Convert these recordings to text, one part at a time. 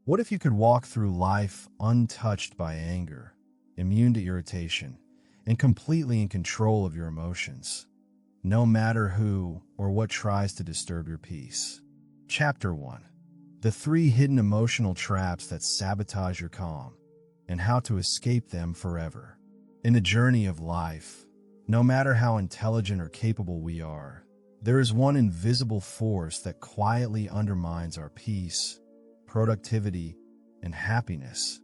What if you could walk through life untouched by anger, immune to irritation, and completely in control of your emotions, no matter who or what tries to disturb your peace? Chapter 1. The 3 hidden emotional traps that sabotage your calm, and how to escape them forever. In the journey of life, no matter how intelligent or capable we are, there is one invisible force that quietly undermines our peace, productivity, and happiness: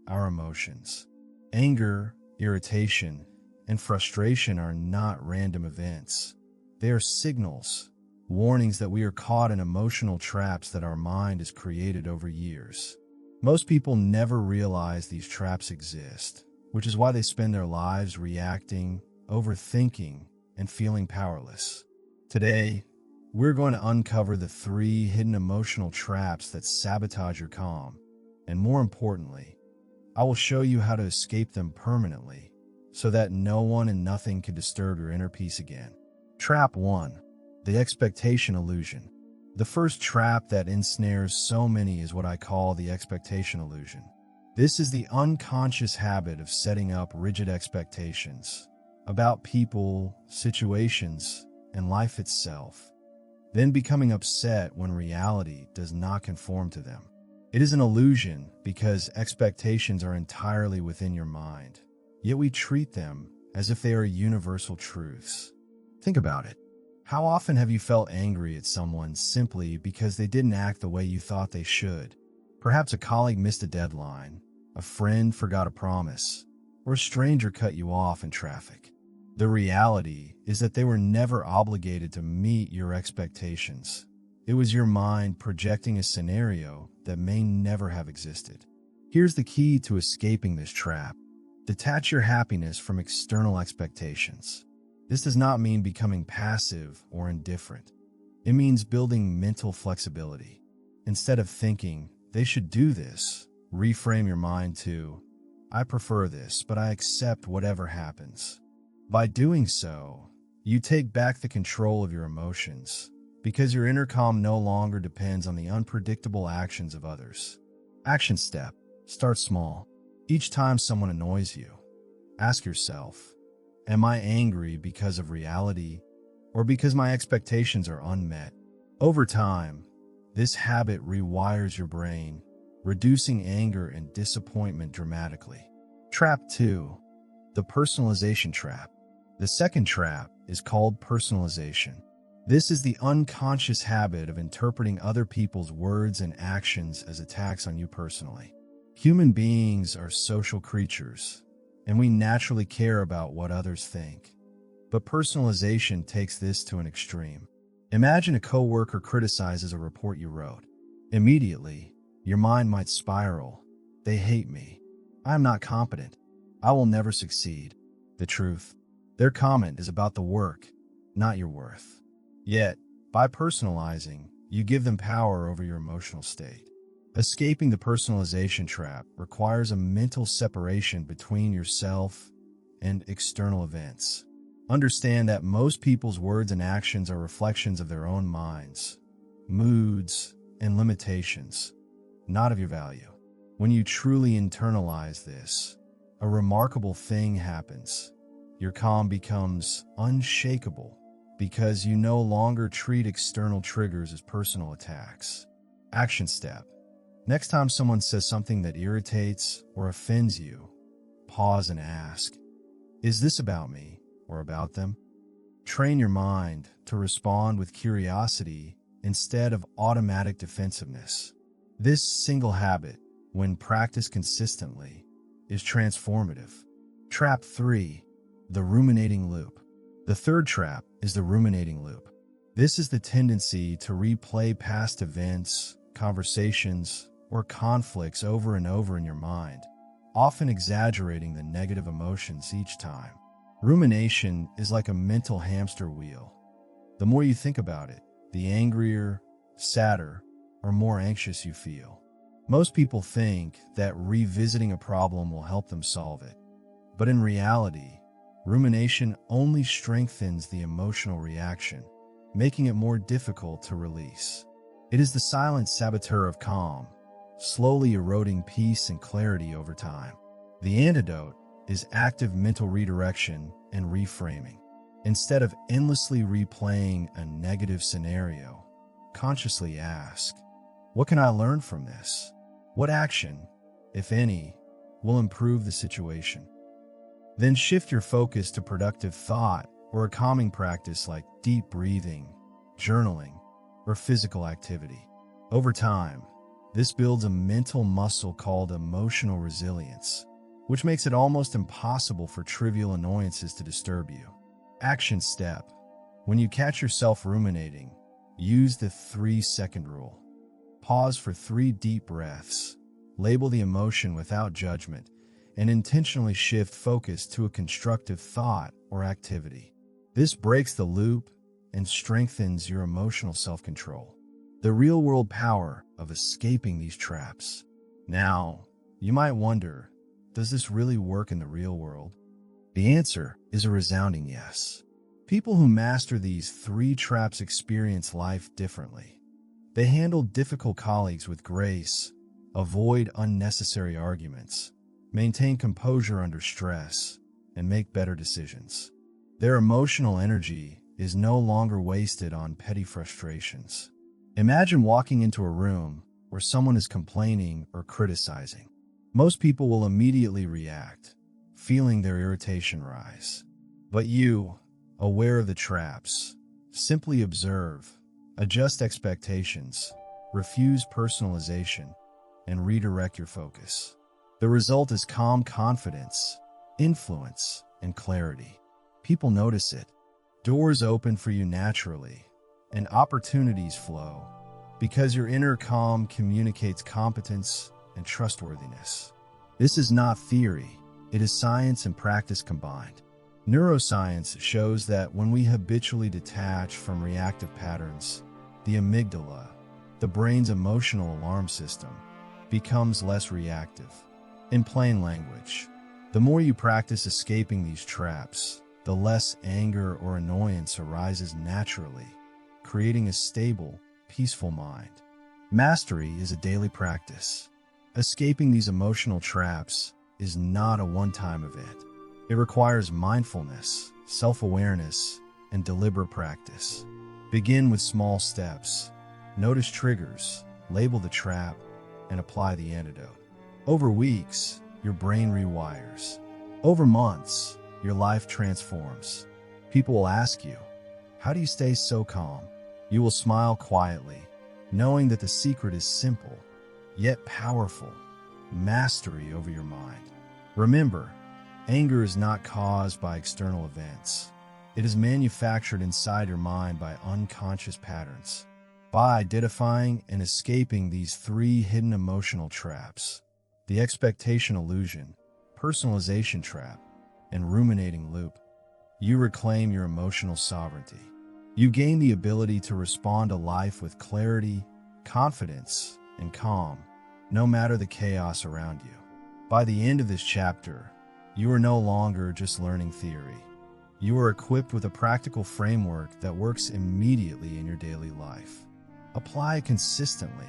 our emotions. Anger, irritation, and frustration are not random events. They are signals, warnings that we are caught in emotional traps that our mind has created over years. Most people never realize these traps exist, which is why they spend their lives reacting, overthinking, and feeling powerless. Today, we're going to uncover the 3 hidden emotional traps that sabotage your calm, and more importantly, I will show you how to escape them permanently so that no one and nothing can disturb your inner peace again. Trap 1. The expectation illusion. The first trap that ensnares so many is what I call the expectation illusion. This is the unconscious habit of setting up rigid expectations about people, situations, and life itself, then becoming upset when reality does not conform to them. It is an illusion because expectations are entirely within your mind, yet we treat them as if they are universal truths. Think about it. How often have you felt angry at someone simply because they didn't act the way you thought they should? Perhaps a colleague missed a deadline, a friend forgot a promise, or a stranger cut you off in traffic. The reality is that they were never obligated to meet your expectations. It was your mind projecting a scenario that may never have existed. Here's the key to escaping this trap. Detach your happiness from external expectations. This does not mean becoming passive or indifferent. It means building mental flexibility. Instead of thinking, "they should do this," reframe your mind to, "I prefer this, but I accept whatever happens." By doing so, you take back the control of your emotions, because your inner calm no longer depends on the unpredictable actions of others. Action step. Start small. Each time someone annoys you, ask yourself, am I angry because of reality or because my expectations are unmet? Over time, this habit rewires your brain, reducing anger and disappointment dramatically. Trap 2. The personalization trap. The second trap is called personalization. This is the unconscious habit of interpreting other people's words and actions as attacks on you personally. Human beings are social creatures, and we naturally care about what others think. But personalization takes this to an extreme. Imagine a coworker criticizes a report you wrote. Immediately, your mind might spiral. They hate me. I'm not competent. I will never succeed. The truth: their comment is about the work, not your worth. Yet, by personalizing, you give them power over your emotional state. Escaping the personalization trap requires a mental separation between yourself and external events. Understand that most people's words and actions are reflections of their own minds, moods, and limitations, not of your value. When you truly internalize this, a remarkable thing happens. Your calm becomes unshakable because you no longer treat external triggers as personal attacks. Action step. Next time someone says something that irritates or offends you, pause and ask, is this about me or about them? Train your mind to respond with curiosity instead of automatic defensiveness. This single habit, when practiced consistently, is transformative. Trap 3. The ruminating loop. The third trap is the ruminating loop. This is the tendency to replay past events, conversations, or conflicts over and over in your mind, often exaggerating the negative emotions each time. Rumination is like a mental hamster wheel. The more you think about it, the angrier, sadder, or more anxious you feel. Most people think that revisiting a problem will help them solve it. But in reality, rumination only strengthens the emotional reaction, making it more difficult to release. It is the silent saboteur of calm, slowly eroding peace and clarity over time. The antidote is active mental redirection and reframing. Instead of endlessly replaying a negative scenario, consciously ask, what can I learn from this? What action, if any, will improve the situation? Then shift your focus to productive thought or a calming practice like deep breathing, journaling, or physical activity. Over time, this builds a mental muscle called emotional resilience, which makes it almost impossible for trivial annoyances to disturb you. Action step. When you catch yourself ruminating, use the 3-second rule. Pause for 3 deep breaths, label the emotion without judgment, and intentionally shift focus to a constructive thought or activity. This breaks the loop and strengthens your emotional self-control. The real-world power of escaping these traps. Now, you might wonder, does this really work in the real world? The answer is a resounding yes. People who master these 3 traps experience life differently. They handle difficult colleagues with grace, avoid unnecessary arguments, maintain composure under stress, and make better decisions. Their emotional energy is no longer wasted on petty frustrations. Imagine walking into a room where someone is complaining or criticizing. Most people will immediately react, feeling their irritation rise. But you, aware of the traps, simply observe, adjust expectations, refuse personalization, and redirect your focus. The result is calm confidence, influence, and clarity. People notice it. Doors open for you naturally, and opportunities flow, because your inner calm communicates competence and trustworthiness. This is not theory, it is science and practice combined. Neuroscience shows that when we habitually detach from reactive patterns, the amygdala, the brain's emotional alarm system, becomes less reactive. In plain language, the more you practice escaping these traps, the less anger or annoyance arises naturally, creating a stable, peaceful mind. Mastery is a daily practice. Escaping these emotional traps is not a one-time event. It requires mindfulness, self-awareness, and deliberate practice. Begin with small steps. Notice triggers, label the trap, and apply the antidote. Over weeks, your brain rewires. Over months, your life transforms. People will ask you, how do you stay so calm? You will smile quietly, knowing that the secret is simple, yet powerful: mastery over your mind. Remember, anger is not caused by external events. It is manufactured inside your mind by unconscious patterns. By identifying and escaping these 3 hidden emotional traps, the expectation illusion, personalization trap, and ruminating loop, you reclaim your emotional sovereignty. You gain the ability to respond to life with clarity, confidence, and calm, no matter the chaos around you. By the end of this chapter, you are no longer just learning theory. You are equipped with a practical framework that works immediately in your daily life. Apply it consistently,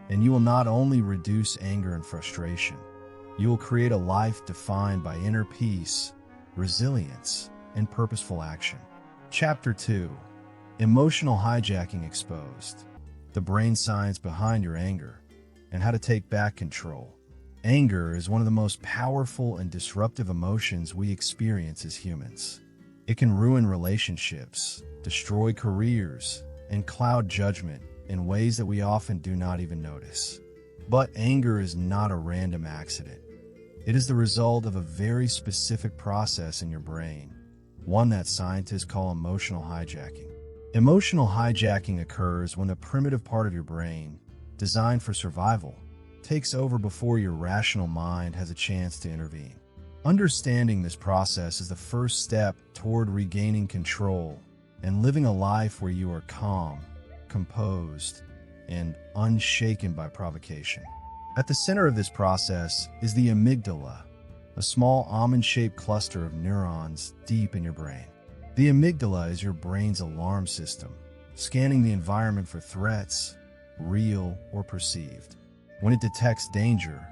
and you will not only reduce anger and frustration, you will create a life defined by inner peace, resilience, and purposeful action. Chapter 2: Emotional Hijacking Exposed. The brain science behind your anger, and how to take back control. Anger is one of the most powerful and disruptive emotions we experience as humans. It can ruin relationships, destroy careers, and cloud judgment in ways that we often do not even notice. But anger is not a random accident. It is the result of a very specific process in your brain, one that scientists call emotional hijacking. Emotional hijacking occurs when a primitive part of your brain, designed for survival, takes over before your rational mind has a chance to intervene. Understanding this process is the first step toward regaining control and living a life where you are calm, composed, and unshaken by provocation. At the center of this process is the amygdala, a small almond-shaped cluster of neurons deep in your brain. The amygdala is your brain's alarm system, scanning the environment for threats, real or perceived. When it detects danger,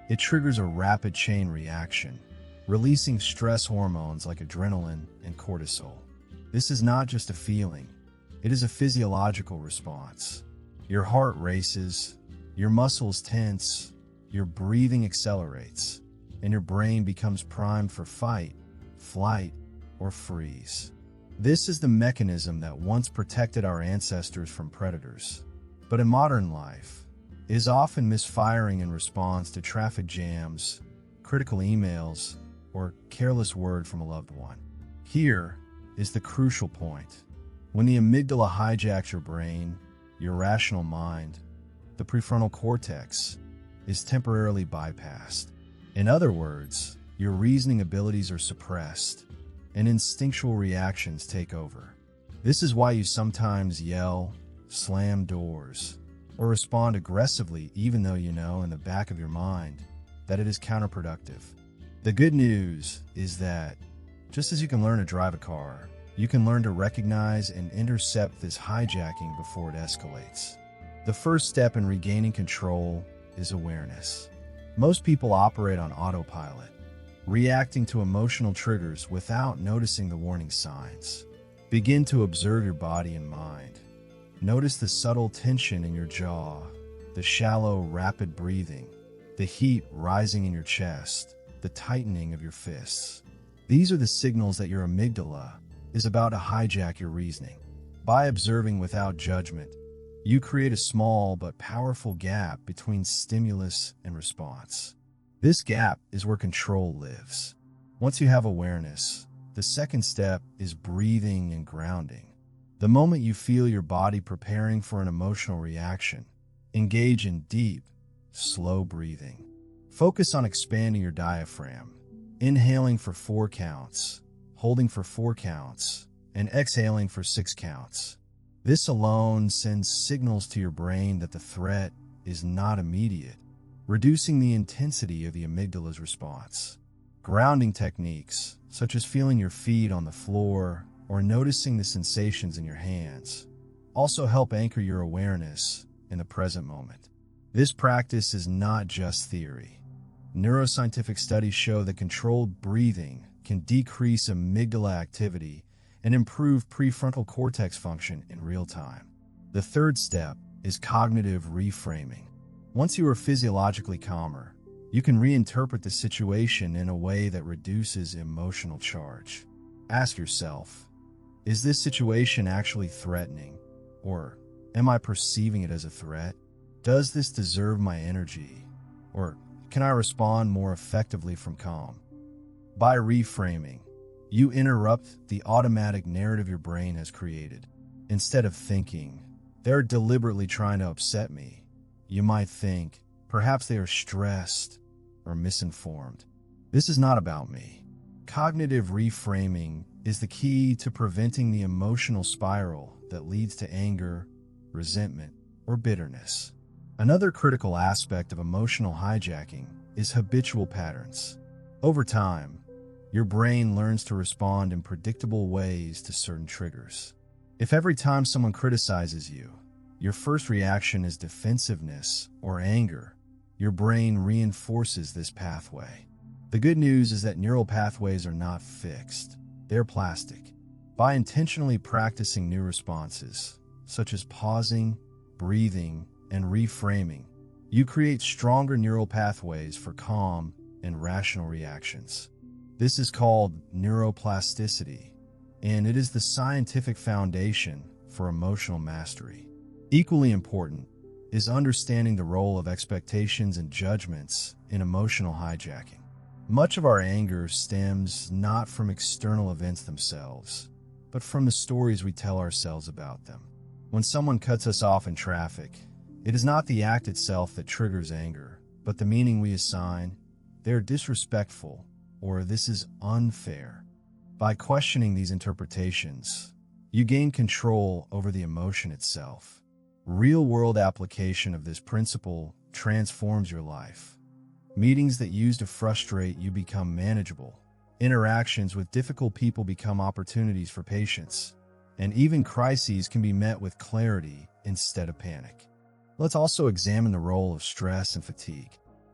it triggers a rapid chain reaction, releasing stress hormones like adrenaline and cortisol. This is not just a feeling, it is a physiological response. Your heart races, your muscles tense, your breathing accelerates, and your brain becomes primed for fight, flight, or freeze. This is the mechanism that once protected our ancestors from predators. But in modern life, it is often misfiring in response to traffic jams, critical emails, or careless word from a loved one. Here is the crucial point. When the amygdala hijacks your brain, your rational mind, the prefrontal cortex is temporarily bypassed. In other words, your reasoning abilities are suppressed, and instinctual reactions take over. This is why you sometimes yell, slam doors, or respond aggressively even though you know in the back of your mind that it is counterproductive. The good news is that, just as you can learn to drive a car, you can learn to recognize and intercept this hijacking before it escalates. The first step in regaining control is awareness. Most people operate on autopilot, reacting to emotional triggers without noticing the warning signs. Begin to observe your body and mind. Notice the subtle tension in your jaw, the shallow, rapid breathing, the heat rising in your chest, the tightening of your fists. These are the signals that your amygdala is about to hijack your reasoning. By observing without judgment, you create a small but powerful gap between stimulus and response. This gap is where control lives. Once you have awareness, the second step is breathing and grounding. The moment you feel your body preparing for an emotional reaction, engage in deep, slow breathing. Focus on expanding your diaphragm, inhaling for 4 counts, holding for 4 counts, and exhaling for 6 counts. This alone sends signals to your brain that the threat is not immediate, reducing the intensity of the amygdala's response. Grounding techniques, such as feeling your feet on the floor or noticing the sensations in your hands, also help anchor your awareness in the present moment. This practice is not just theory. Neuroscientific studies show that controlled breathing can decrease amygdala activity and improve prefrontal cortex function in real time. The third step is cognitive reframing. Once you are physiologically calmer, you can reinterpret the situation in a way that reduces emotional charge. Ask yourself, is this situation actually threatening? Or am I perceiving it as a threat? Does this deserve my energy? Or can I respond more effectively from calm? By reframing, you interrupt the automatic narrative your brain has created. Instead of thinking, they're deliberately trying to upset me, you might think, perhaps they are stressed or misinformed. This is not about me. Cognitive reframing is the key to preventing the emotional spiral that leads to anger, resentment, or bitterness. Another critical aspect of emotional hijacking is habitual patterns. Over time, your brain learns to respond in predictable ways to certain triggers. If every time someone criticizes you, your first reaction is defensiveness or anger, your brain reinforces this pathway. The good news is that neural pathways are not fixed. They're plastic. By intentionally practicing new responses, such as pausing, breathing, and reframing, you create stronger neural pathways for calm and rational reactions. This is called neuroplasticity, and it is the scientific foundation for emotional mastery. Equally important is understanding the role of expectations and judgments in emotional hijacking. Much of our anger stems not from external events themselves, but from the stories we tell ourselves about them. When someone cuts us off in traffic, it is not the act itself that triggers anger, but the meaning we assign. They're disrespectful, or this is unfair. By questioning these interpretations, you gain control over the emotion itself. Real-world application of this principle transforms your life. Meetings that used to frustrate you become manageable. Interactions with difficult people become opportunities for patience. And even crises can be met with clarity instead of panic. Let's also examine the role of stress and fatigue.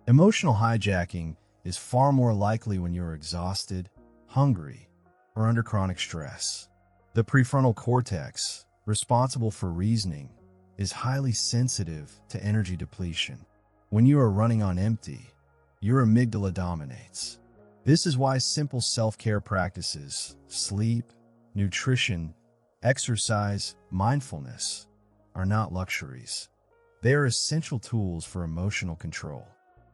Emotional hijacking is far more likely when you are exhausted, hungry, or under chronic stress. The prefrontal cortex, responsible for reasoning, is highly sensitive to energy depletion. When you are running on empty, your amygdala dominates. This is why simple self-care practices, sleep, nutrition, exercise, mindfulness, are not luxuries. They are essential tools for emotional control.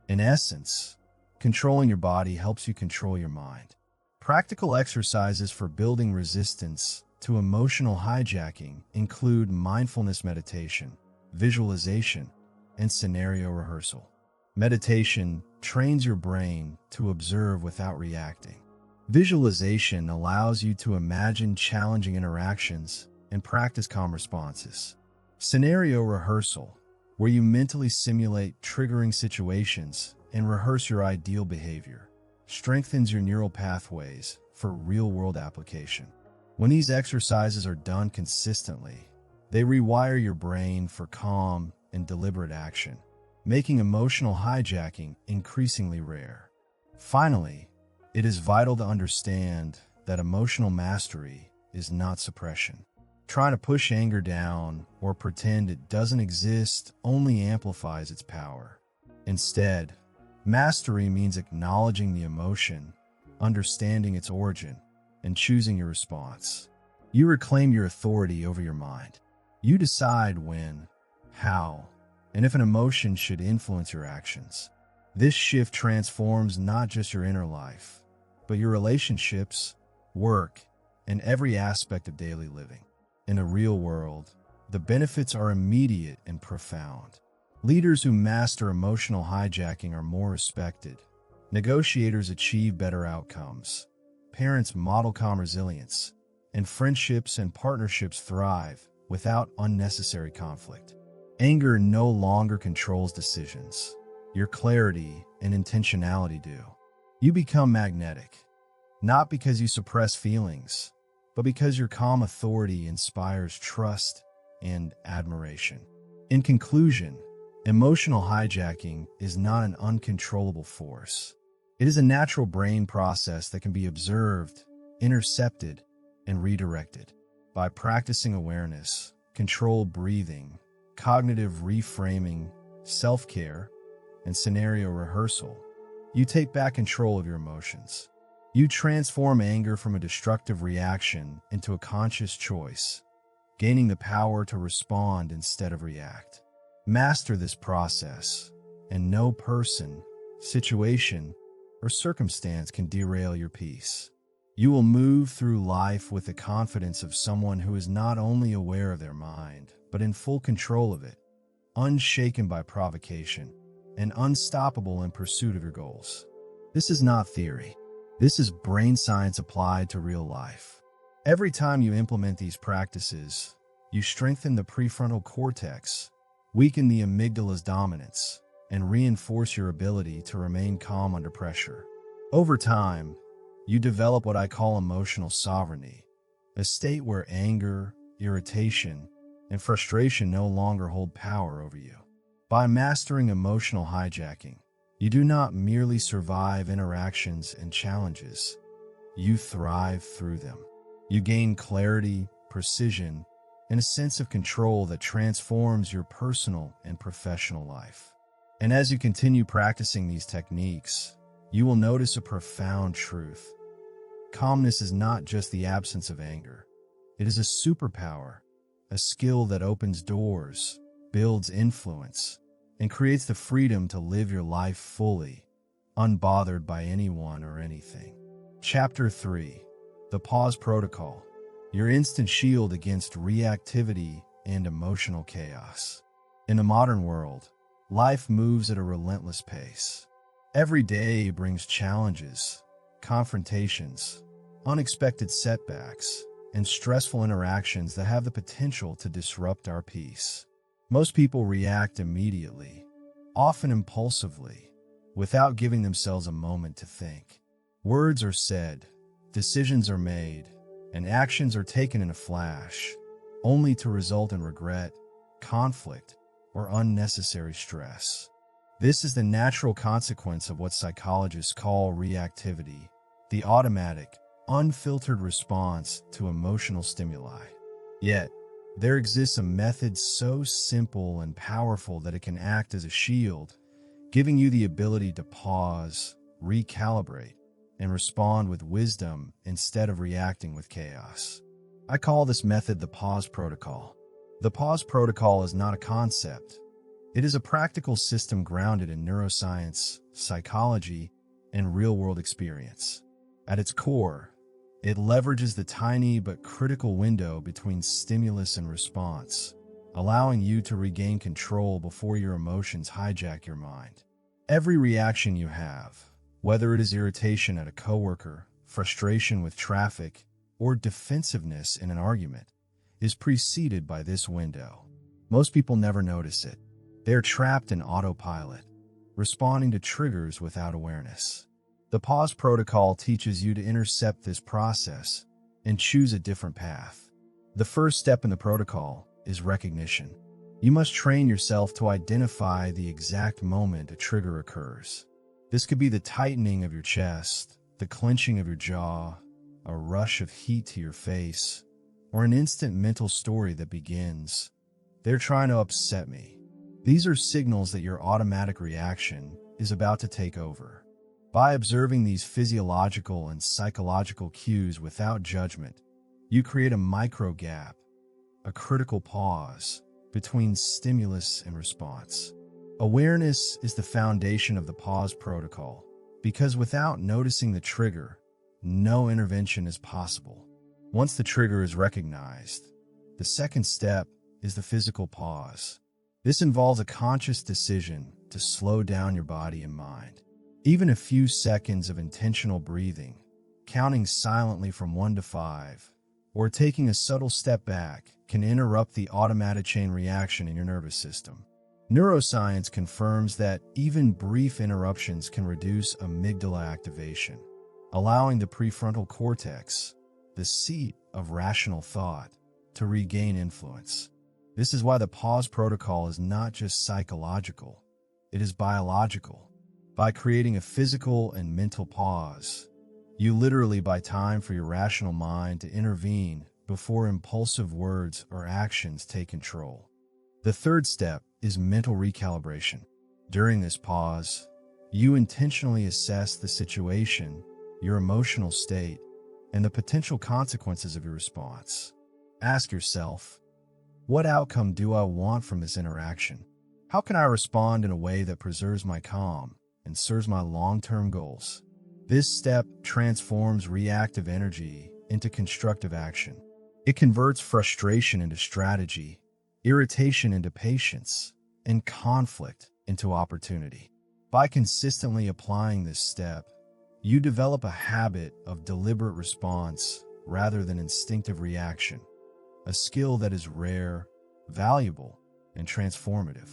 In essence, controlling your body helps you control your mind. Practical exercises for building resistance to emotional hijacking include mindfulness meditation, visualization, and scenario rehearsal. Meditation trains your brain to observe without reacting. Visualization allows you to imagine challenging interactions and practice calm responses. Scenario rehearsal, where you mentally simulate triggering situations and rehearse your ideal behavior, strengthens your neural pathways for real-world application. When these exercises are done consistently, they rewire your brain for calm and deliberate action, making emotional hijacking increasingly rare. Finally, it is vital to understand that emotional mastery is not suppression. Trying to push anger down or pretend it doesn't exist only amplifies its power. Instead, mastery means acknowledging the emotion, understanding its origin, and choosing your response. You reclaim your authority over your mind. You decide when, how, and if an emotion should influence your actions. This shift transforms not just your inner life, but your relationships, work, and every aspect of daily living. In a real world, the benefits are immediate and profound. Leaders who master emotional hijacking are more respected. Negotiators achieve better outcomes. Parents model calm resilience, and friendships and partnerships thrive without unnecessary conflict. Anger no longer controls decisions. Your clarity and intentionality do. You become magnetic, not because you suppress feelings, but because your calm authority inspires trust and admiration. In conclusion, emotional hijacking is not an uncontrollable force. It is a natural brain process that can be observed, intercepted, and redirected. By practicing awareness, controlled breathing, cognitive reframing, self-care, and scenario rehearsal, you take back control of your emotions. You transform anger from a destructive reaction into a conscious choice, gaining the power to respond instead of react. Master this process, and no person, situation, or circumstance can derail your peace. You will move through life with the confidence of someone who is not only aware of their mind, but in full control of it, unshaken by provocation, and unstoppable in pursuit of your goals. This is not theory. This is brain science applied to real life. Every time you implement these practices, you strengthen the prefrontal cortex, weaken the amygdala's dominance, and reinforce your ability to remain calm under pressure. Over time, you develop what I call emotional sovereignty, a state where anger, irritation, and frustration no longer hold power over you. By mastering emotional hijacking, you do not merely survive interactions and challenges, you thrive through them. You gain clarity, precision, and a sense of control that transforms your personal and professional life. And as you continue practicing these techniques, you will notice a profound truth. Calmness is not just the absence of anger. It is a superpower, a skill that opens doors, builds influence, and creates the freedom to live your life fully, unbothered by anyone or anything. Chapter 3. The Pause Protocol. Your instant shield against reactivity and emotional chaos. In the modern world, life moves at a relentless pace. Every day brings challenges, confrontations, unexpected setbacks, and stressful interactions that have the potential to disrupt our peace. Most people react immediately, often impulsively, without giving themselves a moment to think. Words are said, decisions are made, and actions are taken in a flash, only to result in regret, conflict, or unnecessary stress. This is the natural consequence of what psychologists call reactivity, the automatic, unfiltered response to emotional stimuli. Yet, there exists a method so simple and powerful that it can act as a shield, giving you the ability to pause, recalibrate, and respond with wisdom instead of reacting with chaos. I call this method the pause protocol. The pause protocol is not a concept. It is a practical system grounded in neuroscience, psychology, and real-world experience. At its core, it leverages the tiny but critical window between stimulus and response, allowing you to regain control before your emotions hijack your mind. Every reaction you have, whether it is irritation at a coworker, frustration with traffic, or defensiveness in an argument, is preceded by this window. Most people never notice it. They are trapped in autopilot, responding to triggers without awareness. The pause protocol teaches you to intercept this process and choose a different path. The first step in the protocol is recognition. You must train yourself to identify the exact moment a trigger occurs. This could be the tightening of your chest, the clenching of your jaw, a rush of heat to your face, or an instant mental story that begins, "They're trying to upset me." These are signals that your automatic reaction is about to take over. By observing these physiological and psychological cues without judgment, you create a micro gap, a critical pause between stimulus and response. Awareness is the foundation of the pause protocol, because without noticing the trigger, no intervention is possible. Once the trigger is recognized, the second step is the physical pause. This involves a conscious decision to slow down your body and mind. Even a few seconds of intentional breathing, counting silently from 1 to 5, or taking a subtle step back can interrupt the automatic chain reaction in your nervous system. Neuroscience confirms that even brief interruptions can reduce amygdala activation, allowing the prefrontal cortex, the seat of rational thought, to regain influence. This is why the pause protocol is not just psychological, it is biological. By creating a physical and mental pause, you literally buy time for your rational mind to intervene before impulsive words or actions take control. The third step is mental recalibration. During this pause, you intentionally assess the situation, your emotional state, and the potential consequences of your response. Ask yourself, what outcome do I want from this interaction? How can I respond in a way that preserves my calm and serves my long-term goals? This step transforms reactive energy into constructive action. It converts frustration into strategy, irritation into patience, and conflict into opportunity. By consistently applying this step, you develop a habit of deliberate response rather than instinctive reaction, a skill that is rare, valuable, and transformative.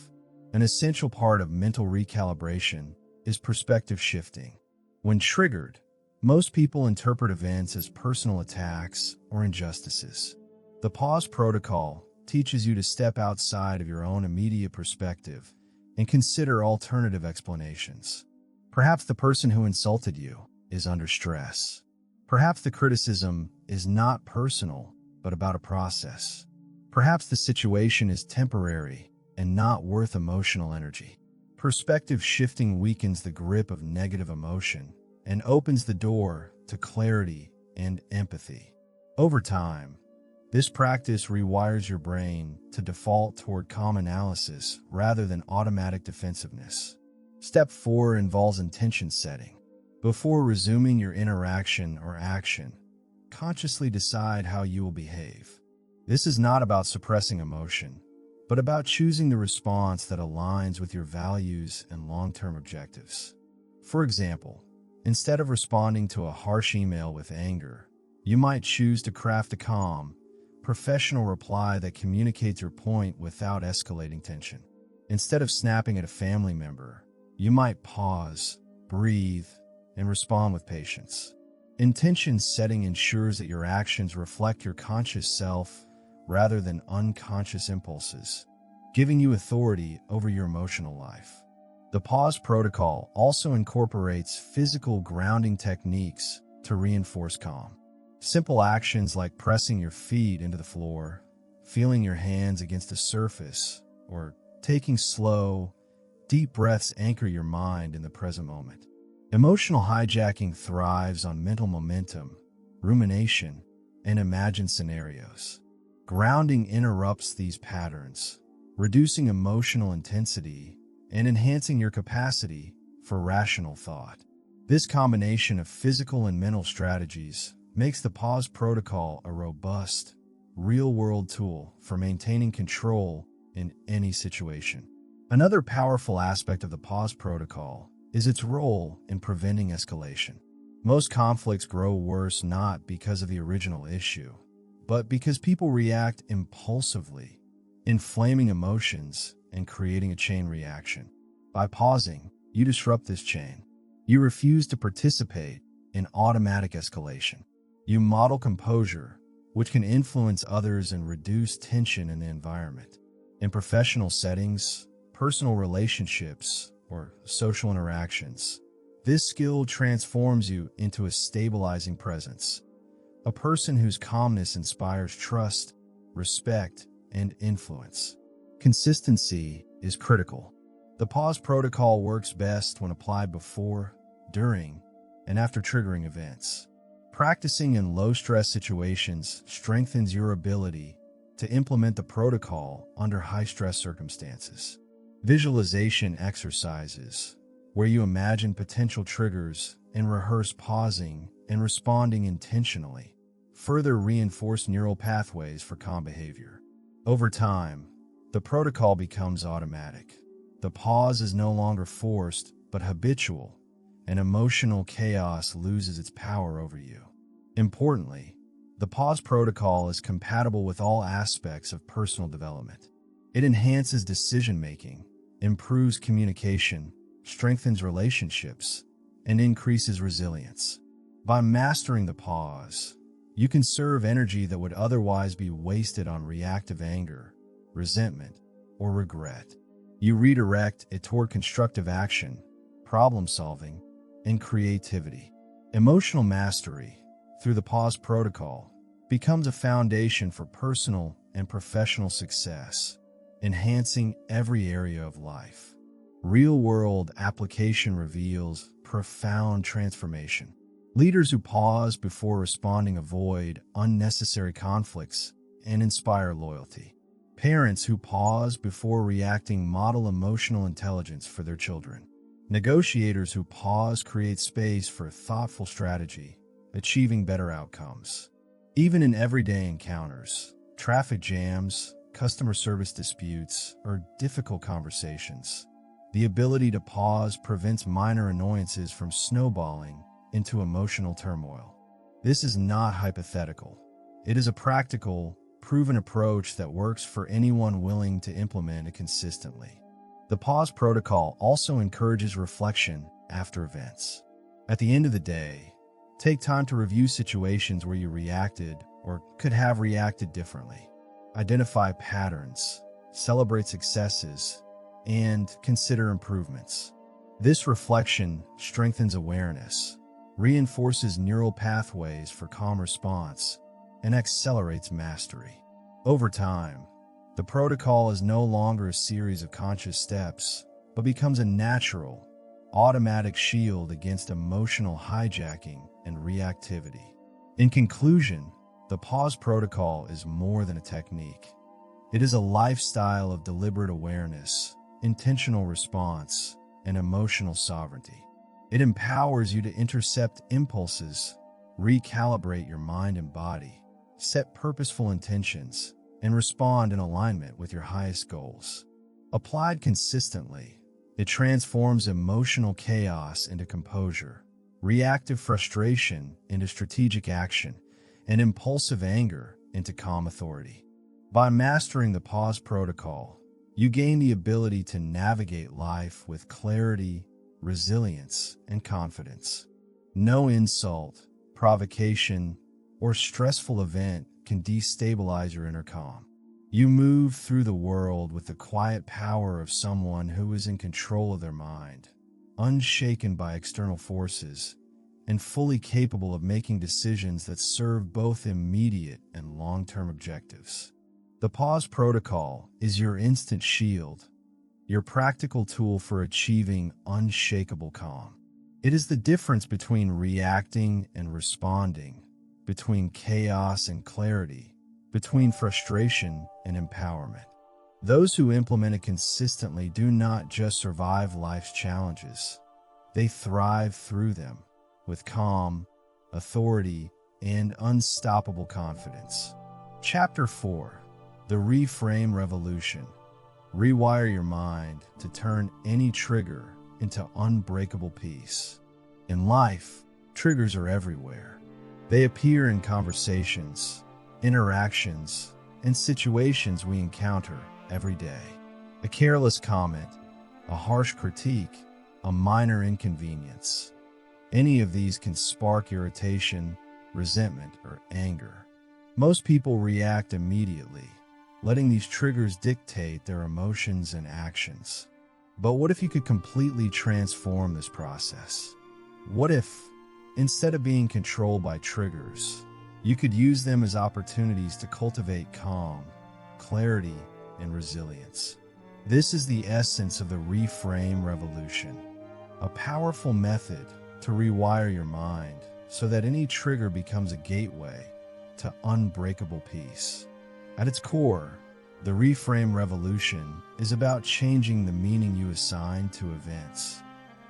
An essential part of mental recalibration is perspective shifting. When triggered, most people interpret events as personal attacks or injustices. The pause protocol teaches you to step outside of your own immediate perspective and consider alternative explanations. Perhaps the person who insulted you is under stress. Perhaps the criticism is not personal, but about a process. Perhaps the situation is temporary and not worth emotional energy. Perspective shifting weakens the grip of negative emotion and opens the door to clarity and empathy. Over time, this practice rewires your brain to default toward calm analysis rather than automatic defensiveness. Step 4 involves intention setting. Before resuming your interaction or action, consciously decide how you will behave. This is not about suppressing emotion, but about choosing the response that aligns with your values and long-term objectives. For example, instead of responding to a harsh email with anger, you might choose to craft a calm, professional reply that communicates your point without escalating tension. Instead of snapping at a family member, you might pause, breathe, and respond with patience. Intention setting ensures that your actions reflect your conscious self rather than unconscious impulses, giving you authority over your emotional life. The pause protocol also incorporates physical grounding techniques to reinforce calm. Simple actions like pressing your feet into the floor, feeling your hands against a surface, or taking slow, deep breaths anchor your mind in the present moment. Emotional hijacking thrives on mental momentum, rumination, and imagined scenarios. Grounding interrupts these patterns, reducing emotional intensity and enhancing your capacity for rational thought. This combination of physical and mental strategies makes the pause protocol a robust, real-world tool for maintaining control in any situation. Another powerful aspect of the pause protocol is its role in preventing escalation. Most conflicts grow worse not because of the original issue, but because people react impulsively, inflaming emotions and creating a chain reaction. By pausing, you disrupt this chain. You refuse to participate in automatic escalation. You model composure, which can influence others and reduce tension in the environment. In professional settings, personal relationships, or social interactions, this skill transforms you into a stabilizing presence, a person whose calmness inspires trust, respect, and influence. Consistency is critical. The pause protocol works best when applied before, during, and after triggering events. Practicing in low-stress situations strengthens your ability to implement the protocol under high-stress circumstances. Visualization exercises, where you imagine potential triggers and rehearse pausing and responding intentionally, further reinforce neural pathways for calm behavior. Over time, the protocol becomes automatic. The pause is no longer forced, but habitual, and emotional chaos loses its power over you. Importantly, the pause protocol is compatible with all aspects of personal development. It enhances decision-making, improves communication, strengthens relationships, and increases resilience. By mastering the pause, you conserve energy that would otherwise be wasted on reactive anger, resentment, or regret. You redirect it toward constructive action, problem-solving, and creativity. Emotional mastery, through the pause protocol, becomes a foundation for personal and professional success, enhancing every area of life. Real-world application reveals profound transformation. Leaders who pause before responding avoid unnecessary conflicts and inspire loyalty. Parents who pause before reacting model emotional intelligence for their children. Negotiators who pause create space for thoughtful strategy, achieving better outcomes. Even in everyday encounters, traffic jams, customer service disputes, or difficult conversations, the ability to pause prevents minor annoyances from snowballing into emotional turmoil. This is not hypothetical. It is a practical, proven approach that works for anyone willing to implement it consistently. The pause protocol also encourages reflection after events. At the end of the day, take time to review situations where you reacted or could have reacted differently. Identify patterns, celebrate successes, and consider improvements. This reflection strengthens awareness, reinforces neural pathways for calm response, and accelerates mastery. Over time, the protocol is no longer a series of conscious steps, but becomes a natural, automatic shield against emotional hijacking and reactivity. In conclusion, the pause protocol is more than a technique. It is a lifestyle of deliberate awareness, intentional response, and emotional sovereignty. It empowers you to intercept impulses, recalibrate your mind and body, set purposeful intentions, and respond in alignment with your highest goals. Applied consistently, it transforms emotional chaos into composure, reactive frustration into strategic action, and impulsive anger into calm authority. By mastering the pause protocol, you gain the ability to navigate life with clarity, resilience, and confidence. No insult, provocation, or stressful event can destabilize your inner calm. You move through the world with the quiet power of someone who is in control of their mind, unshaken by external forces, and fully capable of making decisions that serve both immediate and long-term objectives. The pause protocol is your instant shield, your practical tool for achieving unshakable calm. It is the difference between reacting and responding, between chaos and clarity, between frustration and empowerment. Those who implement it consistently do not just survive life's challenges, they thrive through them with calm, authority, and unstoppable confidence. Chapter 4: The Reframe Revolution. Rewire your mind to turn any trigger into unbreakable peace. In life, triggers are everywhere. They appear in conversations, interactions, and situations we encounter every day. A careless comment, a harsh critique, a minor inconvenience. Any of these can spark irritation, resentment, or anger. Most people react immediately, letting these triggers dictate their emotions and actions. But what if you could completely transform this process? What if, instead of being controlled by triggers, you could use them as opportunities to cultivate calm, clarity, and resilience? This is the essence of the reframe revolution, a powerful method to rewire your mind so that any trigger becomes a gateway to unbreakable peace. At its core, the reframe revolution is about changing the meaning you assign to events.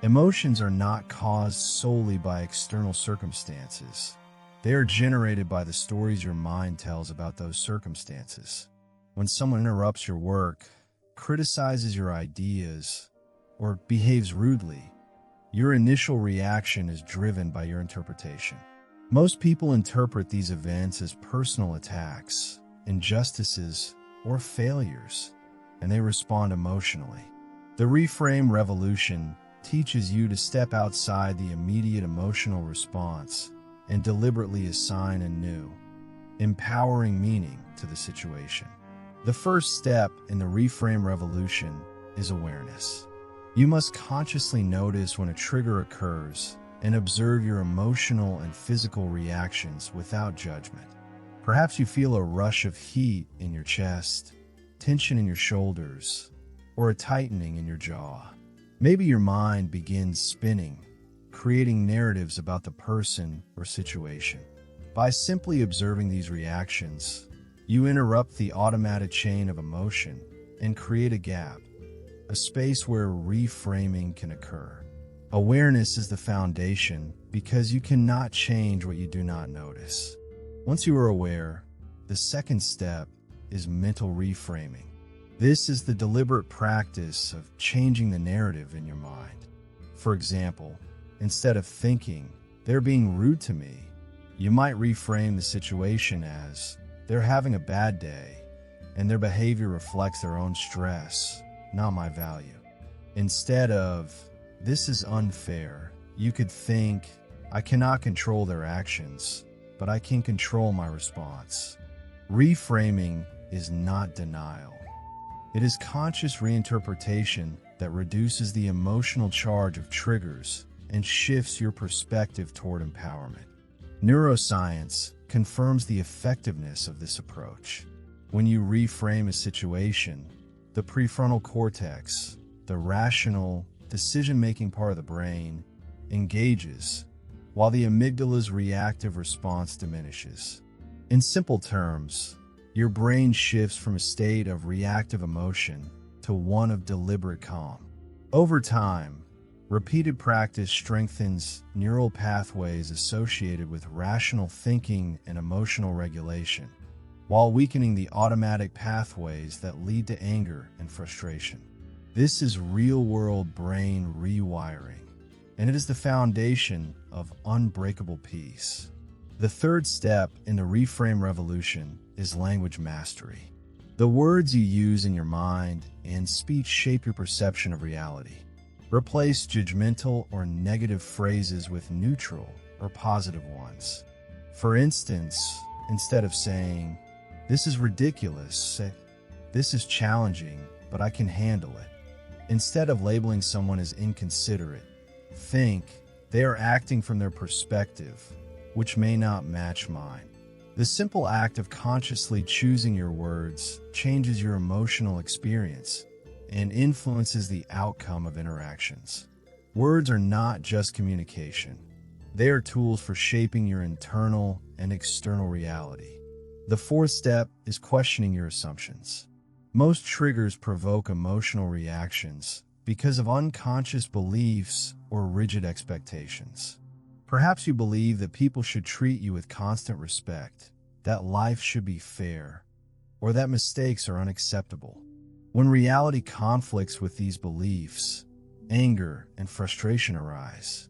Emotions are not caused solely by external circumstances. They are generated by the stories your mind tells about those circumstances. When someone interrupts your work, criticizes your ideas, or behaves rudely, your initial reaction is driven by your interpretation. Most people interpret these events as personal attacks, injustices, or failures, and they respond emotionally. The reframe revolution teaches you to step outside the immediate emotional response and deliberately assign a new, empowering meaning to the situation. The first step in the reframe revolution is awareness. You must consciously notice when a trigger occurs and observe your emotional and physical reactions without judgment. Perhaps you feel a rush of heat in your chest, tension in your shoulders, or a tightening in your jaw. Maybe your mind begins spinning, creating narratives about the person or situation. By simply observing these reactions, you interrupt the automatic chain of emotion and create a gap, a space where reframing can occur. Awareness is the foundation because you cannot change what you do not notice. Once you are aware, the second step is mental reframing. This is the deliberate practice of changing the narrative in your mind. For example, instead of thinking, "They're being rude to me," you might reframe the situation as, "They're having a bad day, and their behavior reflects their own stress, not my value." Instead of, "This is unfair," you could think, "I cannot control their actions, but I can control my response." Reframing is not denial. It is conscious reinterpretation that reduces the emotional charge of triggers and shifts your perspective toward empowerment. Neuroscience confirms the effectiveness of this approach. When you reframe a situation, the prefrontal cortex, the rational, decision-making part of the brain, engages, while the amygdala's reactive response diminishes. In simple terms, your brain shifts from a state of reactive emotion to one of deliberate calm. Over time, repeated practice strengthens neural pathways associated with rational thinking and emotional regulation, while weakening the automatic pathways that lead to anger and frustration. This is real-world brain rewiring, and it is the foundation of unbreakable peace. The third step in the reframe revolution is language mastery. The words you use in your mind and speech shape your perception of reality. Replace judgmental or negative phrases with neutral or positive ones. For instance, instead of saying, "This is ridiculous," say, "This is challenging, but I can handle it." Instead of labeling someone as inconsiderate, think, "They are acting from their perspective, which may not match mine." The simple act of consciously choosing your words changes your emotional experience and influences the outcome of interactions. Words are not just communication. They are tools for shaping your internal and external reality. The fourth step is questioning your assumptions. Most triggers provoke emotional reactions because of unconscious beliefs or rigid expectations. Perhaps you believe that people should treat you with constant respect, that life should be fair, or that mistakes are unacceptable. When reality conflicts with these beliefs, anger and frustration arise.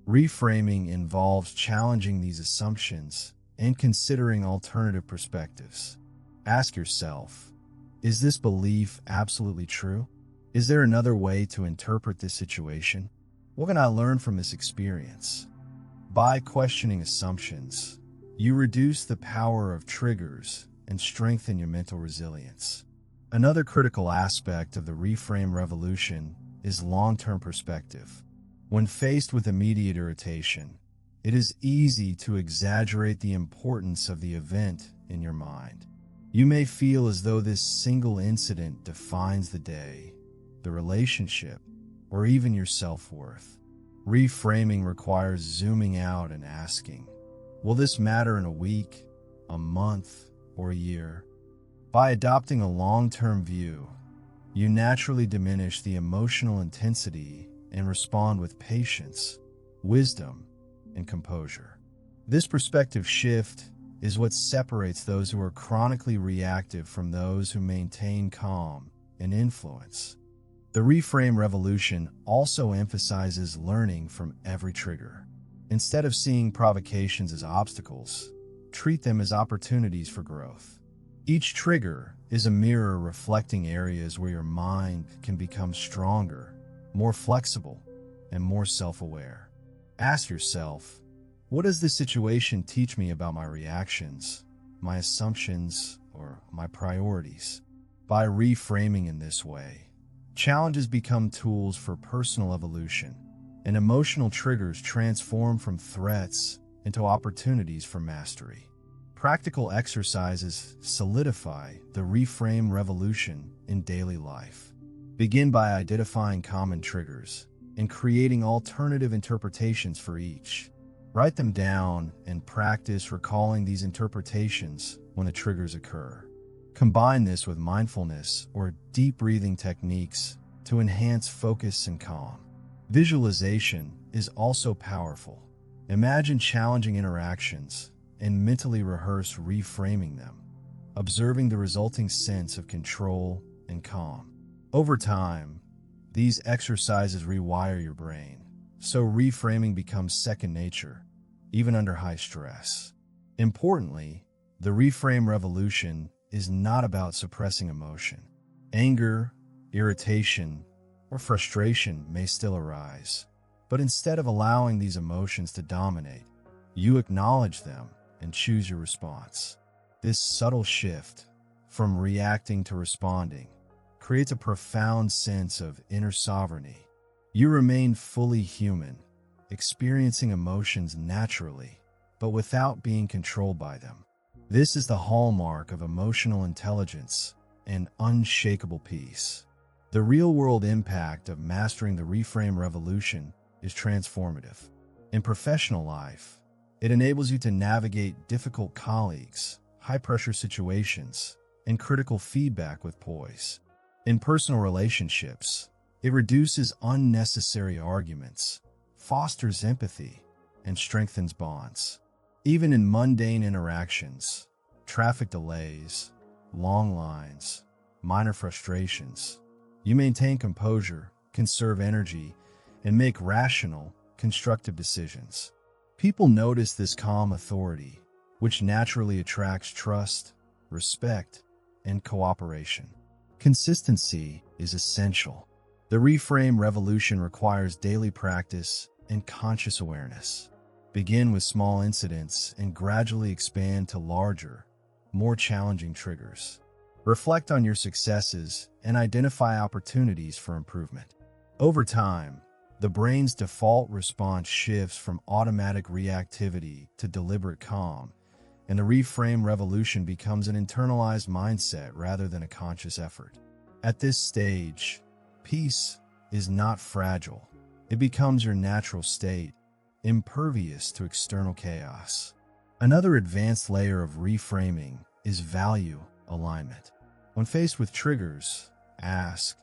Reframing involves challenging these assumptions and considering alternative perspectives. Ask yourself, is this belief absolutely true? Is there another way to interpret this situation? What can I learn from this experience? By questioning assumptions, you reduce the power of triggers and strengthen your mental resilience. Another critical aspect of the reframe revolution is long-term perspective. When faced with immediate irritation, it is easy to exaggerate the importance of the event in your mind. You may feel as though this single incident defines the day, the relationship, or even your self-worth. Reframing requires zooming out and asking, will this matter in a week, a month, or a year? By adopting a long-term view, you naturally diminish the emotional intensity and respond with patience, wisdom, and composure. This perspective shift is what separates those who are chronically reactive from those who maintain calm and influence. The reframe revolution also emphasizes learning from every trigger. Instead of seeing provocations as obstacles, treat them as opportunities for growth. Each trigger is a mirror reflecting areas where your mind can become stronger, more flexible, and more self-aware. Ask yourself, what does this situation teach me about my reactions, my assumptions, or my priorities? By reframing in this way, challenges become tools for personal evolution, and emotional triggers transform from threats into opportunities for mastery. Practical exercises solidify the reframe revolution in daily life. Begin by identifying common triggers and creating alternative interpretations for each. Write them down and practice recalling these interpretations when the triggers occur. Combine this with mindfulness or deep breathing techniques to enhance focus and calm. Visualization is also powerful. Imagine challenging interactions and mentally rehearse reframing them, observing the resulting sense of control and calm. Over time, these exercises rewire your brain, so reframing becomes second nature, even under high stress. Importantly, the reframe revolution is not about suppressing emotion. Anger, irritation, or frustration may still arise, but instead of allowing these emotions to dominate, you acknowledge them and choose your response. This subtle shift from reacting to responding creates a profound sense of inner sovereignty. You remain fully human, experiencing emotions naturally, but without being controlled by them. This is the hallmark of emotional intelligence and unshakable peace. The real-world impact of mastering the reframe revolution is transformative. In professional life, it enables you to navigate difficult colleagues, high-pressure situations, and critical feedback with poise. In personal relationships, it reduces unnecessary arguments, fosters empathy, and strengthens bonds. Even in mundane interactions, traffic delays, long lines, minor frustrations, you maintain composure, conserve energy, and make rational, constructive decisions. People notice this calm authority, which naturally attracts trust, respect, and cooperation. Consistency is essential. The reframe revolution requires daily practice and conscious awareness. Begin with small incidents and gradually expand to larger, more challenging triggers. Reflect on your successes and identify opportunities for improvement. Over time, the brain's default response shifts from automatic reactivity to deliberate calm, and the reframe revolution becomes an internalized mindset rather than a conscious effort. At this stage, peace is not fragile. It becomes your natural state, impervious to external chaos. Another advanced layer of reframing is value alignment. When faced with triggers, ask,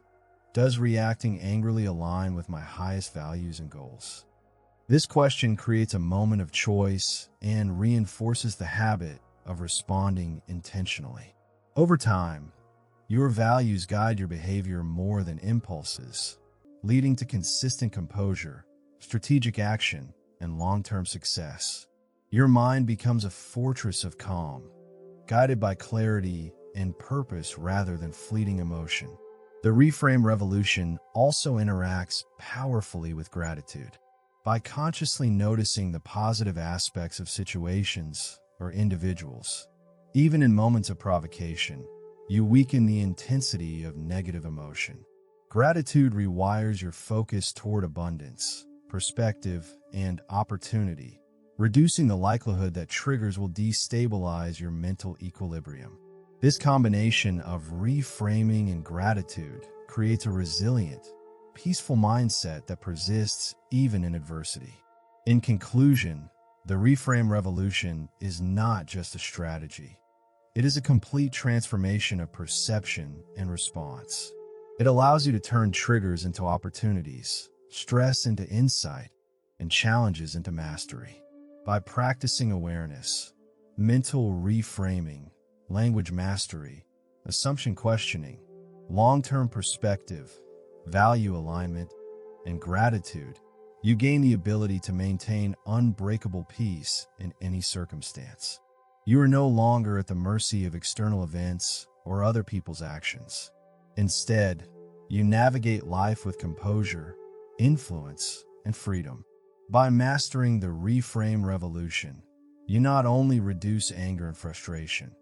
does reacting angrily align with my highest values and goals? This question creates a moment of choice and reinforces the habit of responding intentionally. Over time, your values guide your behavior more than impulses, leading to consistent composure, strategic action, and long-term success. Your mind becomes a fortress of calm, guided by clarity and purpose rather than fleeting emotion. The reframe revolution also interacts powerfully with gratitude. By consciously noticing the positive aspects of situations or individuals, even in moments of provocation, you weaken the intensity of negative emotion. Gratitude rewires your focus toward abundance, perspective, and opportunity, reducing the likelihood that triggers will destabilize your mental equilibrium. This combination of reframing and gratitude creates a resilient, peaceful mindset that persists even in adversity. In conclusion, the reframe revolution is not just a strategy. It is a complete transformation of perception and response. It allows you to turn triggers into opportunities, stress into insight, and challenges into mastery. By practicing awareness, mental reframing, language mastery, assumption questioning, long-term perspective, value alignment, and gratitude, you gain the ability to maintain unbreakable peace in any circumstance. You are no longer at the mercy of external events or other people's actions. Instead, you navigate life with composure, influence, and freedom. By mastering the reframe revolution, you not only reduce anger and frustration,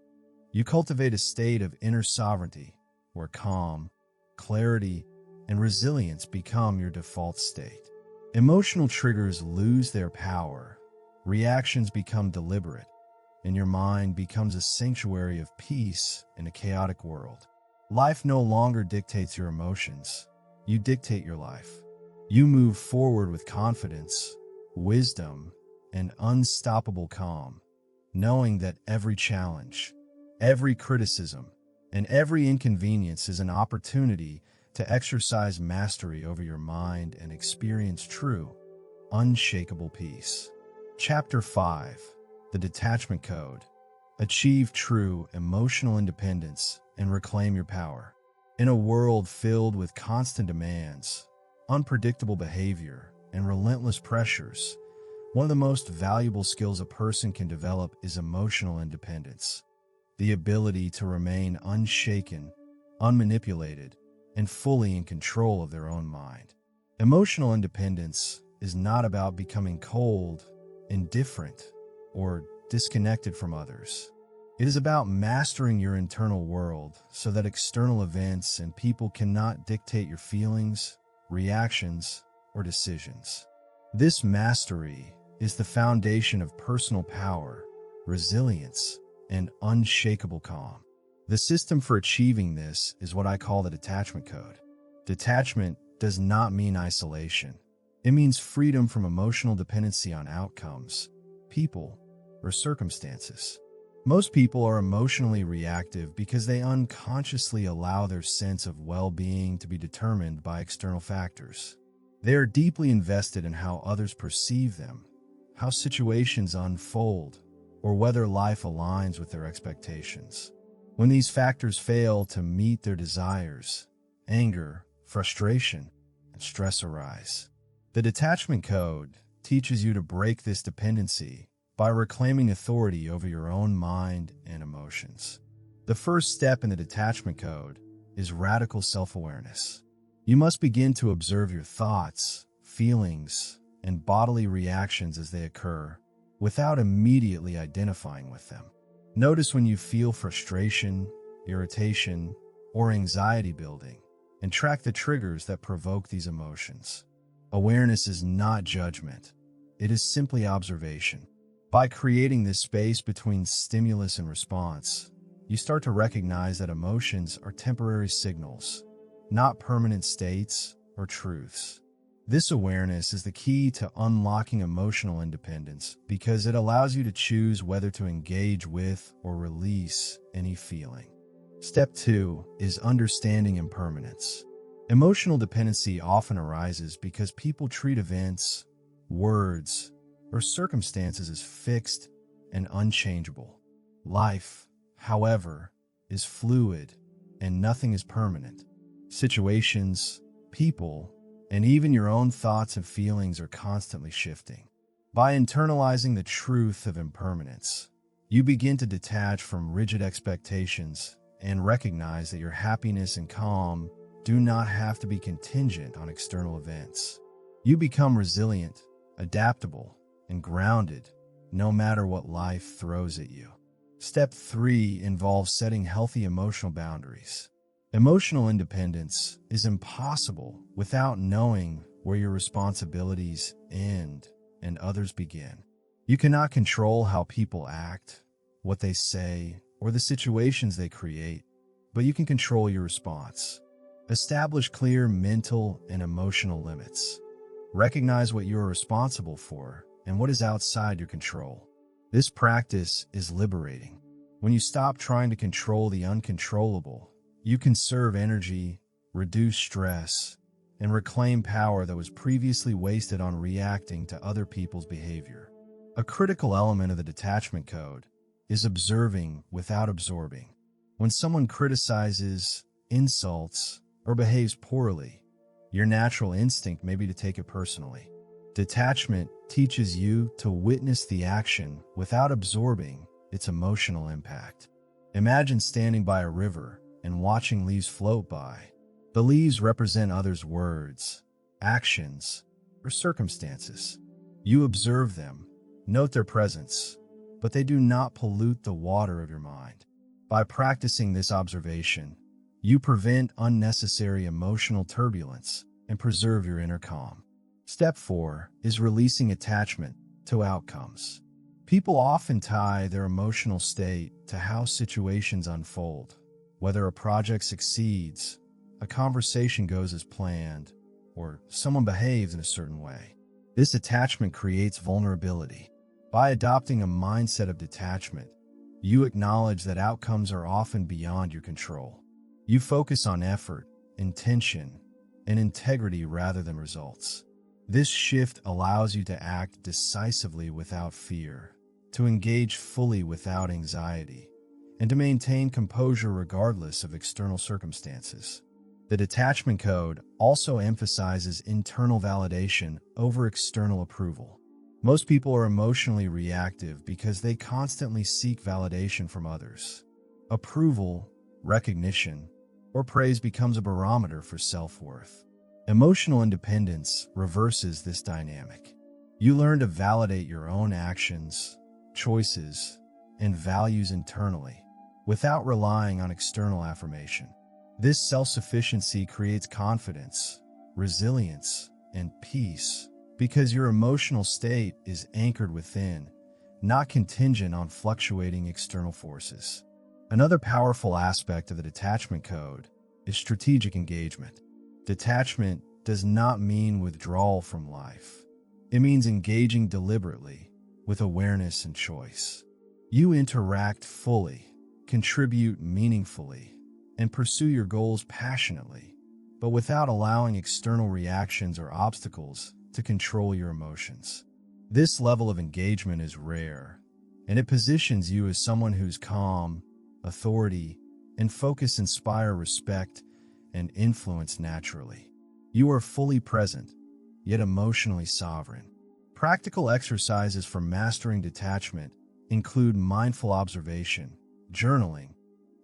you cultivate a state of inner sovereignty where calm, clarity, and resilience become your default state. Emotional triggers lose their power, reactions become deliberate, and your mind becomes a sanctuary of peace in a chaotic world. Life no longer dictates your emotions. You dictate your life. You move forward with confidence, wisdom, and unstoppable calm, knowing that every challenge, every criticism, and every inconvenience is an opportunity to exercise mastery over your mind and experience true, unshakable peace. Chapter 5: The Detachment Code. Achieve true emotional independence and reclaim your power. In a world filled with constant demands, unpredictable behavior, and relentless pressures, one of the most valuable skills a person can develop is emotional independence. The ability to remain unshaken, unmanipulated, and fully in control of their own mind. Emotional independence is not about becoming cold, indifferent, or disconnected from others. It is about mastering your internal world so that external events and people cannot dictate your feelings, reactions, or decisions. This mastery is the foundation of personal power, resilience, and unshakable calm. The system for achieving this is what I call the detachment code. Detachment does not mean isolation. It means freedom from emotional dependency on outcomes, people, or circumstances. Most people are emotionally reactive because they unconsciously allow their sense of well-being to be determined by external factors. They are deeply invested in how others perceive them, how situations unfold, or whether life aligns with their expectations. When these factors fail to meet their desires, anger, frustration, and stress arise. The detachment code teaches you to break this dependency by reclaiming authority over your own mind and emotions. The first step in the detachment code is radical self-awareness. You must begin to observe your thoughts, feelings, and bodily reactions as they occur, without immediately identifying with them. Notice when you feel frustration, irritation, or anxiety building, and track the triggers that provoke these emotions. Awareness is not judgment. It is simply observation. By creating this space between stimulus and response, you start to recognize that emotions are temporary signals, not permanent states or truths. This awareness is the key to unlocking emotional independence because it allows you to choose whether to engage with or release any feeling. Step 2 is understanding impermanence. Emotional dependency often arises because people treat events, words, or circumstances as fixed and unchangeable. Life, however, is fluid and nothing is permanent. Situations, people, and even your own thoughts and feelings are constantly shifting. By internalizing the truth of impermanence, you begin to detach from rigid expectations and recognize that your happiness and calm do not have to be contingent on external events. You become resilient, adaptable, and grounded, no matter what life throws at you. Step 3 involves setting healthy emotional boundaries. Emotional independence is impossible without knowing where your responsibilities end and others begin. You cannot control how people act, what they say, or the situations they create, but you can control your response. Establish clear mental and emotional limits. Recognize what you are responsible for and what is outside your control. This practice is liberating. When you stop trying to control the uncontrollable, you conserve energy, reduce stress, and reclaim power that was previously wasted on reacting to other people's behavior. A critical element of the detachment code is observing without absorbing. When someone criticizes, insults, or behaves poorly, your natural instinct may be to take it personally. Detachment teaches you to witness the action without absorbing its emotional impact. Imagine standing by a river and watching leaves float by. The leaves represent others' words, actions, or circumstances. You observe them, note their presence, but they do not pollute the water of your mind. By practicing this observation, you prevent unnecessary emotional turbulence and preserve your inner calm. Step 4 is releasing attachment to outcomes. People often tie their emotional state to how situations unfold, whether a project succeeds, a conversation goes as planned, or someone behaves in a certain way. This attachment creates vulnerability. By adopting a mindset of detachment, you acknowledge that outcomes are often beyond your control. You focus on effort, intention, and integrity rather than results. This shift allows you to act decisively without fear, to engage fully without anxiety, and to maintain composure regardless of external circumstances. The detachment code also emphasizes internal validation over external approval. Most people are emotionally reactive because they constantly seek validation from others. Approval, recognition, or praise becomes a barometer for self-worth. Emotional independence reverses this dynamic. You learn to validate your own actions, choices, and values internally, without relying on external affirmation. This self-sufficiency creates confidence, resilience, and peace, because your emotional state is anchored within, not contingent on fluctuating external forces. Another powerful aspect of the detachment code is strategic engagement. Detachment does not mean withdrawal from life. It means engaging deliberately, with awareness and choice. You interact fully, contribute meaningfully, and pursue your goals passionately, but without allowing external reactions or obstacles to control your emotions. This level of engagement is rare, and it positions you as someone whose calm, authority, and focus inspire respect and influence naturally. You are fully present, yet emotionally sovereign. Practical exercises for mastering detachment include mindful observation, journaling,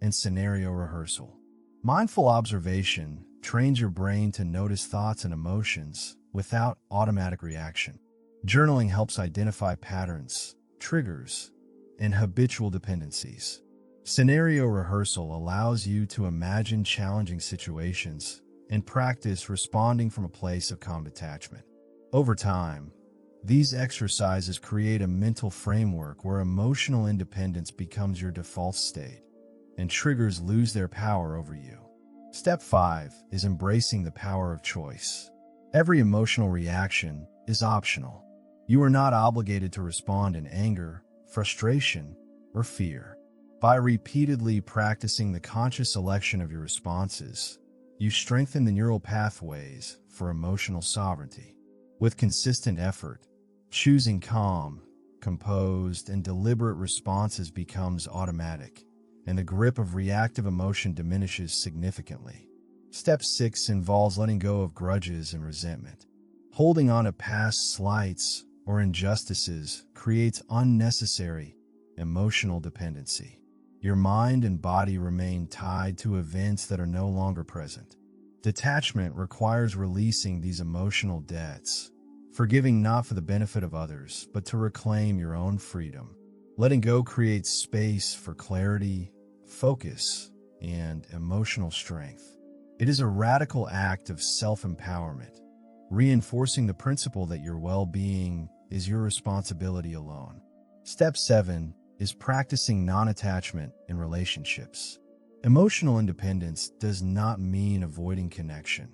and scenario rehearsal. Mindful observation trains your brain to notice thoughts and emotions without automatic reaction. Journaling helps identify patterns, triggers, and habitual dependencies. Scenario rehearsal allows you to imagine challenging situations and practice responding from a place of calm detachment. Over time, these exercises create a mental framework where emotional independence becomes your default state and triggers lose their power over you. Step 5 is embracing the power of choice. Every emotional reaction is optional. You are not obligated to respond in anger, frustration, or fear. By repeatedly practicing the conscious selection of your responses, you strengthen the neural pathways for emotional sovereignty. With consistent effort, choosing calm, composed, and deliberate responses becomes automatic, and the grip of reactive emotion diminishes significantly. Step 6 involves letting go of grudges and resentment. Holding on to past slights or injustices creates unnecessary emotional dependency. Your mind and body remain tied to events that are no longer present. Detachment requires releasing these emotional debts, forgiving not for the benefit of others, but to reclaim your own freedom. Letting go creates space for clarity, focus, and emotional strength. It is a radical act of self-empowerment, reinforcing the principle that your well-being is your responsibility alone. Step 7 is practicing non-attachment in relationships. Emotional independence does not mean avoiding connection.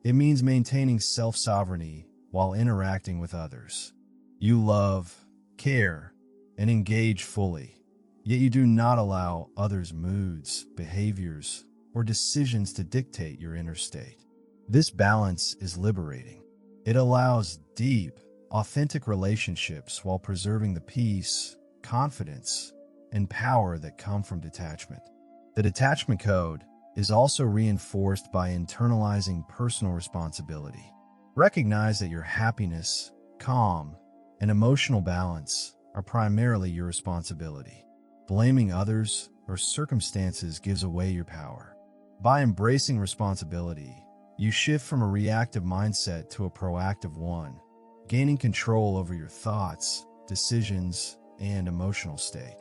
It means maintaining self-sovereignty while interacting with others. You love, care, and engage fully, yet you do not allow others' moods, behaviors, or decisions to dictate your inner state. This balance is liberating. It allows deep, authentic relationships while preserving the peace, confidence, and power that come from detachment. The detachment code is also reinforced by internalizing personal responsibility. Recognize that your happiness, calm, and emotional balance are primarily your responsibility. Blaming others or circumstances gives away your power. By embracing responsibility, you shift from a reactive mindset to a proactive one, gaining control over your thoughts, decisions, and emotional state.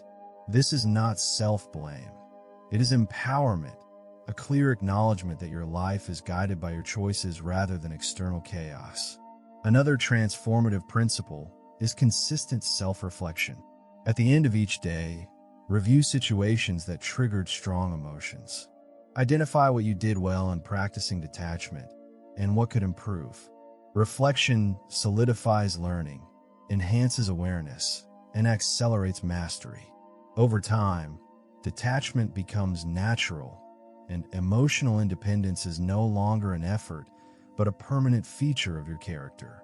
This is not self-blame. It is empowerment, a clear acknowledgement that your life is guided by your choices rather than external chaos. Another transformative principle is consistent self-reflection. At the end of each day, review situations that triggered strong emotions. Identify what you did well in practicing detachment and what could improve. Reflection solidifies learning, enhances awareness, and accelerates mastery. Over time, detachment becomes natural, and emotional independence is no longer an effort, but a permanent feature of your character.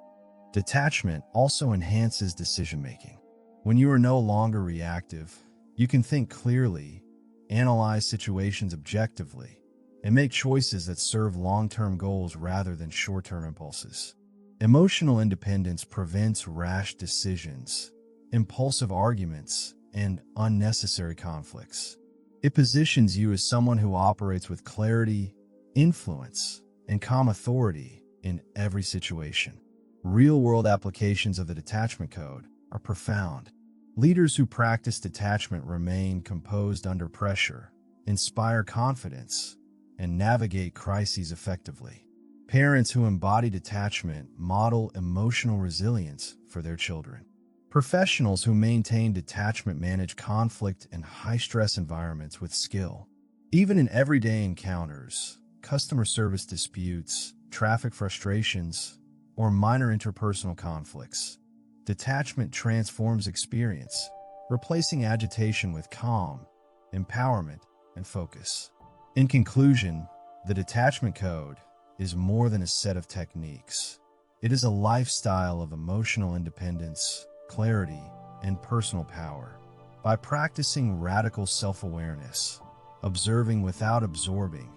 Detachment also enhances decision-making. When you are no longer reactive, you can think clearly, analyze situations objectively, and make choices that serve long-term goals rather than short-term impulses. Emotional independence prevents rash decisions, impulsive arguments, and unnecessary conflicts. It positions you as someone who operates with clarity, influence, and calm authority in every situation. Real-world applications of the detachment code are profound. Leaders who practice detachment remain composed under pressure, inspire confidence, and navigate crises effectively. Parents who embody detachment model emotional resilience for their children. Professionals who maintain detachment manage conflict in high-stress environments with skill. Even in everyday encounters, customer service disputes, traffic frustrations, or minor interpersonal conflicts, detachment transforms experience, replacing agitation with calm, empowerment, and focus. In conclusion, the detachment code is more than a set of techniques. It is a lifestyle of emotional independence, clarity, and personal power. By practicing radical self-awareness, observing without absorbing,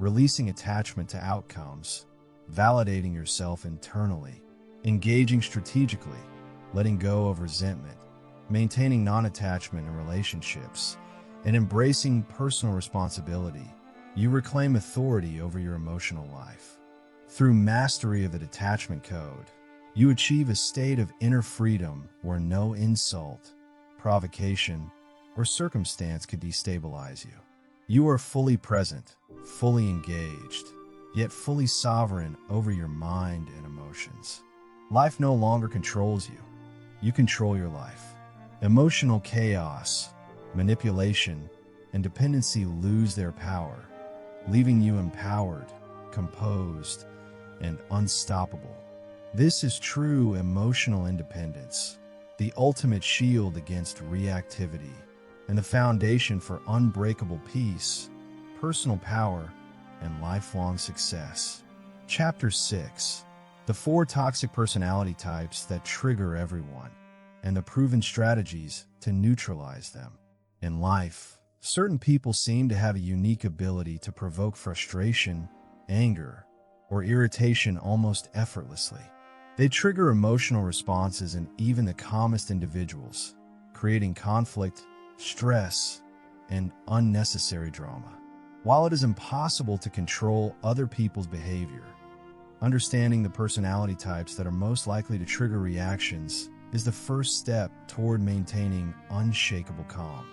releasing attachment to outcomes, validating yourself internally, engaging strategically, letting go of resentment, maintaining non-attachment in relationships, and embracing personal responsibility, you reclaim authority over your emotional life. Through mastery of the detachment code, you achieve a state of inner freedom where no insult, provocation, or circumstance could destabilize you. You are fully present, fully engaged, yet fully sovereign over your mind and emotions. Life no longer controls you. You control your life. Emotional chaos, manipulation, and dependency lose their power, leaving you empowered, composed, and unstoppable. This is true emotional independence, the ultimate shield against reactivity, and the foundation for unbreakable peace, personal power, and lifelong success. Chapter 6: The 4 Toxic Personality Types That Trigger Everyone, and the Proven Strategies to Neutralize Them. In life, certain people seem to have a unique ability to provoke frustration, anger, or irritation almost effortlessly. They trigger emotional responses in even the calmest individuals, creating conflict, stress, and unnecessary drama. While it is impossible to control other people's behavior, understanding the personality types that are most likely to trigger reactions is the first step toward maintaining unshakable calm.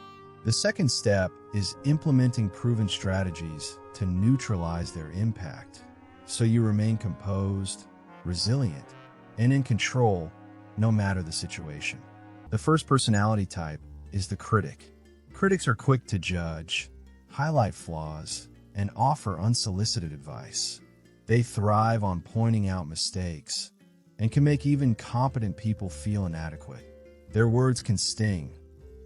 The second step is implementing proven strategies to neutralize their impact, so you remain composed, resilient, and in control no matter the situation. The first personality type is the critic. Critics are quick to judge, highlight flaws, and offer unsolicited advice. They thrive on pointing out mistakes and can make even competent people feel inadequate. Their words can sting,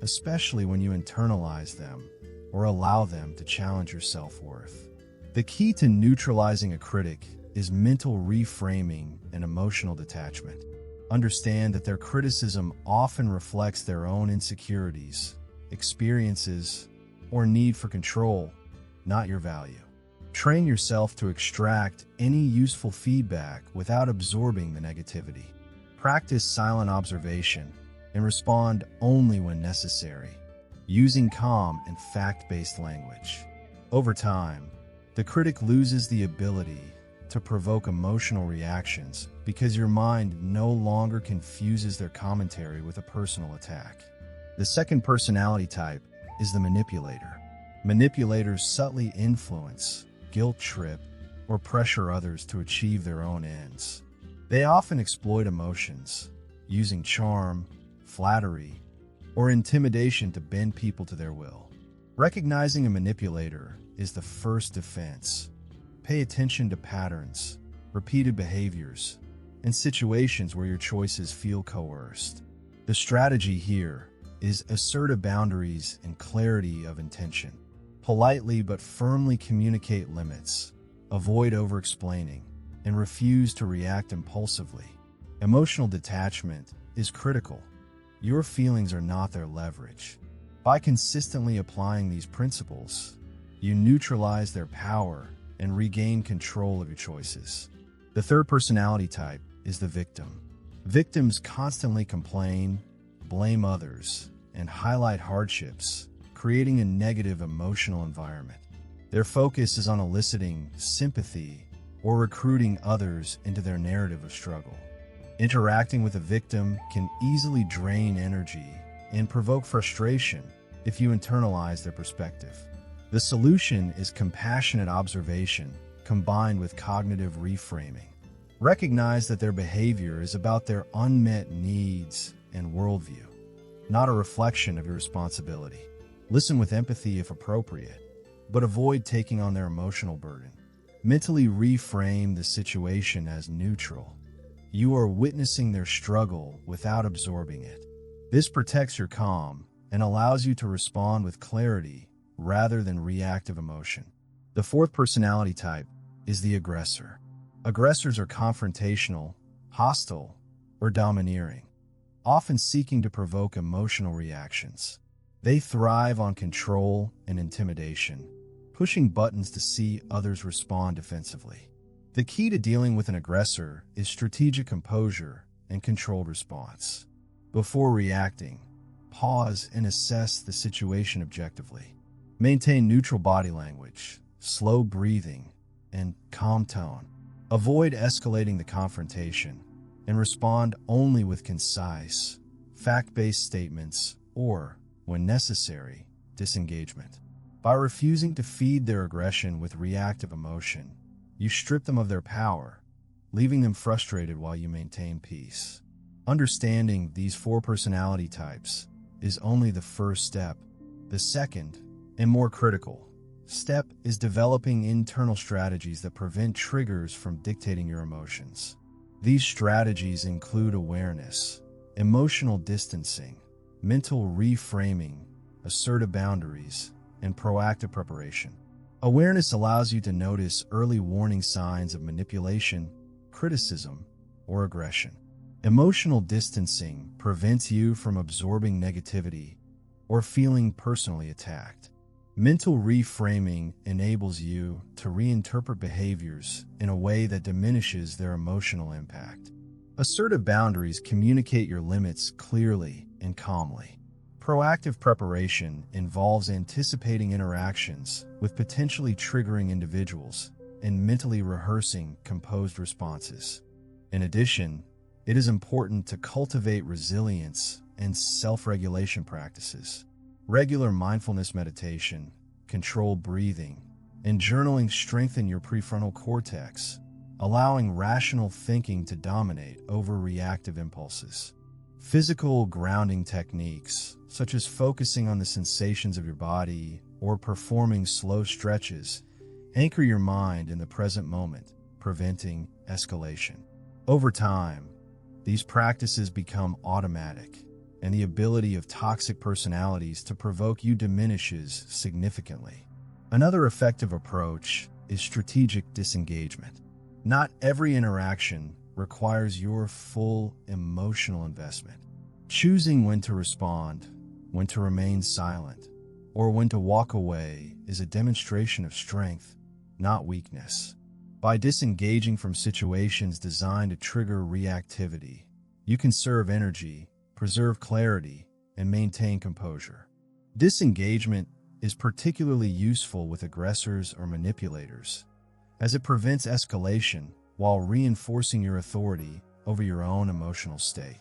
especially when you internalize them or allow them to challenge your self-worth. The key to neutralizing a critic is mental reframing and emotional detachment. Understand that their criticism often reflects their own insecurities, experiences, or need for control, not your value. Train yourself to extract any useful feedback without absorbing the negativity. Practice silent observation and respond only when necessary, using calm and fact-based language. Over time, the critic loses the ability to provoke emotional reactions because your mind no longer confuses their commentary with a personal attack. The second personality type is the manipulator. Manipulators subtly influence, guilt trip, or pressure others to achieve their own ends. They often exploit emotions, using charm, flattery, or intimidation to bend people to their will. Recognizing a manipulator is the first defense. Pay attention to patterns, repeated behaviors, and situations where your choices feel coerced. The strategy here is assertive boundaries and clarity of intention. Politely but firmly communicate limits, avoid over-explaining, and refuse to react impulsively. Emotional detachment is critical. Your feelings are not their leverage. By consistently applying these principles, you neutralize their power and regain control of your choices. The third personality type is the victim. Victims constantly complain, blame others, and highlight hardships, creating a negative emotional environment. Their focus is on eliciting sympathy or recruiting others into their narrative of struggle. Interacting with a victim can easily drain energy and provoke frustration if you internalize their perspective. The solution is compassionate observation combined with cognitive reframing. Recognize that their behavior is about their unmet needs and worldview, not a reflection of your responsibility. Listen with empathy if appropriate, but avoid taking on their emotional burden. Mentally reframe the situation as neutral. You are witnessing their struggle without absorbing it. This protects your calm and allows you to respond with clarity rather than reactive emotion. The fourth personality type is the aggressor. Aggressors are confrontational, hostile, or domineering, often seeking to provoke emotional reactions. They thrive on control and intimidation, pushing buttons to see others respond defensively. The key to dealing with an aggressor is strategic composure and controlled response. Before reacting, pause and assess the situation objectively. Maintain neutral body language, slow breathing, and calm tone. Avoid escalating the confrontation and respond only with concise, fact-based statements or when necessary, disengagement. By refusing to feed their aggression with reactive emotion, you strip them of their power, leaving them frustrated while you maintain peace. Understanding these 4 personality types is only the first step. The second, and more critical, step is developing internal strategies that prevent triggers from dictating your emotions. These strategies include awareness, emotional distancing, mental reframing, assertive boundaries, and proactive preparation. Awareness allows you to notice early warning signs of manipulation, criticism, or aggression. Emotional distancing prevents you from absorbing negativity or feeling personally attacked. Mental reframing enables you to reinterpret behaviors in a way that diminishes their emotional impact. Assertive boundaries communicate your limits clearly and calmly. Proactive preparation involves anticipating interactions with potentially triggering individuals and mentally rehearsing composed responses. In addition, it is important to cultivate resilience and self-regulation practices. Regular mindfulness meditation, controlled breathing, and journaling strengthen your prefrontal cortex, allowing rational thinking to dominate over reactive impulses. Physical grounding techniques, such as focusing on the sensations of your body or performing slow stretches, anchor your mind in the present moment, preventing escalation. Over time, these practices become automatic, and the ability of toxic personalities to provoke you diminishes significantly. Another effective approach is strategic disengagement. Not every interaction requires your full emotional investment. Choosing when to respond, when to remain silent, or when to walk away is a demonstration of strength, not weakness. By disengaging from situations designed to trigger reactivity, you conserve energy, preserve clarity, and maintain composure. Disengagement is particularly useful with aggressors or manipulators, as it prevents escalation while reinforcing your authority over your own emotional state.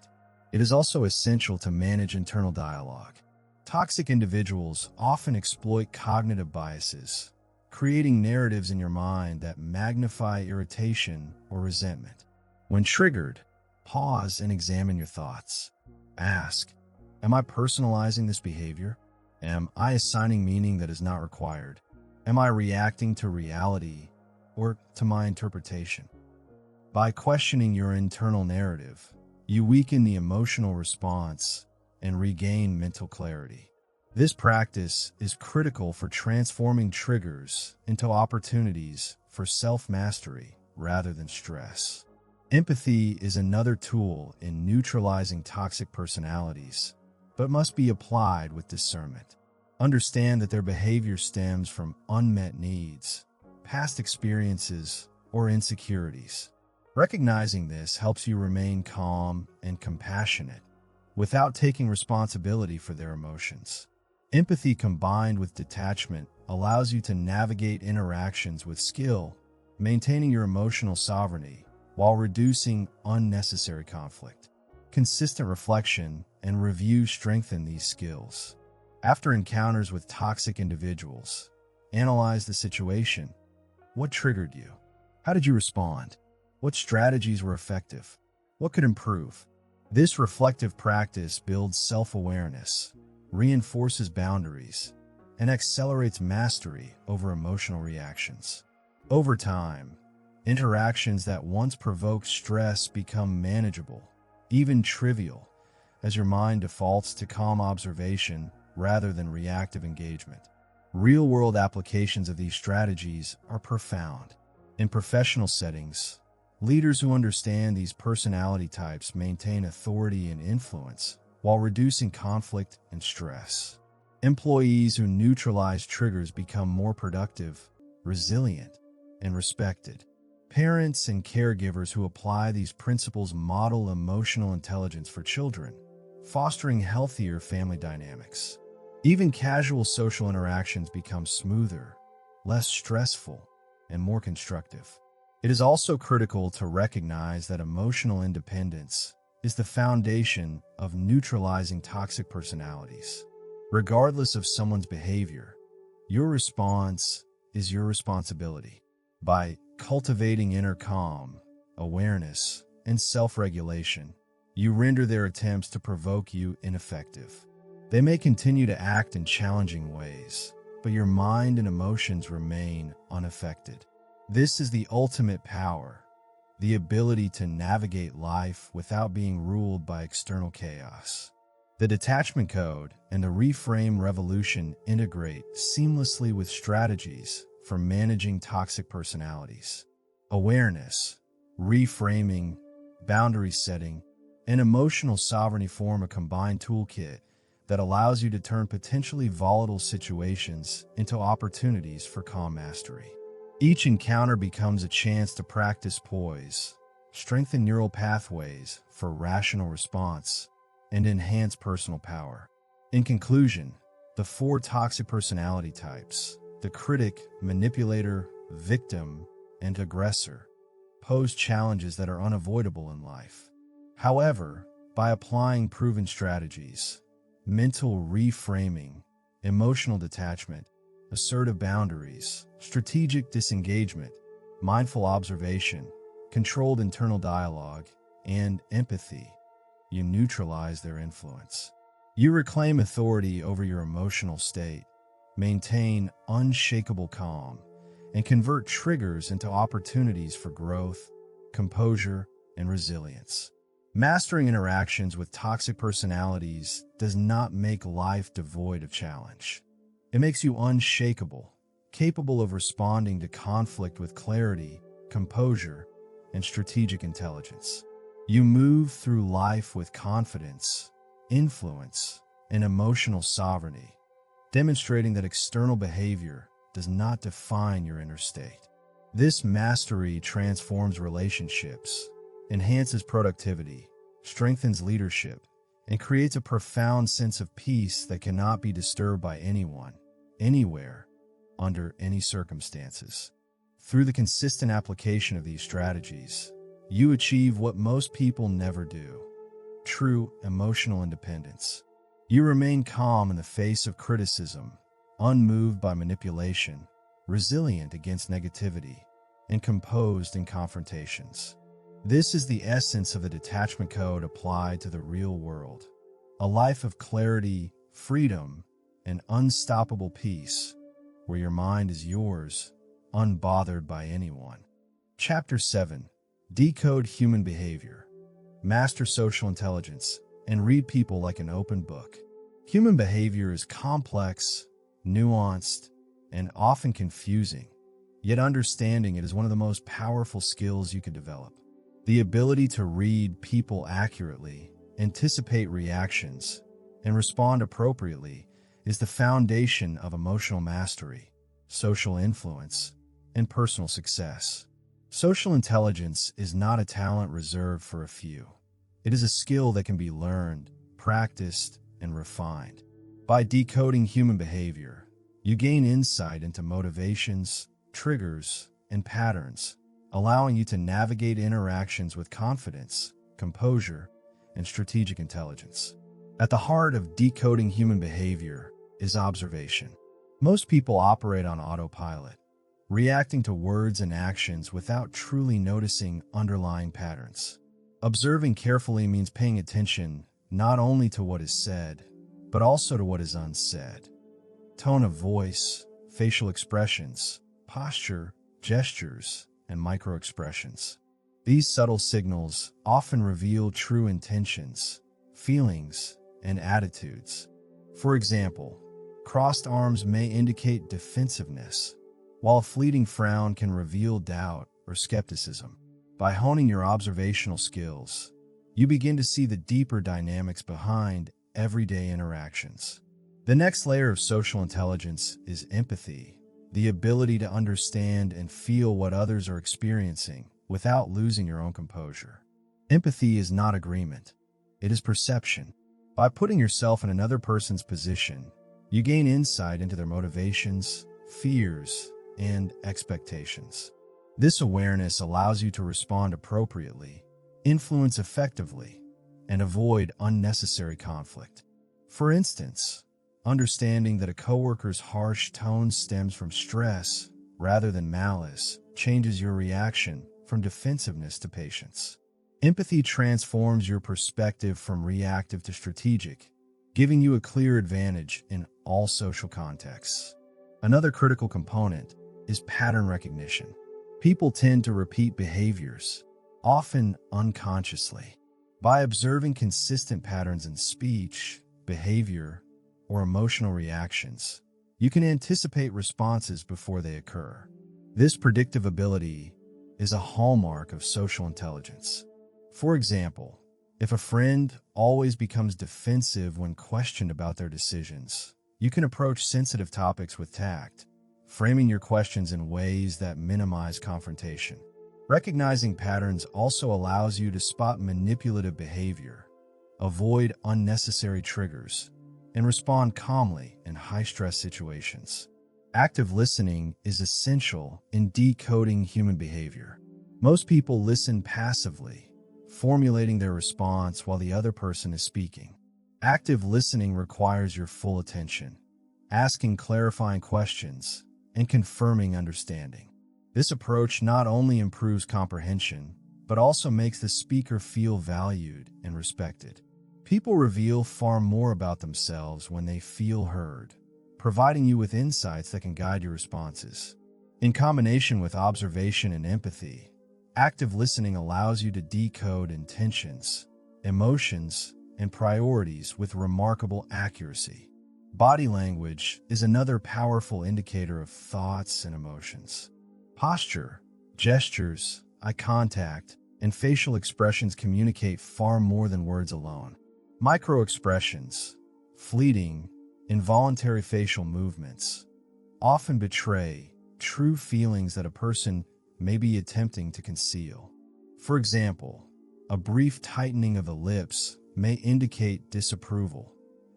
It is also essential to manage internal dialogue. Toxic individuals often exploit cognitive biases, creating narratives in your mind that magnify irritation or resentment. When triggered, pause and examine your thoughts. Ask, am I personalizing this behavior? Am I assigning meaning that is not required? Am I reacting to reality or to my interpretation? By questioning your internal narrative, you weaken the emotional response and regain mental clarity. This practice is critical for transforming triggers into opportunities for self-mastery rather than stress. Empathy is another tool in neutralizing toxic personalities, but must be applied with discernment. Understand that their behavior stems from unmet needs, past experiences, or insecurities. Recognizing this helps you remain calm and compassionate without taking responsibility for their emotions. Empathy combined with detachment allows you to navigate interactions with skill, maintaining your emotional sovereignty while reducing unnecessary conflict. Consistent reflection and review strengthen these skills. After encounters with toxic individuals, analyze the situation. What triggered you? How did you respond? What strategies were effective? What could improve? This reflective practice builds self-awareness, reinforces boundaries, and accelerates mastery over emotional reactions. Over time, interactions that once provoked stress become manageable, even trivial, as your mind defaults to calm observation rather than reactive engagement. Real-world applications of these strategies are profound. In professional settings, leaders who understand these personality types maintain authority and influence while reducing conflict and stress. Employees who neutralize triggers become more productive, resilient, and respected. Parents and caregivers who apply these principles model emotional intelligence for children, fostering healthier family dynamics. Even casual social interactions become smoother, less stressful, and more constructive. It is also critical to recognize that emotional independence is the foundation of neutralizing toxic personalities. Regardless of someone's behavior, your response is your responsibility. By cultivating inner calm, awareness, and self-regulation, you render their attempts to provoke you ineffective. They may continue to act in challenging ways, but your mind and emotions remain unaffected. This is the ultimate power, the ability to navigate life without being ruled by external chaos. The detachment code and the reframe revolution integrate seamlessly with strategies for managing toxic personalities. Awareness, reframing, boundary setting, and emotional sovereignty form a combined toolkit that allows you to turn potentially volatile situations into opportunities for calm mastery. Each encounter becomes a chance to practice poise, strengthen neural pathways for rational response, and enhance personal power. In conclusion, the 4 toxic personality types, the critic, manipulator, victim, and aggressor, pose challenges that are unavoidable in life. However, by applying proven strategies, mental reframing, emotional detachment, assertive boundaries, strategic disengagement, mindful observation, controlled internal dialogue, and empathy, you neutralize their influence. You reclaim authority over your emotional state, maintain unshakable calm, and convert triggers into opportunities for growth, composure, and resilience. Mastering interactions with toxic personalities does not make life devoid of challenge. It makes you unshakable, capable of responding to conflict with clarity, composure, and strategic intelligence. You move through life with confidence, influence, and emotional sovereignty, demonstrating that external behavior does not define your inner state. This mastery transforms relationships, enhances productivity, strengthens leadership, and creates a profound sense of peace that cannot be disturbed by anyone, anywhere, under any circumstances. Through the consistent application of these strategies, you achieve what most people never do: true emotional independence. You remain calm in the face of criticism, unmoved by manipulation, resilient against negativity, and composed in confrontations. This is the essence of the detachment code applied to the real world. A life of clarity, freedom, and unstoppable peace, where your mind is yours, unbothered by anyone. Chapter 7. Decode human behavior. Master social intelligence and read people like an open book. Human behavior is complex, nuanced, and often confusing, yet understanding it is one of the most powerful skills you can develop. The ability to read people accurately, anticipate reactions, and respond appropriately is the foundation of emotional mastery, social influence, and personal success. Social intelligence is not a talent reserved for a few. It is a skill that can be learned, practiced, and refined. By decoding human behavior, you gain insight into motivations, triggers, and patterns, allowing you to navigate interactions with confidence, composure, and strategic intelligence. At the heart of decoding human behavior is observation. Most people operate on autopilot, reacting to words and actions without truly noticing underlying patterns. Observing carefully means paying attention not only to what is said, but also to what is unsaid. Tone of voice, facial expressions, posture, gestures, and microexpressions. These subtle signals often reveal true intentions, feelings, and attitudes. For example, crossed arms may indicate defensiveness, while a fleeting frown can reveal doubt or skepticism. By honing your observational skills, you begin to see the deeper dynamics behind everyday interactions. The next layer of social intelligence is empathy, the ability to understand and feel what others are experiencing without losing your own composure. Empathy is not agreement, it is perception. By putting yourself in another person's position, you gain insight into their motivations, fears, and expectations. This awareness allows you to respond appropriately, influence effectively, and avoid unnecessary conflict. For instance, Understanding that a coworker's harsh tone stems from stress rather than malice changes your reaction from defensiveness to patience. Empathy transforms your perspective from reactive to strategic, giving you a clear advantage in all social contexts. Another critical component is pattern recognition. People tend to repeat behaviors, often unconsciously. By observing consistent patterns in speech, behavior, or emotional reactions, you can anticipate responses before they occur. This predictive ability is a hallmark of social intelligence. For example, if a friend always becomes defensive when questioned about their decisions, you can approach sensitive topics with tact, framing your questions in ways that minimize confrontation. Recognizing patterns also allows you to spot manipulative behavior, avoid unnecessary triggers, and respond calmly in high-stress situations. Active listening is essential in decoding human behavior. Most people listen passively, formulating their response while the other person is speaking. Active listening requires your full attention, asking clarifying questions, and confirming understanding. This approach not only improves comprehension, but also makes the speaker feel valued and respected. People reveal far more about themselves when they feel heard, providing you with insights that can guide your responses. In combination with observation and empathy, active listening allows you to decode intentions, emotions, and priorities with remarkable accuracy. Body language is another powerful indicator of thoughts and emotions. Posture, gestures, eye contact, and facial expressions communicate far more than words alone. Microexpressions, fleeting, involuntary facial movements, often betray true feelings that a person may be attempting to conceal. For example, a brief tightening of the lips may indicate disapproval,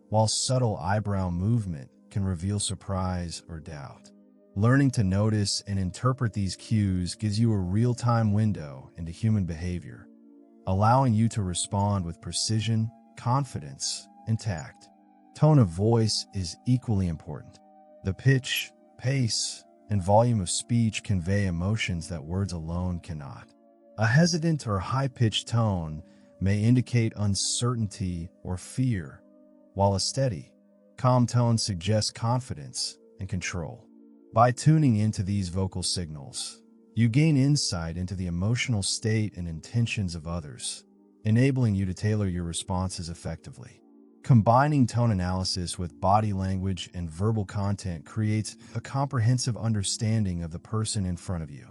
while subtle eyebrow movement can reveal surprise or doubt. Learning to notice and interpret these cues gives you a real-time window into human behavior, allowing you to respond with precision, confidence, and tact. Tone of voice is equally important. The pitch, pace, and volume of speech convey emotions that words alone cannot. A hesitant or high-pitched tone may indicate uncertainty or fear, while a steady, calm tone suggests confidence and control. By tuning into these vocal signals, you gain insight into the emotional state and intentions of others, enabling you to tailor your responses effectively. Combining tone analysis with body language and verbal content creates a comprehensive understanding of the person in front of you.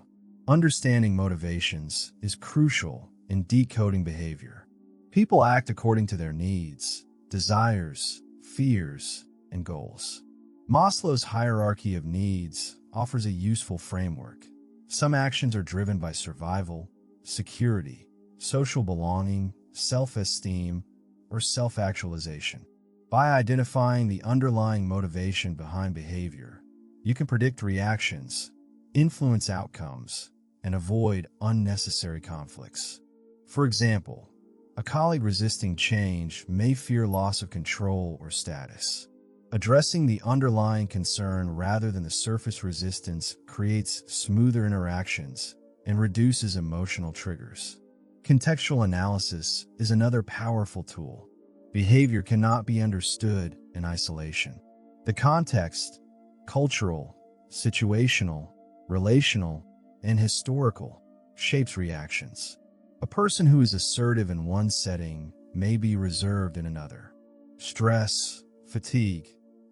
Understanding motivations is crucial in decoding behavior. People act according to their needs, desires, fears, and goals. Maslow's hierarchy of needs offers a useful framework. Some actions are driven by survival, security, social belonging, self-esteem, or self-actualization. By identifying the underlying motivation behind behavior, you can predict reactions, influence outcomes, and avoid unnecessary conflicts. For example, a colleague resisting change may fear loss of control or status. Addressing the underlying concern rather than the surface resistance creates smoother interactions and reduces emotional triggers. Contextual analysis is another powerful tool. Behavior cannot be understood in isolation. The context, cultural, situational, relational, and historical, shapes reactions. A person who is assertive in one setting may be reserved in another. Stress, fatigue,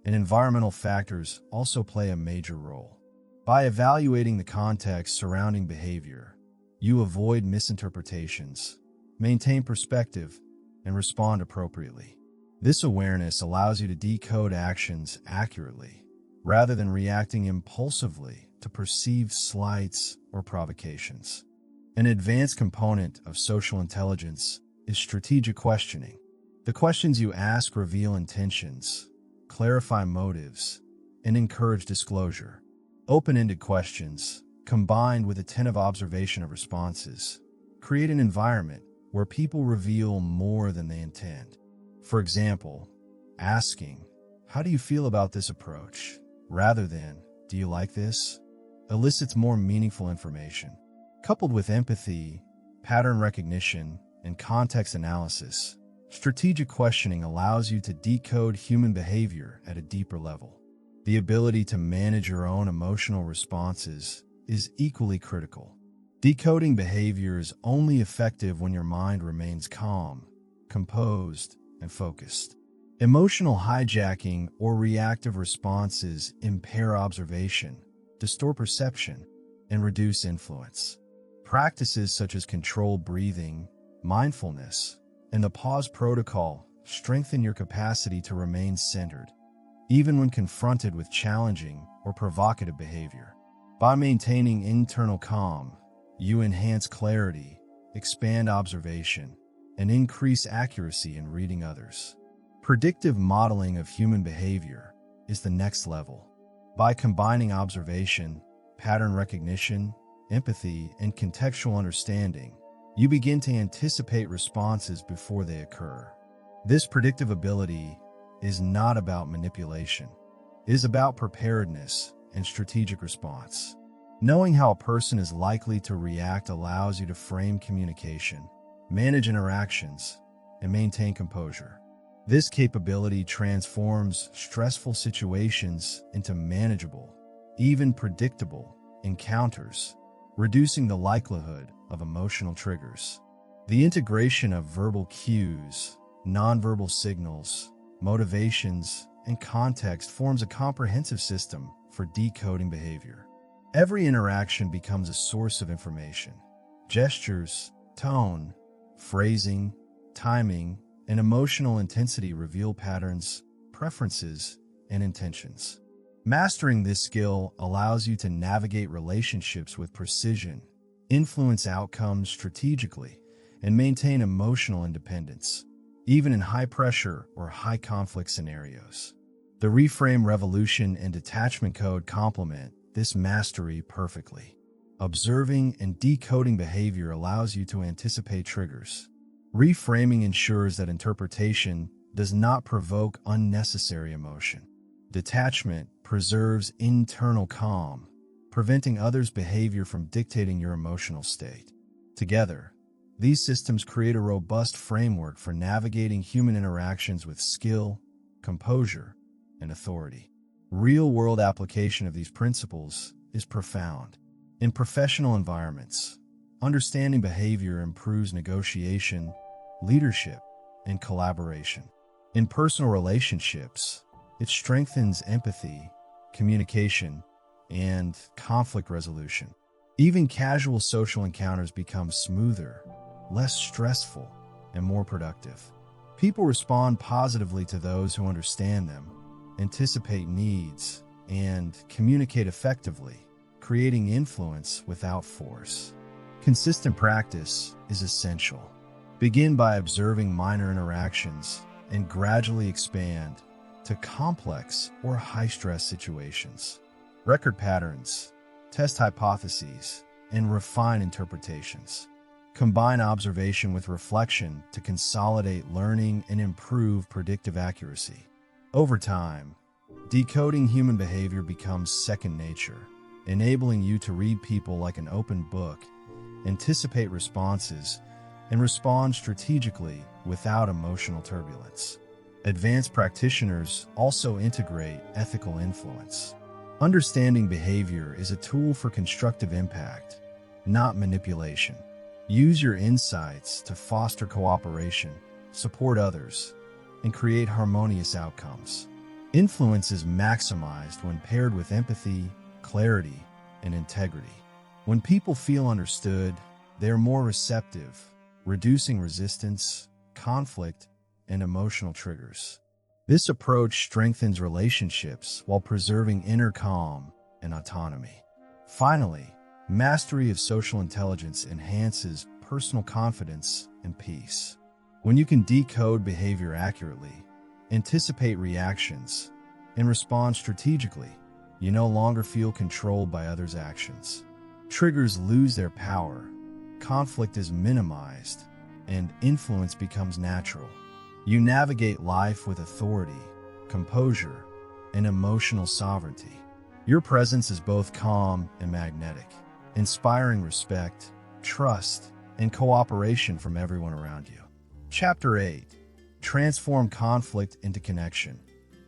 and environmental factors also play a major role. By evaluating the context surrounding behavior, you avoid misinterpretations, maintain perspective, and respond appropriately. This awareness allows you to decode actions accurately, rather than reacting impulsively to perceived slights or provocations. An advanced component of social intelligence is strategic questioning. The questions you ask reveal intentions, clarify motives, and encourage disclosure. Open-ended questions, combined with attentive observation of responses, create an environment where people reveal more than they intend. For example, asking, "How do you feel about this approach?" rather than, "Do you like this?" elicits more meaningful information. Coupled with empathy, pattern recognition, and context analysis, strategic questioning allows you to decode human behavior at a deeper level. The ability to manage your own emotional responses is equally critical. Decoding behavior is only effective when your mind remains calm, composed, and focused. Emotional hijacking or reactive responses impair observation, distort perception, and reduce influence. Practices such as controlled breathing, mindfulness, and the pause protocol strengthen your capacity to remain centered, even when confronted with challenging or provocative behavior. By maintaining internal calm, you enhance clarity, expand observation, and increase accuracy in reading others. Predictive modeling of human behavior is the next level. By combining observation, pattern recognition, empathy, and contextual understanding, you begin to anticipate responses before they occur. This predictive ability is not about manipulation. It is about preparedness and strategic response. Knowing how a person is likely to react allows you to frame communication, manage interactions, and maintain composure. This capability transforms stressful situations into manageable, even predictable, encounters, reducing the likelihood of emotional triggers. The integration of verbal cues, nonverbal signals, motivations, and context forms a comprehensive system for decoding behavior. Every interaction becomes a source of information. Gestures, tone, phrasing, timing, and emotional intensity reveal patterns, preferences, and intentions. Mastering this skill allows you to navigate relationships with precision, influence outcomes strategically, and maintain emotional independence, even in high-pressure or high-conflict scenarios. The reframe revolution and detachment code complement this mastery perfectly. Observing and decoding behavior allows you to anticipate triggers. Reframing ensures that interpretation does not provoke unnecessary emotion. Detachment preserves internal calm, preventing others' behavior from dictating your emotional state. Together, these systems create a robust framework for navigating human interactions with skill, composure, and authority. Real-world application of these principles is profound. In professional environments, understanding behavior improves negotiation, leadership, and collaboration. In personal relationships, it strengthens empathy, communication, and conflict resolution. Even casual social encounters become smoother, less stressful, and more productive. People respond positively to those who understand them, anticipate needs, and communicate effectively, creating influence without force. Consistent practice is essential. Begin by observing minor interactions and gradually expand to complex or high-stress situations. Record patterns, test hypotheses, and refine interpretations. Combine observation with reflection to consolidate learning and improve predictive accuracy. Over time, decoding human behavior becomes second nature, enabling you to read people like an open book, anticipate responses, and respond strategically without emotional turbulence. Advanced practitioners also integrate ethical influence. Understanding behavior is a tool for constructive impact, not manipulation. Use your insights to foster cooperation, support others, and create harmonious outcomes. Influence is maximized when paired with empathy, clarity, and integrity. When people feel understood, they are more receptive, reducing resistance, conflict, and emotional triggers. This approach strengthens relationships while preserving inner calm and autonomy. Finally, mastery of social intelligence enhances personal confidence and peace. When you can decode behavior accurately, anticipate reactions, and respond strategically, you no longer feel controlled by others' actions. Triggers lose their power, conflict is minimized, and influence becomes natural. You navigate life with authority, composure, and emotional sovereignty. Your presence is both calm and magnetic, inspiring respect, trust, and cooperation from everyone around you. Chapter 8. Transform conflict into connection.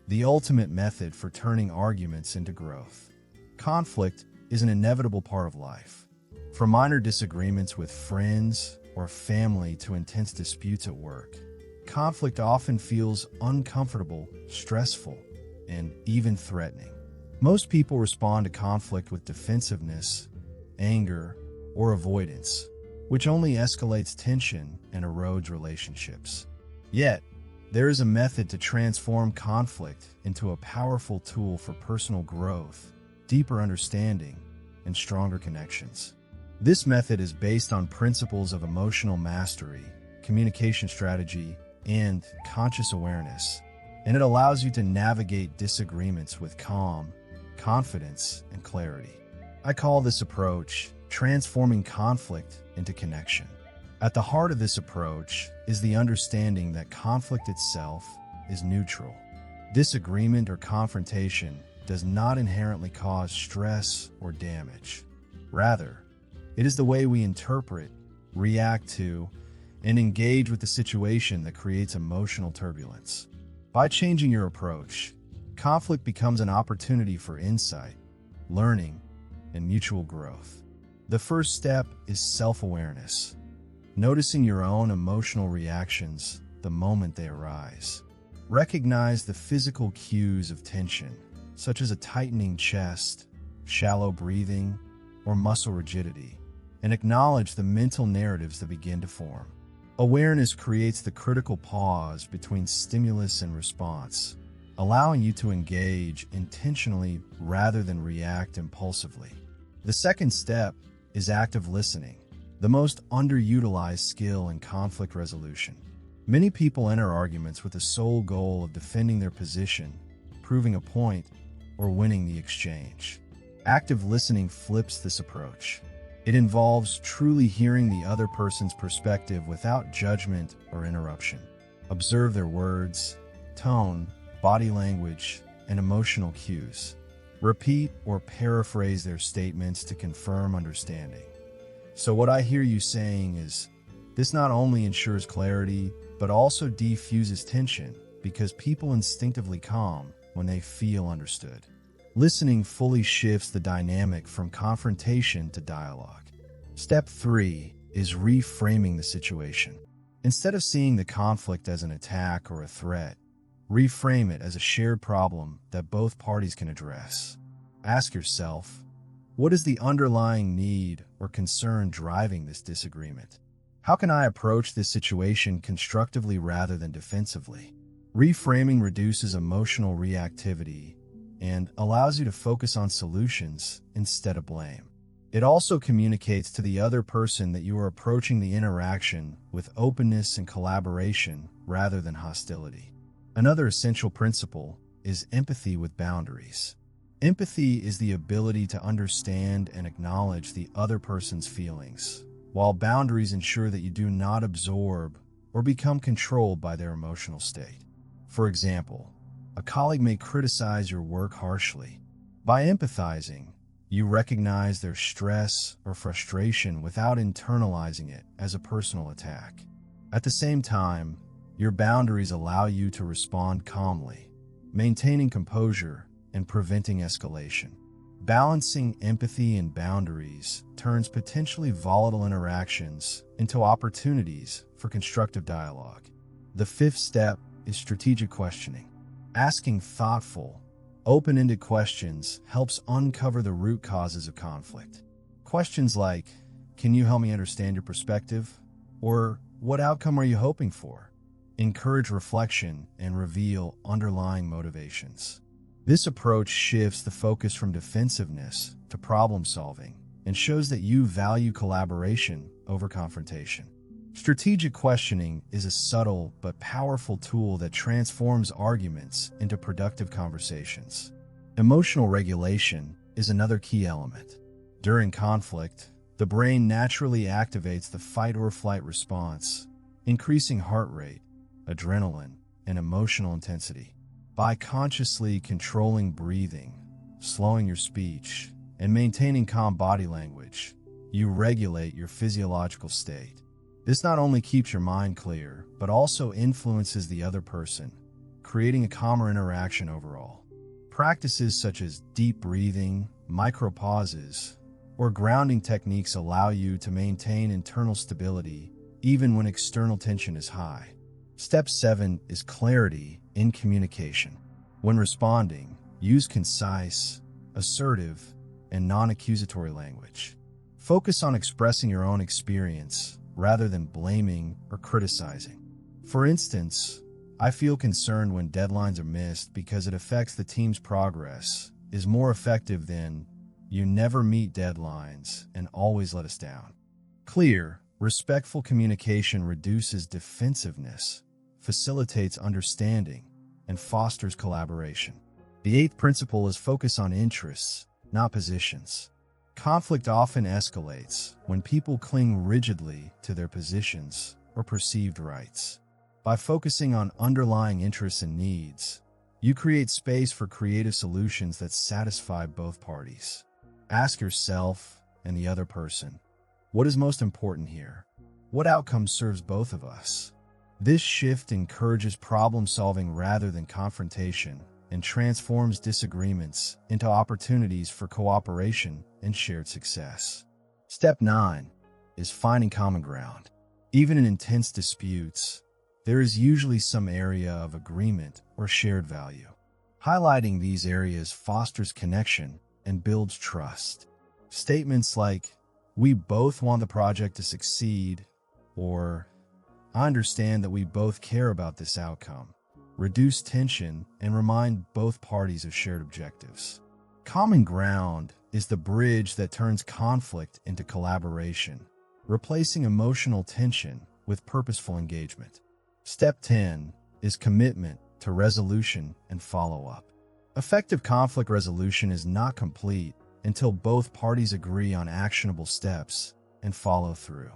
The ultimate method for turning arguments into growth. Conflict is an inevitable part of life. From minor disagreements with friends or family to intense disputes at work, conflict often feels uncomfortable, stressful, and even threatening. Most people respond to conflict with defensiveness, anger, or avoidance, which only escalates tension and erodes relationships. Yet, there is a method to transform conflict into a powerful tool for personal growth, deeper understanding, and stronger connections. This method is based on principles of emotional mastery, communication strategy, and conscious awareness, and it allows you to navigate disagreements with calm, confidence, and clarity. I call this approach transforming conflict into connection. At the heart of this approach is the understanding that conflict itself is neutral. Disagreement or confrontation does not inherently cause stress or damage. Rather, it is the way we interpret, react to, and engage with the situation that creates emotional turbulence. By changing your approach, conflict becomes an opportunity for insight, learning, and mutual growth. The first step is self-awareness, noticing your own emotional reactions the moment they arise. Recognize the physical cues of tension, such as a tightening chest, shallow breathing, or muscle rigidity, and acknowledge the mental narratives that begin to form. Awareness creates the critical pause between stimulus and response, allowing you to engage intentionally rather than react impulsively. The second step is active listening, the most underutilized skill in conflict resolution. Many people enter arguments with the sole goal of defending their position, proving a point, or winning the exchange. Active listening flips this approach. It involves truly hearing the other person's perspective without judgment or interruption. Observe their words, tone, body language, and emotional cues. Repeat or paraphrase their statements to confirm understanding. So what I hear you saying is, this not only ensures clarity, but also defuses tension because people instinctively calm when they feel understood. Listening fully shifts the dynamic from confrontation to dialogue. Step 3 is reframing the situation. Instead of seeing the conflict as an attack or a threat, reframe it as a shared problem that both parties can address. Ask yourself, what is the underlying need or concern driving this disagreement? How can I approach this situation constructively rather than defensively? Reframing reduces emotional reactivity and allows you to focus on solutions instead of blame. It also communicates to the other person that you are approaching the interaction with openness and collaboration rather than hostility. Another essential principle is empathy with boundaries. Empathy is the ability to understand and acknowledge the other person's feelings, while boundaries ensure that you do not absorb or become controlled by their emotional state. For example, a colleague may criticize your work harshly. By empathizing, you recognize their stress or frustration without internalizing it as a personal attack. At the same time, your boundaries allow you to respond calmly, maintaining composure and preventing escalation. Balancing empathy and boundaries turns potentially volatile interactions into opportunities for constructive dialogue. The fifth step is strategic questioning. Asking thoughtful, open-ended questions helps uncover the root causes of conflict. Questions like, can you help me understand your perspective? Or, what outcome are you hoping for? Encourage reflection and reveal underlying motivations. This approach shifts the focus from defensiveness to problem solving and shows that you value collaboration over confrontation. Strategic questioning is a subtle but powerful tool that transforms arguments into productive conversations. Emotional regulation is another key element. During conflict, the brain naturally activates the fight or flight response, increasing heart rate, adrenaline, and emotional intensity. By consciously controlling breathing, slowing your speech, and maintaining calm body language, you regulate your physiological state. This not only keeps your mind clear, but also influences the other person, creating a calmer interaction overall. Practices such as deep breathing, micro pauses, or grounding techniques allow you to maintain internal stability even when external tension is high. Step 7 is clarity in communication. When responding, use concise, assertive, and non-accusatory language. Focus on expressing your own experience rather than blaming or criticizing. For instance, "I feel concerned when deadlines are missed because it affects the team's progress," is more effective than "You never meet deadlines and always let us down." Clear, respectful communication reduces defensiveness, facilitates understanding, and fosters collaboration. The 8th principle is focus on interests, not positions. Conflict often escalates when people cling rigidly to their positions or perceived rights. By focusing on underlying interests and needs, you create space for creative solutions that satisfy both parties. Ask yourself and the other person, what is most important here? What outcome serves both of us? This shift encourages problem-solving rather than confrontation and transforms disagreements into opportunities for cooperation and shared success. Step 9 is finding common ground. Even in intense disputes, there is usually some area of agreement or shared value. Highlighting these areas fosters connection and builds trust. Statements like, "We both want the project to succeed," or "I understand that we both care about this outcome," reduce tension and remind both parties of shared objectives. Common ground is the bridge that turns conflict into collaboration, replacing emotional tension with purposeful engagement. Step 10 is commitment to resolution and follow-up. Effective conflict resolution is not complete until both parties agree on actionable steps and follow through.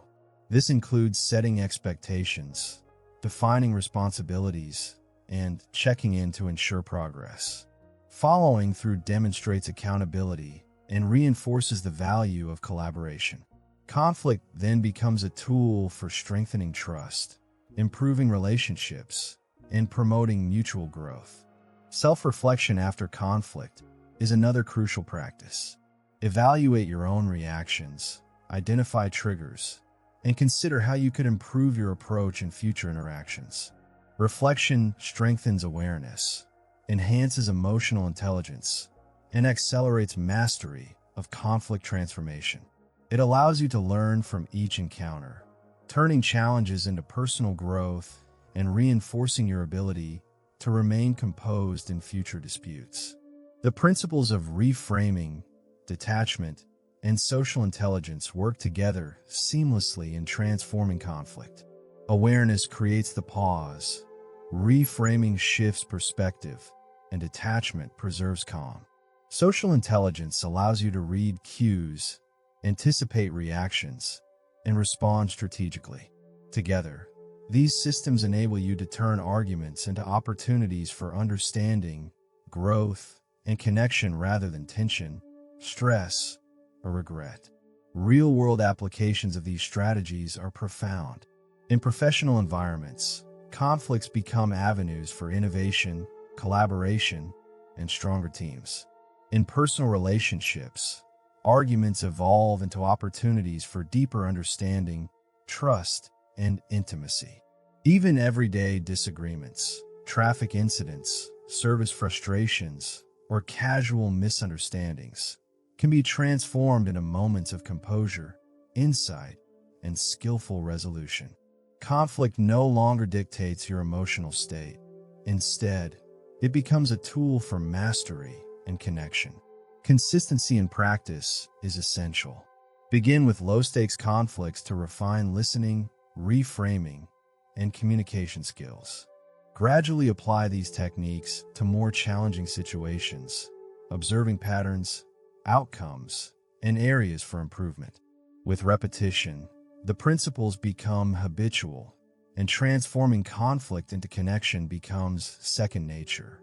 This includes setting expectations, defining responsibilities, and checking in to ensure progress. Following through demonstrates accountability and reinforces the value of collaboration. Conflict then becomes a tool for strengthening trust, improving relationships, and promoting mutual growth. Self-reflection after conflict is another crucial practice. Evaluate your own reactions, identify triggers, and consider how you could improve your approach in future interactions. Reflection strengthens awareness, enhances emotional intelligence, and accelerates mastery of conflict transformation. It allows you to learn from each encounter, turning challenges into personal growth and reinforcing your ability to remain composed in future disputes. The principles of reframing, detachment, and social intelligence work together seamlessly in transforming conflict. Awareness creates the pause, reframing shifts perspective, and detachment preserves calm. Social intelligence allows you to read cues, anticipate reactions, and respond strategically. Together, these systems enable you to turn arguments into opportunities for understanding, growth, and connection rather than tension, stress, or regret. Real-world applications of these strategies are profound. In professional environments, conflicts become avenues for innovation, collaboration, and stronger teams. In personal relationships, arguments evolve into opportunities for deeper understanding, trust, and intimacy. Even everyday disagreements, traffic incidents, service frustrations, or casual misunderstandings can be transformed into moments of composure, insight, and skillful resolution. Conflict no longer dictates your emotional state. Instead, it becomes a tool for mastery and connection. Consistency in practice is essential. Begin with low-stakes conflicts to refine listening, reframing, and communication skills. Gradually apply these techniques to more challenging situations, observing patterns, outcomes, and areas for improvement. With repetition, the principles become habitual, and transforming conflict into connection becomes second nature.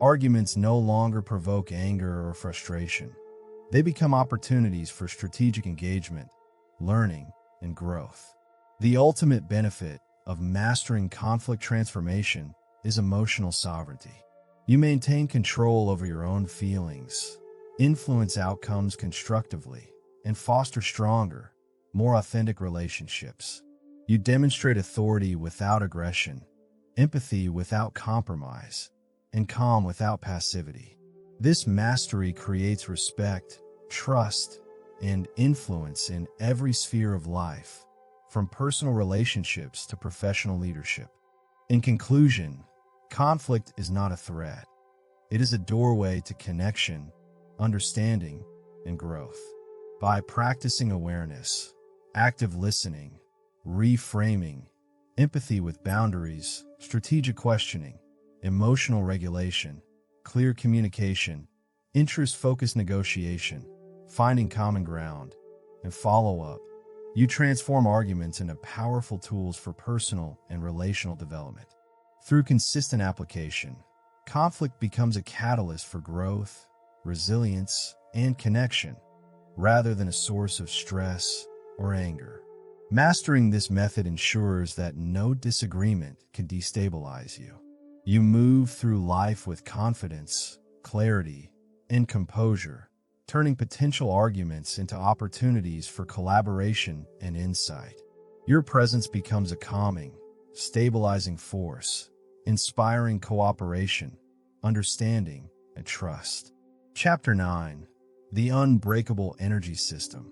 Arguments no longer provoke anger or frustration. They become opportunities for strategic engagement, learning, and growth. The ultimate benefit of mastering conflict transformation is emotional sovereignty. You maintain control over your own feelings, influence outcomes constructively, and foster stronger, more authentic relationships. You demonstrate authority without aggression, empathy without compromise, and calm without passivity. This mastery creates respect, trust, and influence in every sphere of life, from personal relationships to professional leadership. In conclusion, conflict is not a threat. It is a doorway to connection, understanding, and growth. By practicing awareness, active listening, reframing, empathy with boundaries, strategic questioning, emotional regulation, clear communication, interest-focused negotiation, finding common ground, and follow-up, you transform arguments into powerful tools for personal and relational development. Through consistent application, conflict becomes a catalyst for growth, resilience, and connection, rather than a source of stress or anger. Mastering this method ensures that no disagreement can destabilize you. You move through life with confidence, clarity, and composure, turning potential arguments into opportunities for collaboration and insight. Your presence becomes a calming, stabilizing force, inspiring cooperation, understanding, and trust. Chapter 9. The Unbreakable Energy System.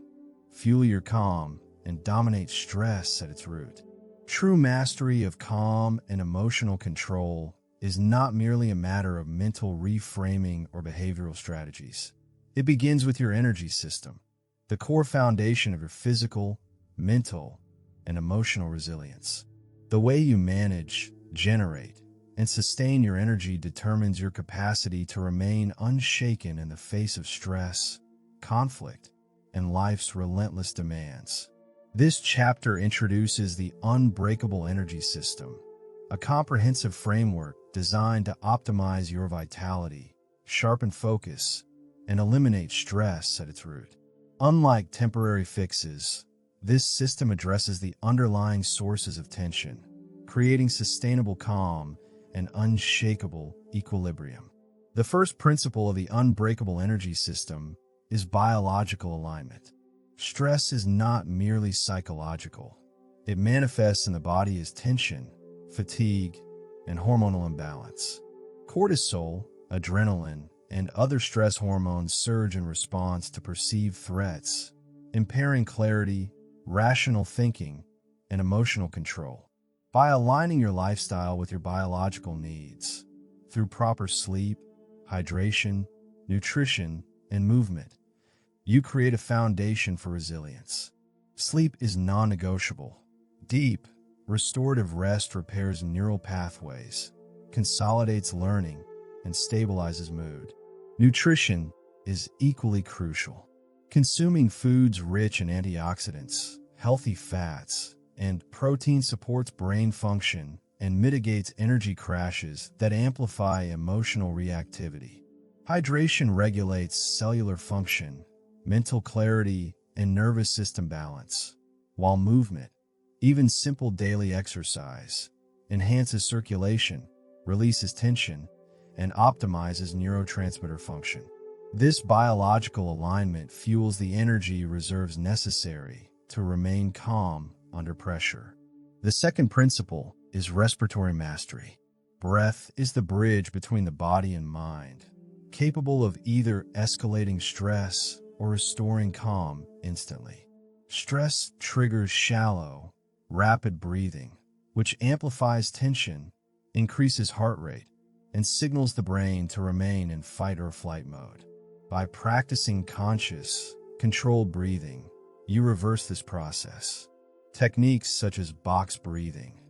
Fuel your calm and dominate stress at its root. True mastery of calm and emotional control is not merely a matter of mental reframing or behavioral strategies. It begins with your energy system, the core foundation of your physical, mental, and emotional resilience. The way you manage, generate, and sustain your energy determines your capacity to remain unshaken in the face of stress, conflict, and life's relentless demands. This chapter introduces the Unbreakable Energy System, a comprehensive framework designed to optimize your vitality, sharpen focus, and eliminate stress at its root. Unlike temporary fixes, this system addresses the underlying sources of tension, creating sustainable calm and unshakable equilibrium. The first principle of the Unbreakable Energy System is biological alignment. Stress is not merely psychological. It manifests in the body as tension, fatigue, and hormonal imbalance. Cortisol, adrenaline, and other stress hormones surge in response to perceived threats, impairing clarity, rational thinking, and emotional control. By aligning your lifestyle with your biological needs, through proper sleep, hydration, nutrition, and movement, you create a foundation for resilience. Sleep is non-negotiable. Deep, restorative rest repairs neural pathways, consolidates learning, and stabilizes mood. Nutrition is equally crucial. Consuming foods rich in antioxidants, healthy fats, and protein supports brain function and mitigates energy crashes that amplify emotional reactivity. Hydration regulates cellular function, mental clarity, and nervous system balance, while movement, even simple daily exercise, enhances circulation, releases tension, and optimizes neurotransmitter function. This biological alignment fuels the energy reserves necessary to remain calm under pressure. The second principle is respiratory mastery. Breath is the bridge between the body and mind, capable of either escalating stress or restoring calm instantly. Stress triggers shallow, rapid breathing, which amplifies tension, increases heart rate, and signals the brain to remain in fight or flight mode. By practicing conscious, controlled breathing, you reverse this process. Techniques such as box breathing,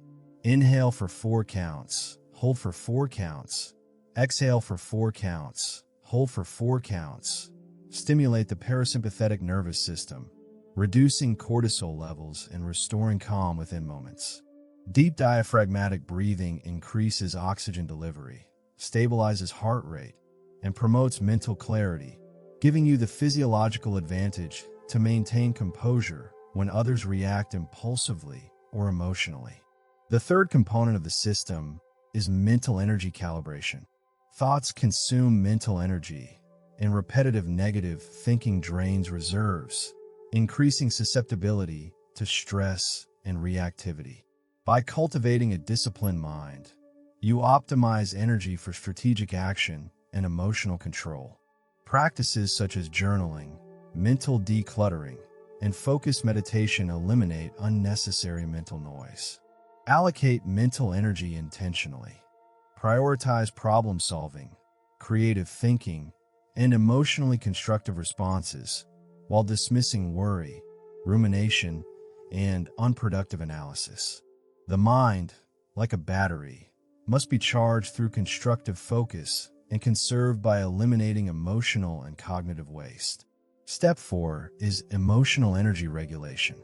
inhale for 4 counts, hold for 4 counts, exhale for 4 counts, hold for 4 counts, stimulate the parasympathetic nervous system, reducing cortisol levels and restoring calm within moments. Deep diaphragmatic breathing increases oxygen delivery, stabilizes heart rate, and promotes mental clarity, giving you the physiological advantage to maintain composure when others react impulsively or emotionally. The third component of the system is mental energy calibration. Thoughts consume mental energy, and repetitive negative thinking drains reserves, increasing susceptibility to stress and reactivity. By cultivating a disciplined mind, you optimize energy for strategic action and emotional control. Practices such as journaling, mental decluttering, and focused meditation eliminate unnecessary mental noise. Allocate mental energy intentionally. Prioritize problem solving, creative thinking, and emotionally constructive responses while dismissing worry, rumination, and unproductive analysis. The mind, like a battery, must be charged through constructive focus and conserved by eliminating emotional and cognitive waste. Step 4 is emotional energy regulation.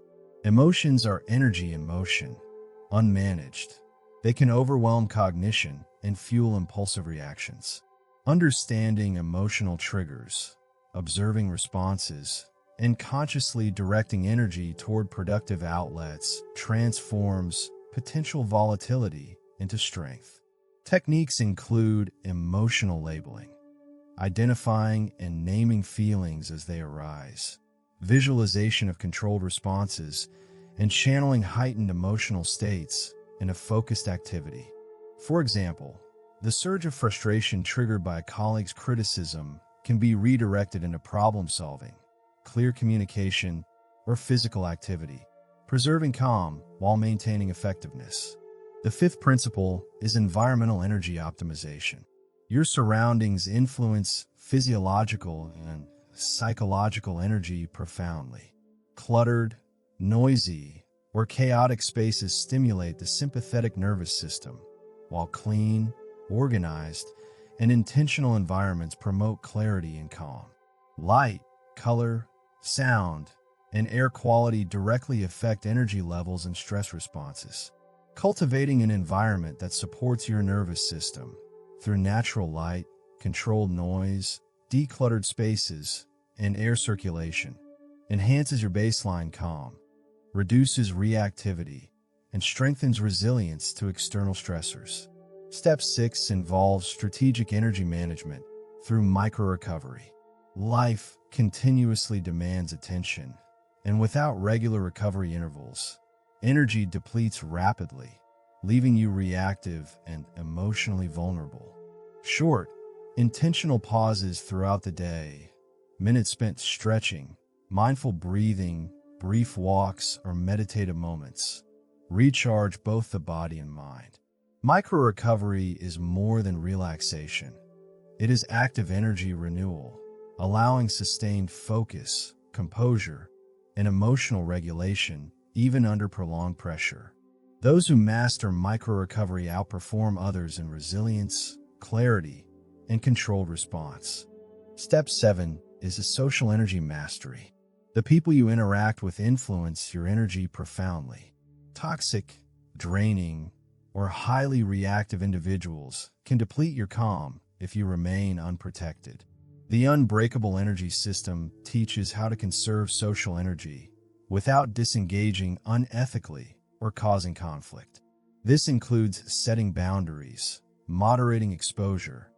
Emotions are energy in motion. Unmanaged, they can overwhelm cognition and fuel impulsive reactions. Understanding emotional triggers, observing responses, and consciously directing energy toward productive outlets transforms potential volatility into strength. Techniques include emotional labeling, identifying and naming feelings as they arise, visualization of controlled responses, and channeling heightened emotional states in a focused activity. For example, the surge of frustration triggered by a colleague's criticism can be redirected into problem-solving, clear communication, or physical activity, preserving calm while maintaining effectiveness. The fifth principle is environmental energy optimization. Your surroundings influence physiological and psychological energy profoundly. Cluttered, noisy, or chaotic spaces stimulate the sympathetic nervous system, while clean, organized, and intentional environments promote clarity and calm. Light, color, sound, and air quality directly affect energy levels and stress responses. Cultivating an environment that supports your nervous system through natural light, controlled noise, decluttered spaces, and air circulation enhances your baseline calm, reduces reactivity, and strengthens resilience to external stressors. Step 6 involves strategic energy management through micro-recovery. Life continuously demands attention, and without regular recovery intervals, energy depletes rapidly, leaving you reactive and emotionally vulnerable. Short, intentional pauses throughout the day, minutes spent stretching, mindful breathing, brief walks, or meditative moments, recharge both the body and mind. Micro-recovery is more than relaxation. It is active energy renewal, allowing sustained focus, composure, and emotional regulation even under prolonged pressure. Those who master micro-recovery outperform others in resilience, clarity, and controlled response. Step 7 is a social energy mastery. The people you interact with influence your energy profoundly. Toxic, draining, or highly reactive individuals can deplete your calm if you remain unprotected. The Unbreakable energy system teaches how to conserve social energy without disengaging unethically or causing conflict. This includes setting boundaries, moderating exposure,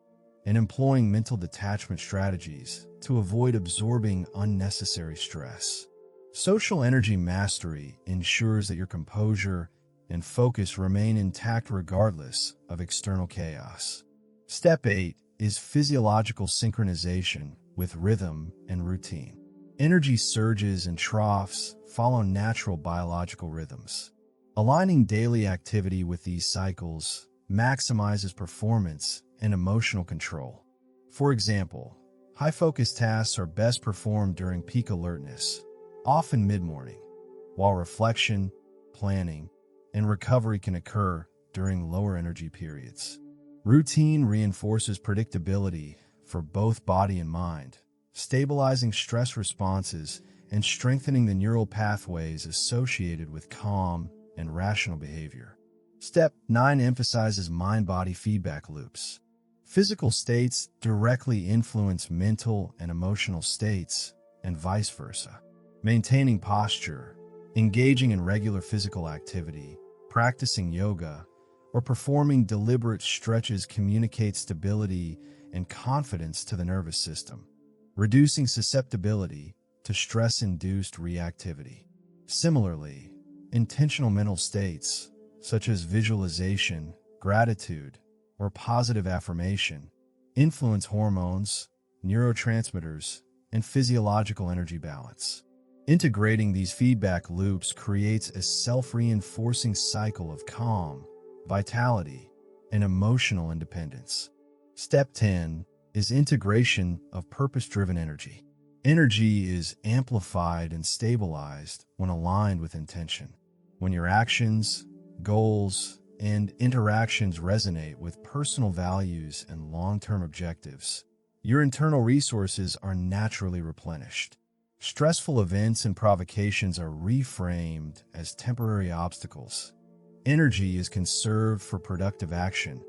and employing mental detachment strategies to avoid absorbing unnecessary stress. Social energy mastery ensures that your composure and focus remain intact regardless of external chaos. Step 8 is physiological synchronization with rhythm and routine. Energy surges and troughs follow natural biological rhythms. Aligning daily activity with these cycles maximizes performance and emotional control. For example, high-focus tasks are best performed during peak alertness, often mid-morning, while reflection, planning, and recovery can occur during lower energy periods. Routine reinforces predictability for both body and mind, stabilizing stress responses and strengthening the neural pathways associated with calm and rational behavior. Step 9 emphasizes mind-body feedback loops. Physical states directly influence mental and emotional states, and vice versa. Maintaining posture, engaging in regular physical activity, practicing yoga, or performing deliberate stretches communicate stability and confidence to the nervous system, reducing susceptibility to stress-induced reactivity. Similarly, intentional mental states, such as visualization, gratitude, or positive affirmation, influence hormones, neurotransmitters, and physiological energy balance. Integrating these feedback loops creates a self-reinforcing cycle of calm, vitality, and emotional independence. Step 10 is integration of purpose-driven energy. Energy is amplified and stabilized when aligned with intention. When your actions, goals, and interactions resonate with personal values and long-term objectives, your internal resources are naturally replenished. Stressful events and provocations are reframed as temporary obstacles. Energy is conserved for productive action,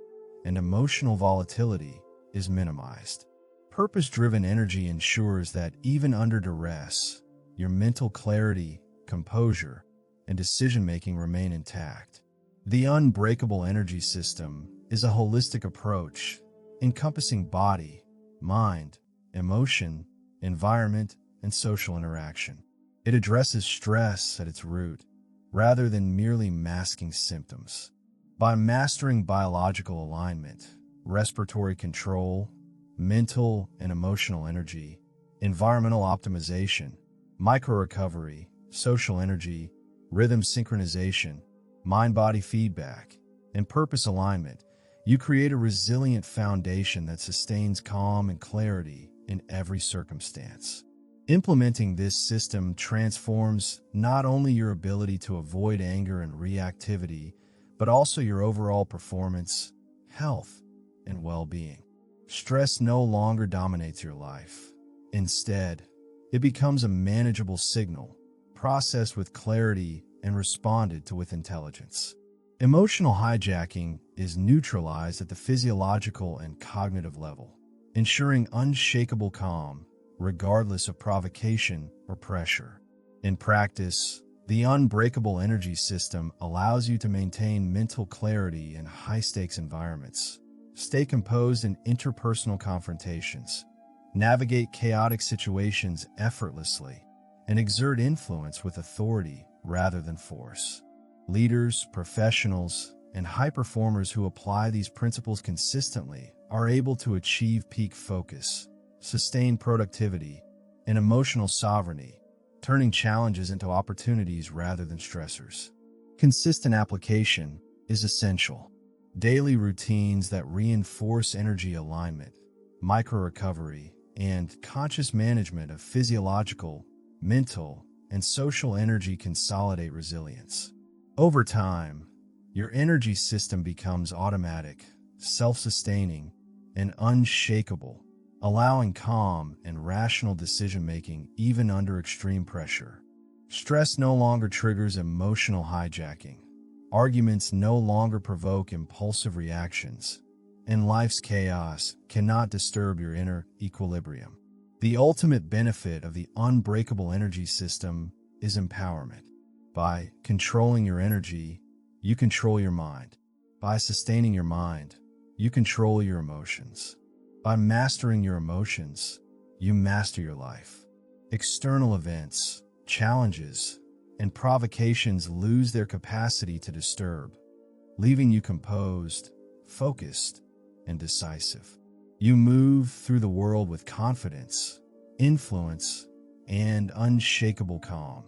and emotional volatility is minimized. Purpose-driven energy ensures that even under duress, your mental clarity, composure, and decision-making remain intact. The unbreakable energy system is a holistic approach encompassing body, mind, emotion, environment, and social interaction. It addresses stress at its root, rather than merely masking symptoms. By mastering biological alignment, respiratory control, mental and emotional energy, environmental optimization, micro-recovery, social energy, rhythm synchronization, mind-body feedback, and purpose alignment, you create a resilient foundation that sustains calm and clarity in every circumstance. Implementing this system transforms not only your ability to avoid anger and reactivity, but also your overall performance, health, and well-being. Stress no longer dominates your life. Instead, it becomes a manageable signal, processed with clarity and responded to with intelligence. Emotional hijacking is neutralized at the physiological and cognitive level, ensuring unshakable calm regardless of provocation or pressure. In practice, the unbreakable energy system allows you to maintain mental clarity in high-stakes environments, stay composed in interpersonal confrontations, navigate chaotic situations effortlessly, and exert influence with authority rather than force. Leaders, professionals, and high-performers who apply these principles consistently are able to achieve peak focus, sustain productivity, and emotional sovereignty, turning challenges into opportunities rather than stressors. Consistent application is essential. Daily routines that reinforce energy alignment, micro-recovery, and conscious management of physiological, mental, and social energy consolidate resilience. Over time, your energy system becomes automatic, self-sustaining, and unshakable, allowing calm and rational decision-making even under extreme pressure. Stress no longer triggers emotional hijacking. Arguments no longer provoke impulsive reactions, and life's chaos cannot disturb your inner equilibrium. The ultimate benefit of the unbreakable energy system is empowerment. By controlling your energy, you control your mind. By sustaining your mind, you control your emotions. By mastering your emotions, you master your life. External events, challenges, and provocations lose their capacity to disturb, leaving you composed, focused, and decisive. You move through the world with confidence, influence, and unshakable calm,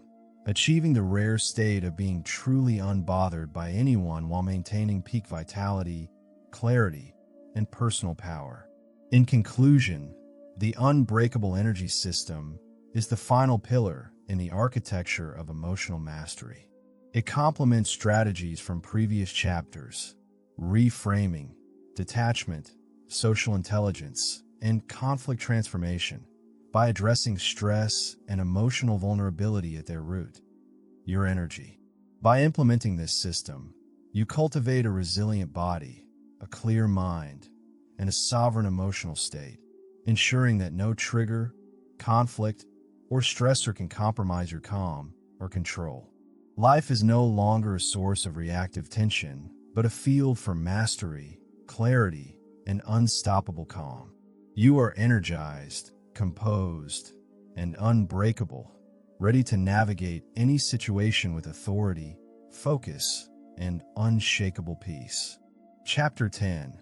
achieving the rare state of being truly unbothered by anyone while maintaining peak vitality, clarity, and personal power. In conclusion, the unbreakable energy system is the final pillar in the architecture of emotional mastery. It complements strategies from previous chapters, reframing, detachment, social intelligence, and conflict transformation, by addressing stress and emotional vulnerability at their root. Your energy. By implementing this system, you cultivate a resilient body, a clear mind, and a sovereign emotional state, ensuring that no trigger, conflict, or stressor can compromise your calm or control. Life is no longer a source of reactive tension, but a field for mastery, clarity, and unstoppable calm. You are energized, composed, and unbreakable, ready to navigate any situation with authority, focus, and unshakable peace. Chapter 10: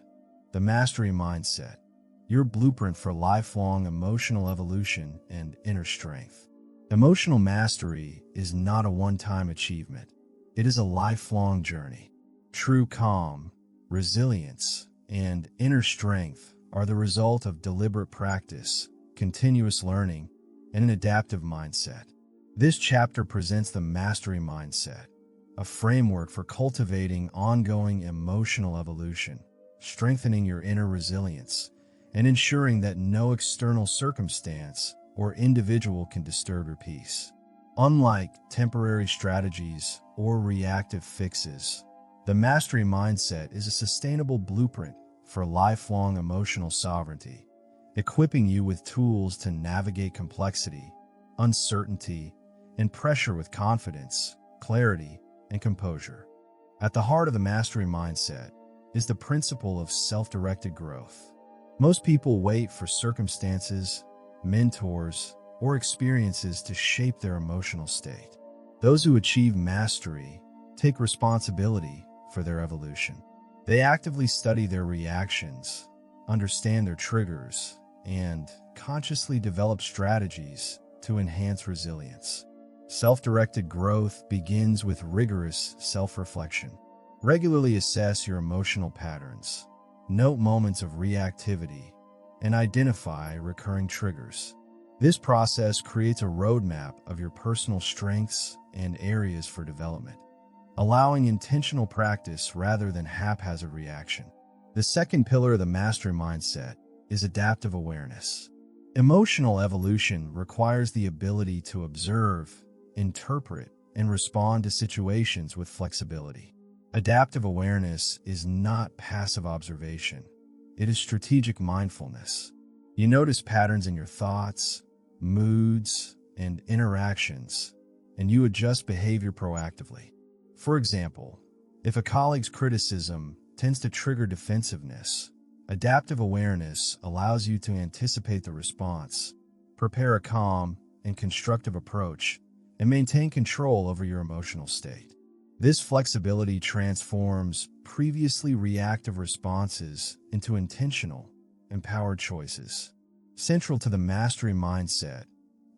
The Mastery Mindset. Your blueprint for lifelong emotional evolution and inner strength. Emotional mastery is not a one-time achievement. It is a lifelong journey. True calm, resilience, and inner strength are the result of deliberate practice, continuous learning, and an adaptive mindset. This chapter presents the mastery mindset, a framework for cultivating ongoing emotional evolution, strengthening your inner resilience, and ensuring that no external circumstance or individual can disturb your peace. Unlike temporary strategies or reactive fixes, the mastery mindset is a sustainable blueprint for lifelong emotional sovereignty, equipping you with tools to navigate complexity, uncertainty, and pressure with confidence, clarity, and composure. At the heart of the mastery mindset is the principle of self-directed growth. Most people wait for circumstances, mentors, or experiences to shape their emotional state. Those who achieve mastery take responsibility for their evolution. They actively study their reactions, understand their triggers, and consciously develop strategies to enhance resilience. Self-directed growth begins with rigorous self-reflection. Regularly assess your emotional patterns, note moments of reactivity, and identify recurring triggers. This process creates a roadmap of your personal strengths and areas for development, allowing intentional practice rather than haphazard reaction. The second pillar of the mastery mindset is adaptive awareness. Emotional evolution requires the ability to observe, interpret, and respond to situations with flexibility. Adaptive awareness is not passive observation. It is strategic mindfulness. You notice patterns in your thoughts, moods, and interactions, and you adjust behavior proactively. For example, if a colleague's criticism tends to trigger defensiveness, adaptive awareness allows you to anticipate the response, prepare a calm and constructive approach, and maintain control over your emotional state. This flexibility transforms previously reactive responses into intentional, empowered choices. Central to the mastery mindset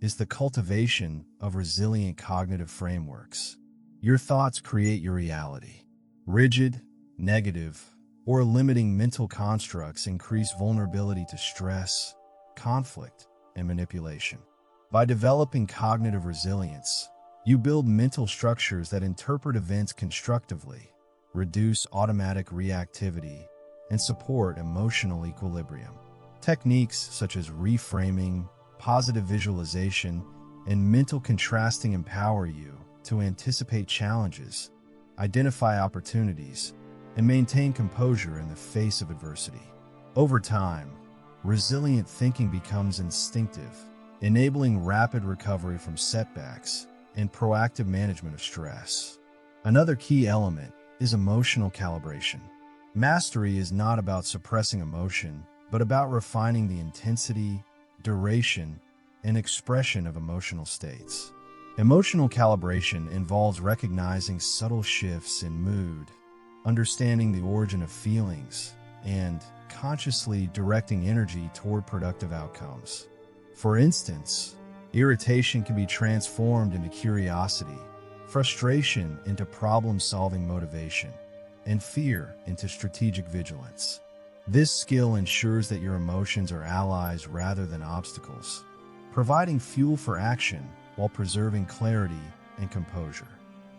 is the cultivation of resilient cognitive frameworks. Your thoughts create your reality. Rigid, negative, or limiting mental constructs increase vulnerability to stress, conflict, and manipulation. By developing cognitive resilience, you build mental structures that interpret events constructively, reduce automatic reactivity, and support emotional equilibrium. Techniques such as reframing, positive visualization, and mental contrasting empower you to anticipate challenges, identify opportunities, and maintain composure in the face of adversity. Over time, resilient thinking becomes instinctive, enabling rapid recovery from setbacks and proactive management of stress. Another key element is emotional calibration. Mastery is not about suppressing emotion, but about refining the intensity, duration, and expression of emotional states. Emotional calibration involves recognizing subtle shifts in mood, understanding the origin of feelings, and consciously directing energy toward productive outcomes. For instance, irritation can be transformed into curiosity, frustration into problem-solving motivation, and fear into strategic vigilance. This skill ensures that your emotions are allies rather than obstacles, providing fuel for action while preserving clarity and composure.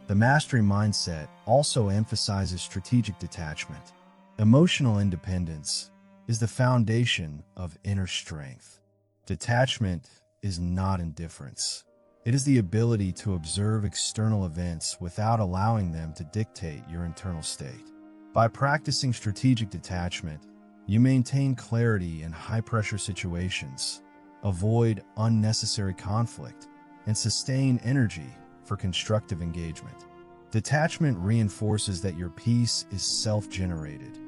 The mastery mindset also emphasizes strategic detachment. Emotional independence is the foundation of inner strength. Detachment is not indifference. It is the ability to observe external events without allowing them to dictate your internal state. By practicing strategic detachment, You maintain clarity in high-pressure situations, avoid unnecessary conflict, and sustain energy for constructive engagement. Detachment reinforces that your peace is self-generated,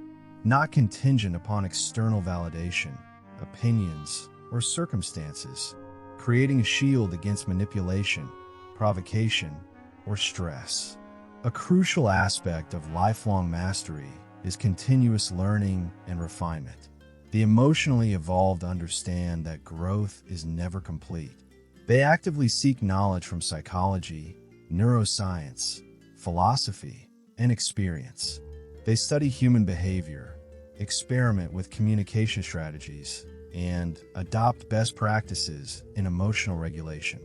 not contingent upon external validation, opinions, or circumstances, creating a shield against manipulation, provocation, or stress. A crucial aspect of lifelong mastery is continuous learning and refinement. The emotionally evolved understand that growth is never complete. They actively seek knowledge from psychology, neuroscience, philosophy, and experience. They study human behavior, experiment with communication strategies, and adopt best practices in emotional regulation.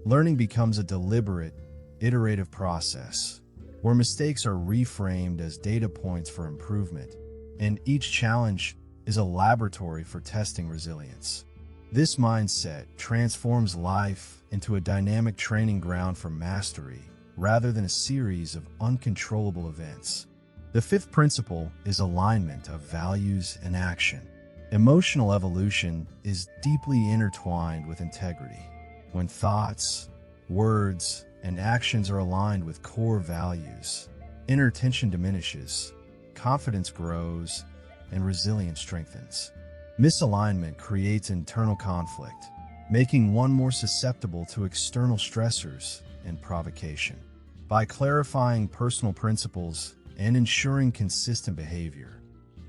Learning becomes a deliberate, iterative process where mistakes are reframed as data points for improvement, and each challenge is a laboratory for testing resilience. This mindset transforms life into a dynamic training ground for mastery rather than a series of uncontrollable events. The fifth principle is alignment of values and action. Emotional evolution is deeply intertwined with integrity. When thoughts, words, and actions are aligned with core values, inner tension diminishes, confidence grows, and resilience strengthens. Misalignment creates internal conflict, making one more susceptible to external stressors and provocation. By clarifying personal principles and ensuring consistent behavior,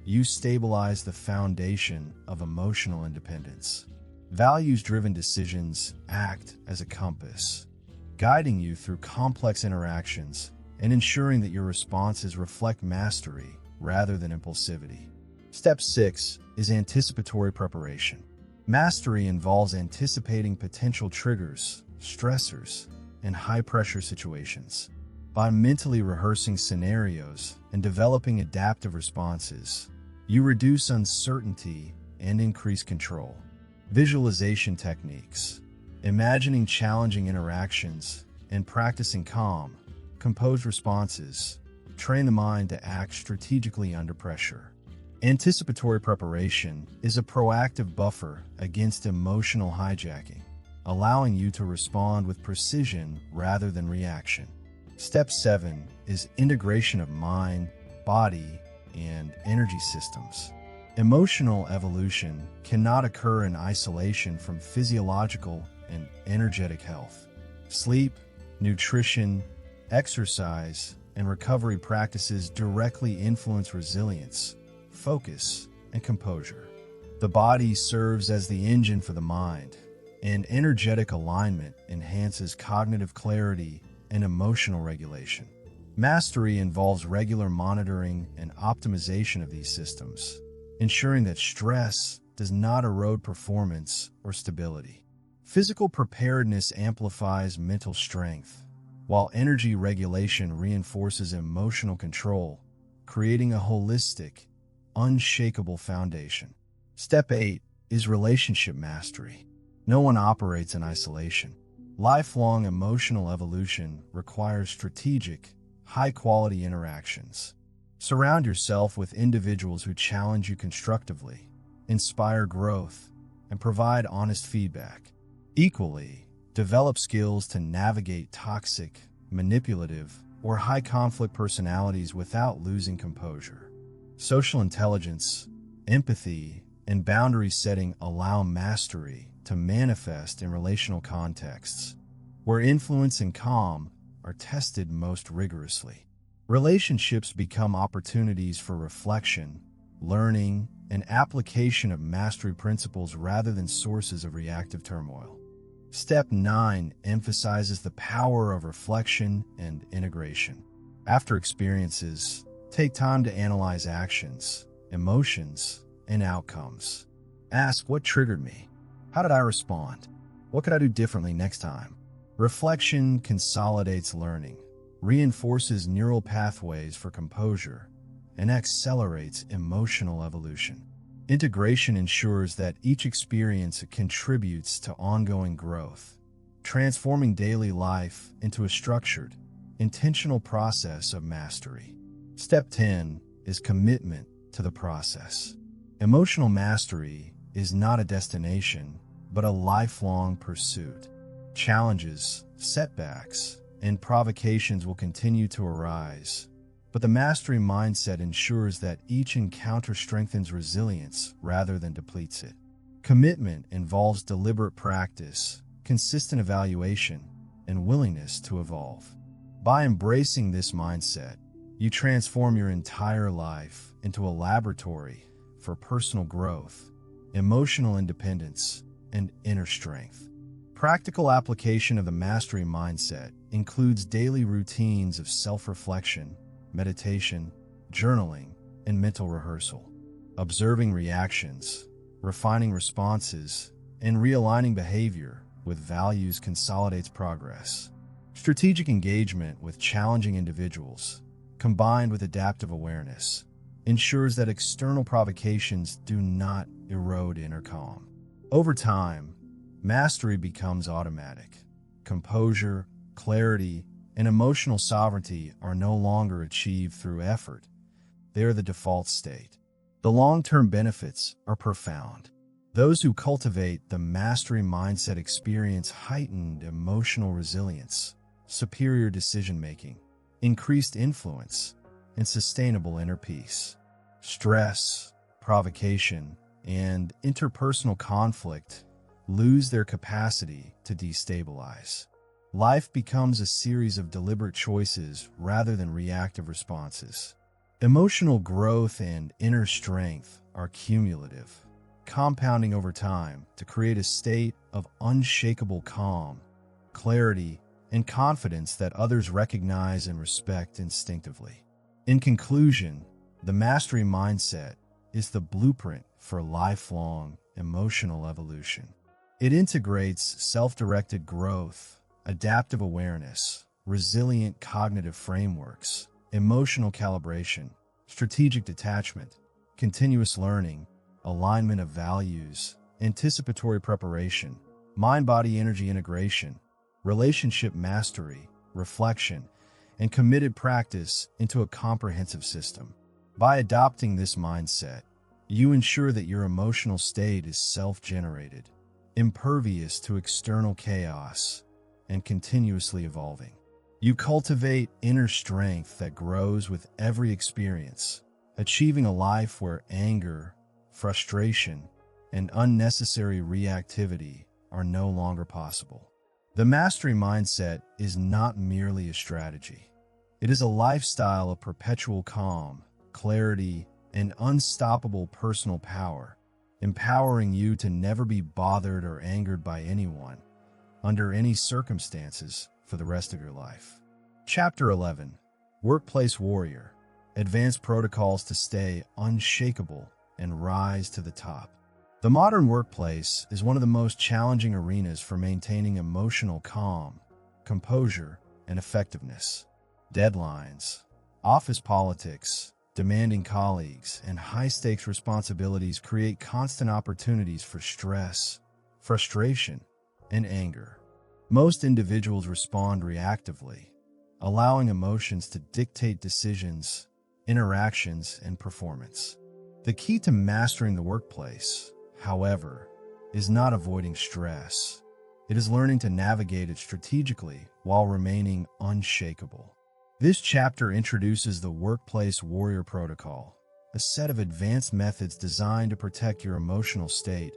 you stabilize the foundation of emotional independence. Values-driven decisions act as a compass, guiding you through complex interactions and ensuring that your responses reflect mastery rather than impulsivity. Step 6 is anticipatory preparation. Mastery involves anticipating potential triggers, stressors, and high-pressure situations. By mentally rehearsing scenarios and developing adaptive responses, you reduce uncertainty and increase control. Visualization techniques. Imagining challenging interactions and practicing calm, composed responses train the mind to act strategically under pressure. Anticipatory preparation is a proactive buffer against emotional hijacking, allowing you to respond with precision rather than reaction. Step 7 is integration of mind, body, and energy systems. Emotional evolution cannot occur in isolation from physiological and energetic health. Sleep, nutrition, exercise, and recovery practices directly influence resilience, focus, and composure. The body serves as the engine for the mind, and energetic alignment enhances cognitive clarity and emotional regulation. Mastery involves regular monitoring and optimization of these systems, ensuring that stress does not erode performance or stability. Physical preparedness amplifies mental strength, while energy regulation reinforces emotional control, creating a holistic, unshakable foundation. Step 8 is relationship mastery. No one operates in isolation. Lifelong emotional evolution requires strategic, high-quality interactions. Surround yourself with individuals who challenge you constructively, inspire growth, and provide honest feedback. Equally, develop skills to navigate toxic, manipulative, or high-conflict personalities without losing composure. Social intelligence, empathy, and boundary setting allow mastery to manifest in relational contexts, where influence and calm are tested most rigorously. Relationships become opportunities for reflection, learning, and application of mastery principles rather than sources of reactive turmoil. Step 9 emphasizes the power of reflection and integration. After experiences, take time to analyze actions, emotions, and outcomes. Ask what triggered me. How did I respond? What could I do differently next time? Reflection consolidates learning, reinforces neural pathways for composure, and accelerates emotional evolution. Integration ensures that each experience contributes to ongoing growth, transforming daily life into a structured, intentional process of mastery. Step 10 is commitment to the process. Emotional mastery is not a destination, but a lifelong pursuit. Challenges, setbacks, and provocations will continue to arise, but the mastery mindset ensures that each encounter strengthens resilience rather than depletes it. Commitment involves deliberate practice, consistent evaluation, and willingness to evolve. By embracing this mindset, you transform your entire life into a laboratory for personal growth, emotional independence, and inner strength. Practical application of the mastery mindset includes daily routines of self-reflection, meditation, journaling, and mental rehearsal. Observing reactions, refining responses, and realigning behavior with values consolidates progress. Strategic engagement with challenging individuals, combined with adaptive awareness, ensures that external provocations do not erode inner calm. Over time, mastery becomes automatic. Composure, clarity, and emotional sovereignty are no longer achieved through effort. They are the default state. The long-term benefits are profound. Those who cultivate the mastery mindset experience heightened emotional resilience, superior decision-making, increased influence, and sustainable inner peace. Stress, provocation, and interpersonal conflict lose their capacity to destabilize. Life becomes a series of deliberate choices rather than reactive responses. Emotional growth and inner strength are cumulative, compounding over time to create a state of unshakable calm, clarity, and confidence that others recognize and respect instinctively. In conclusion, the mastery mindset is the blueprint for lifelong emotional evolution. It integrates self-directed growth, adaptive awareness, resilient cognitive frameworks, emotional calibration, strategic detachment, continuous learning, alignment of values, anticipatory preparation, mind-body energy integration, relationship mastery, reflection, and committed practice into a comprehensive system. By adopting this mindset, you ensure that your emotional state is self-generated, impervious to external chaos, and continuously evolving. You cultivate inner strength that grows with every experience, achieving a life where anger, frustration, and unnecessary reactivity are no longer possible. The mastery mindset is not merely a strategy. It is a lifestyle of perpetual calm, clarity, and unstoppable personal power, empowering you to never be bothered or angered by anyone, under any circumstances, for the rest of your life. Chapter 11. Workplace Warrior. Advanced Protocols to Stay Unshakable and Rise to the Top. The modern workplace is one of the most challenging arenas for maintaining emotional calm, composure, and effectiveness. Deadlines, office politics, demanding colleagues, and high-stakes responsibilities create constant opportunities for stress, frustration, and anger. Most individuals respond reactively, allowing emotions to dictate decisions, interactions, and performance. The key to mastering the workplace, however, is not avoiding stress. It is learning to navigate it strategically while remaining unshakable. This chapter introduces the Workplace Warrior Protocol, a set of advanced methods designed to protect your emotional state,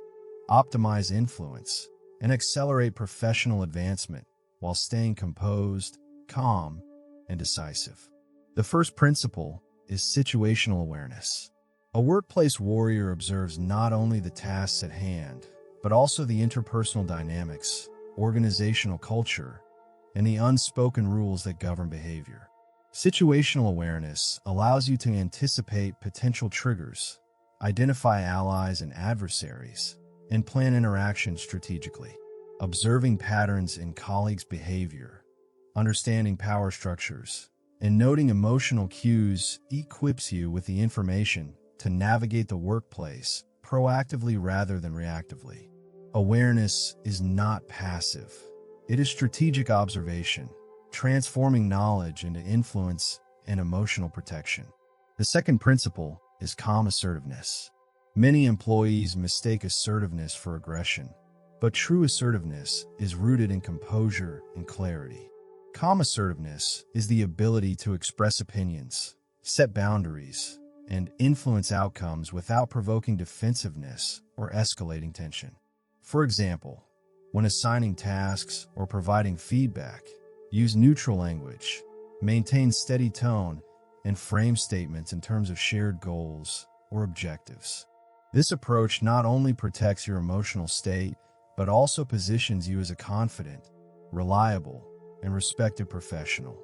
optimize influence, and accelerate professional advancement while staying composed, calm, and decisive. The first principle is situational awareness. A workplace warrior observes not only the tasks at hand, but also the interpersonal dynamics, organizational culture, and the unspoken rules that govern behavior. Situational awareness allows you to anticipate potential triggers, identify allies and adversaries, and plan interactions strategically. Observing patterns in colleagues' behavior, understanding power structures, and noting emotional cues equips you with the information to navigate the workplace proactively rather than reactively. Awareness is not passive. It is strategic observation, transforming knowledge into influence and emotional protection. The second principle is calm assertiveness. Many employees mistake assertiveness for aggression, but true assertiveness is rooted in composure and clarity. Calm assertiveness is the ability to express opinions, set boundaries, and influence outcomes without provoking defensiveness or escalating tension. For example, when assigning tasks or providing feedback, use neutral language, maintain steady tone, and frame statements in terms of shared goals or objectives. This approach not only protects your emotional state, but also positions you as a confident, reliable, and respected professional.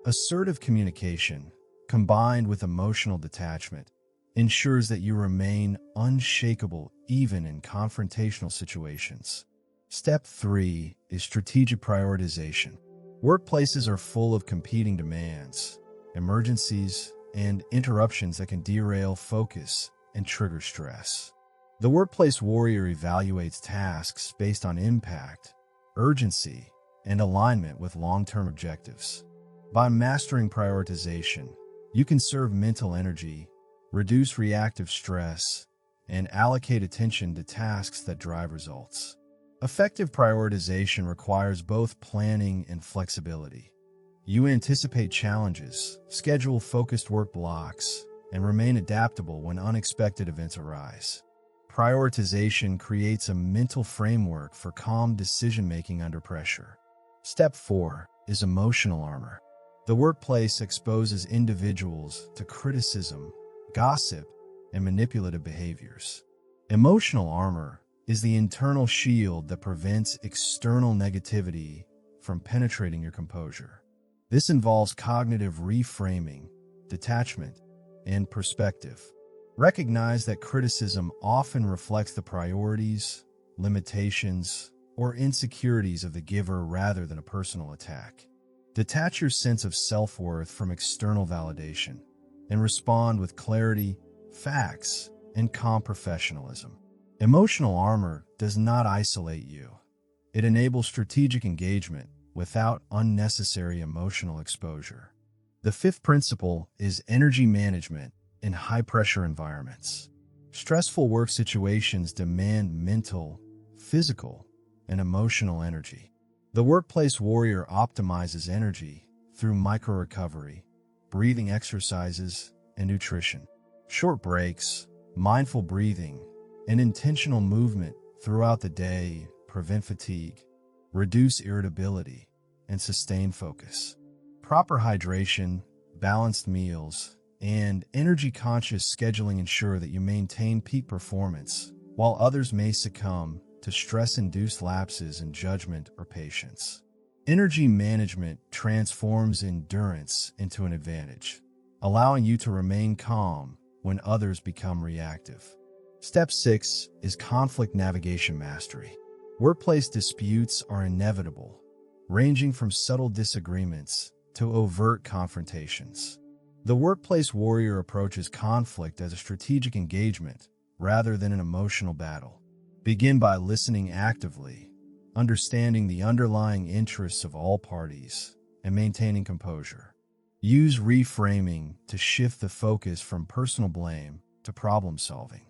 Assertive communication, combined with emotional detachment, ensures that you remain unshakable even in confrontational situations. Step 3 is strategic prioritization. Workplaces are full of competing demands, emergencies, and interruptions that can derail focus and trigger stress. The workplace warrior evaluates tasks based on impact, urgency, and alignment with long-term objectives. By mastering prioritization, you can conserve mental energy, reduce reactive stress, and allocate attention to tasks that drive results. Effective prioritization requires both planning and flexibility. You anticipate challenges, schedule focused work blocks, and remain adaptable when unexpected events arise. Prioritization creates a mental framework for calm decision-making under pressure. Step 4 is emotional armor. The workplace exposes individuals to criticism, gossip, and manipulative behaviors. Emotional armor is the internal shield that prevents external negativity from penetrating your composure. This involves cognitive reframing, detachment, and perspective. Recognize that criticism often reflects the priorities, limitations, or insecurities of the giver rather than a personal attack. Detach your sense of self-worth from external validation and respond with clarity, facts, and calm professionalism. Emotional armor does not isolate you. It enables strategic engagement without unnecessary emotional exposure. The fifth principle is energy management in high-pressure environments. Stressful work situations demand mental, physical, and emotional energy. The workplace warrior optimizes energy through micro-recovery, breathing exercises, and nutrition. Short breaks, mindful breathing, and intentional movement throughout the day prevent fatigue, reduce irritability, and sustain focus. Proper hydration, balanced meals, and energy-conscious scheduling ensure that you maintain peak performance, while others may succumb to stress-induced lapses in judgment or patience. Energy management transforms endurance into an advantage, allowing you to remain calm when others become reactive. Step 6 is conflict navigation mastery. Workplace disputes are inevitable, ranging from subtle disagreements to overt confrontations. The workplace warrior approaches conflict as a strategic engagement rather than an emotional battle. Begin by listening actively, understanding the underlying interests of all parties, and maintaining composure. Use reframing to shift the focus from personal blame to problem solving.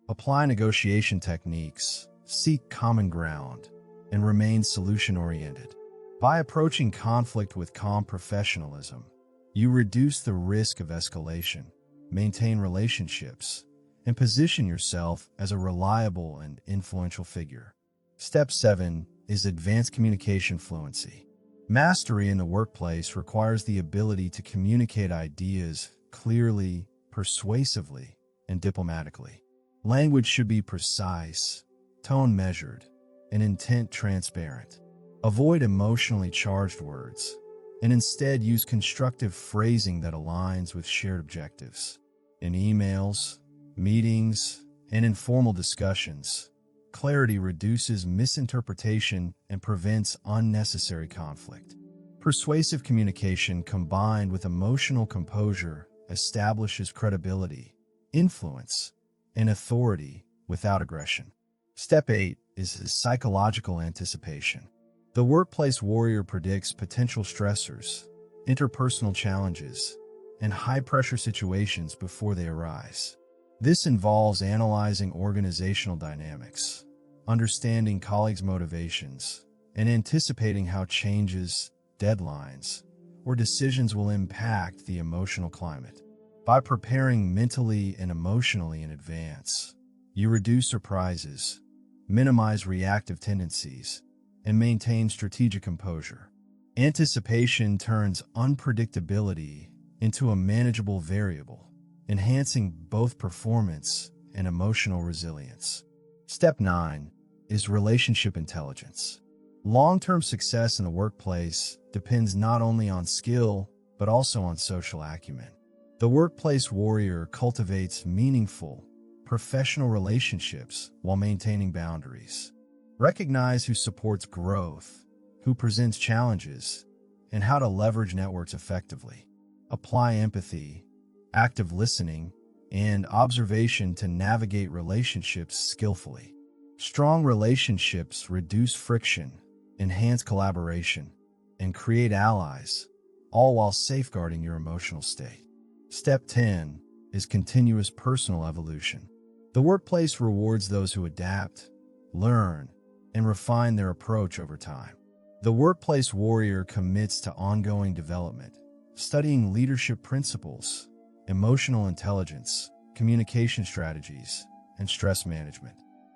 Apply negotiation techniques, seek common ground, and remain solution-oriented. By approaching conflict with calm professionalism, you reduce the risk of escalation, maintain relationships, and position yourself as a reliable and influential figure. Step 7 is advanced communication fluency. Mastery in the workplace requires the ability to communicate ideas clearly, persuasively, and diplomatically. Language should be precise, tone measured, and intent transparent. Avoid emotionally charged words, and instead use constructive phrasing that aligns with shared objectives. In emails, meetings, and informal discussions, clarity reduces misinterpretation and prevents unnecessary conflict. Persuasive communication combined with emotional composure establishes credibility, influence, and authority without aggression. Step 8 is psychological anticipation. The workplace warrior predicts potential stressors, interpersonal challenges, and high-pressure situations before they arise. This involves analyzing organizational dynamics, understanding colleagues' motivations, and anticipating how changes, deadlines, or decisions will impact the emotional climate. By preparing mentally and emotionally in advance, you reduce surprises, minimize reactive tendencies, and maintain strategic composure. Anticipation turns unpredictability into a manageable variable, enhancing both performance and emotional resilience. Step 9 is relationship intelligence. Long-term success in the workplace depends not only on skill, but also on social acumen. The workplace warrior cultivates meaningful, professional relationships while maintaining boundaries. Recognize who supports growth, who presents challenges, and how to leverage networks effectively. Apply empathy, active listening, and observation to navigate relationships skillfully. Strong relationships reduce friction, enhance collaboration, and create allies, all while safeguarding your emotional state. Step 10 is continuous personal evolution. The workplace rewards those who adapt, learn, and refine their approach over time. The workplace warrior commits to ongoing development, studying leadership principles, emotional intelligence, communication strategies, and stress management.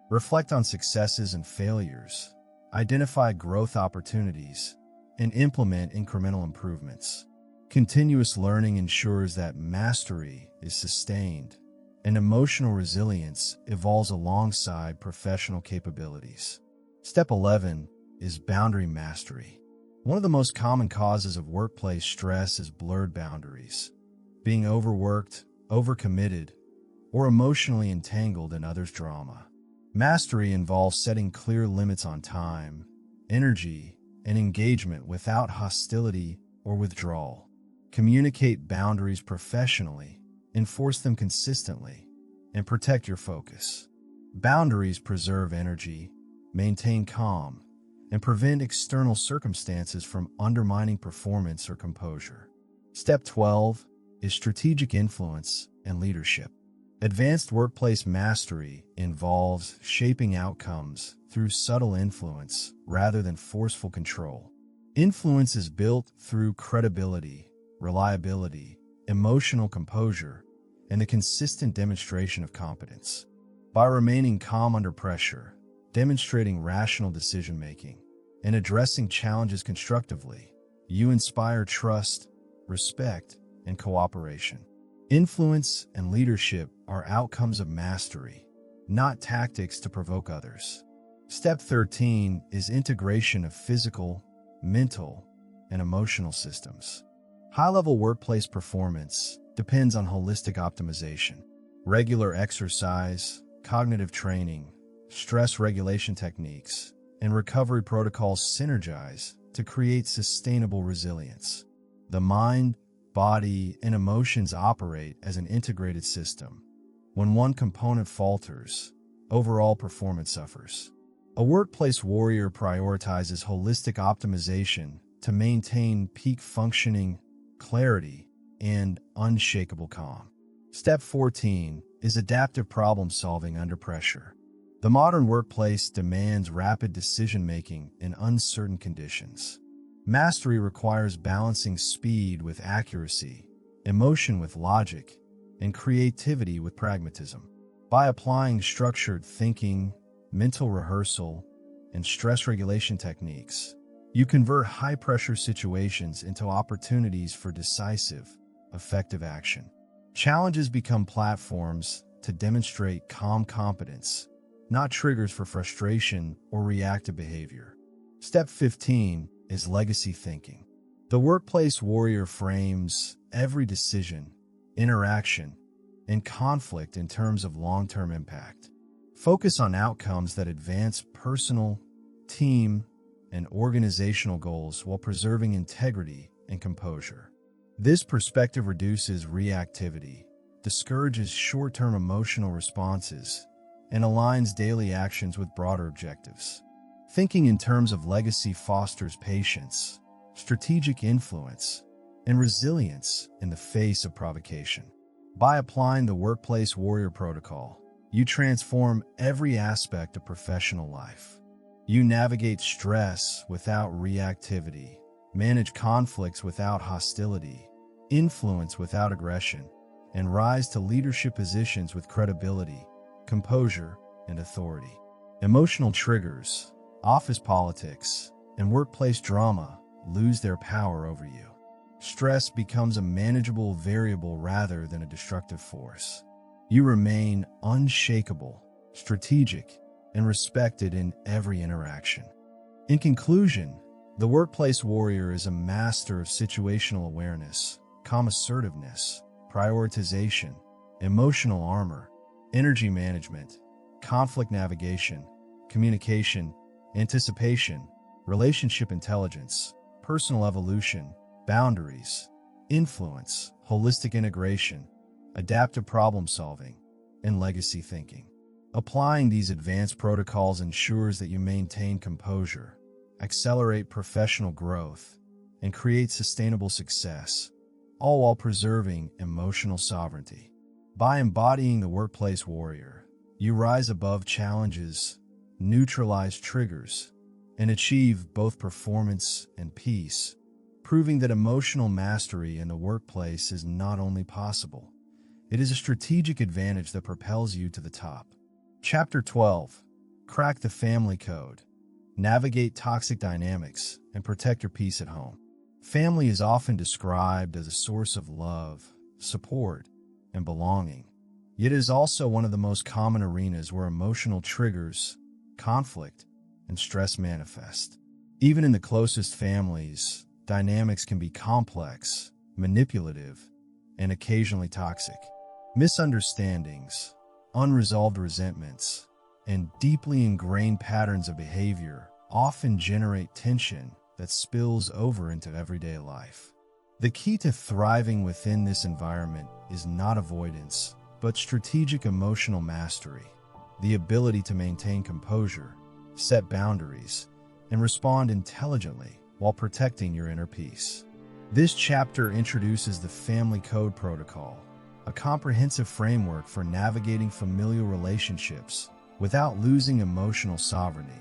Reflect on successes and failures, identify growth opportunities, and implement incremental improvements. Continuous learning ensures that mastery is sustained and emotional resilience evolves alongside professional capabilities. Step 11 is boundary mastery. One of the most common causes of workplace stress is blurred boundaries, being overworked, overcommitted, or emotionally entangled in others' drama. Mastery involves setting clear limits on time, energy, and engagement without hostility or withdrawal. Communicate boundaries professionally, enforce them consistently, and protect your focus. Boundaries preserve energy, maintain calm, and prevent external circumstances from undermining performance or composure. Step 12 is strategic influence and leadership. Advanced workplace mastery involves shaping outcomes through subtle influence rather than forceful control. Influence is built through credibility, reliability, emotional composure, and the consistent demonstration of competence. By remaining calm under pressure, demonstrating rational decision-making, and addressing challenges constructively, you inspire trust, respect, and cooperation. Influence and leadership are outcomes of mastery, not tactics to provoke others. Step 13 is integration of physical, mental, and emotional systems. High-level workplace performance depends on holistic optimization. Regular exercise, cognitive training, stress regulation techniques, and recovery protocols synergize to create sustainable resilience. The mind, body, and emotions operate as an integrated system. When one component falters, overall performance suffers. A workplace warrior prioritizes holistic optimization to maintain peak functioning, clarity, and unshakable calm. Step 14 is adaptive problem-solving under pressure. The modern workplace demands rapid decision-making in uncertain conditions. Mastery requires balancing speed with accuracy, emotion with logic, and creativity with pragmatism. By applying structured thinking, mental rehearsal, and stress regulation techniques, you convert high-pressure situations into opportunities for decisive, effective action. Challenges become platforms to demonstrate calm competence, not triggers for frustration or reactive behavior. Step 15 is legacy thinking. The workplace warrior frames every decision, interaction, and conflict in terms of long-term impact. Focus on outcomes that advance personal, team, and organizational goals while preserving integrity and composure. This perspective reduces reactivity, discourages short-term emotional responses, and aligns daily actions with broader objectives. Thinking in terms of legacy fosters patience, strategic influence, and resilience in the face of provocation. By applying the Workplace Warrior Protocol, you transform every aspect of professional life. You navigate stress without reactivity, manage conflicts without hostility, influence without aggression, and rise to leadership positions with credibility, composure, and authority. Emotional triggers, office politics, and workplace drama lose their power over you. Stress becomes a manageable variable rather than a destructive force. You remain unshakable, strategic, and respected in every interaction. In conclusion, the workplace warrior is a master of situational awareness, calm assertiveness, prioritization, emotional armor, energy management, conflict navigation, communication, anticipation, relationship intelligence, personal evolution, boundaries, influence, holistic integration, adaptive problem solving, and legacy thinking. Applying these advanced protocols ensures that you maintain composure, accelerate professional growth, and create sustainable success, all while preserving emotional sovereignty. By embodying the workplace warrior, you rise above challenges, neutralize triggers, and achieve both performance and peace, proving that emotional mastery in the workplace is not only possible, it is a strategic advantage that propels you to the top. Chapter 12. Crack the Family Code. Navigate toxic dynamics and protect your peace at home. Family is often described as a source of love, support, and belonging. Yet it is also one of the most common arenas where emotional triggers, conflict, and stress manifest. Even in the closest families, dynamics can be complex, manipulative, and occasionally toxic. Misunderstandings, unresolved resentments, and deeply ingrained patterns of behavior often generate tension that spills over into everyday life. The key to thriving within this environment is not avoidance, but strategic emotional mastery, the ability to maintain composure, set boundaries, and respond intelligently while protecting your inner peace. This chapter introduces the Family Code Protocol, a comprehensive framework for navigating familial relationships without losing emotional sovereignty,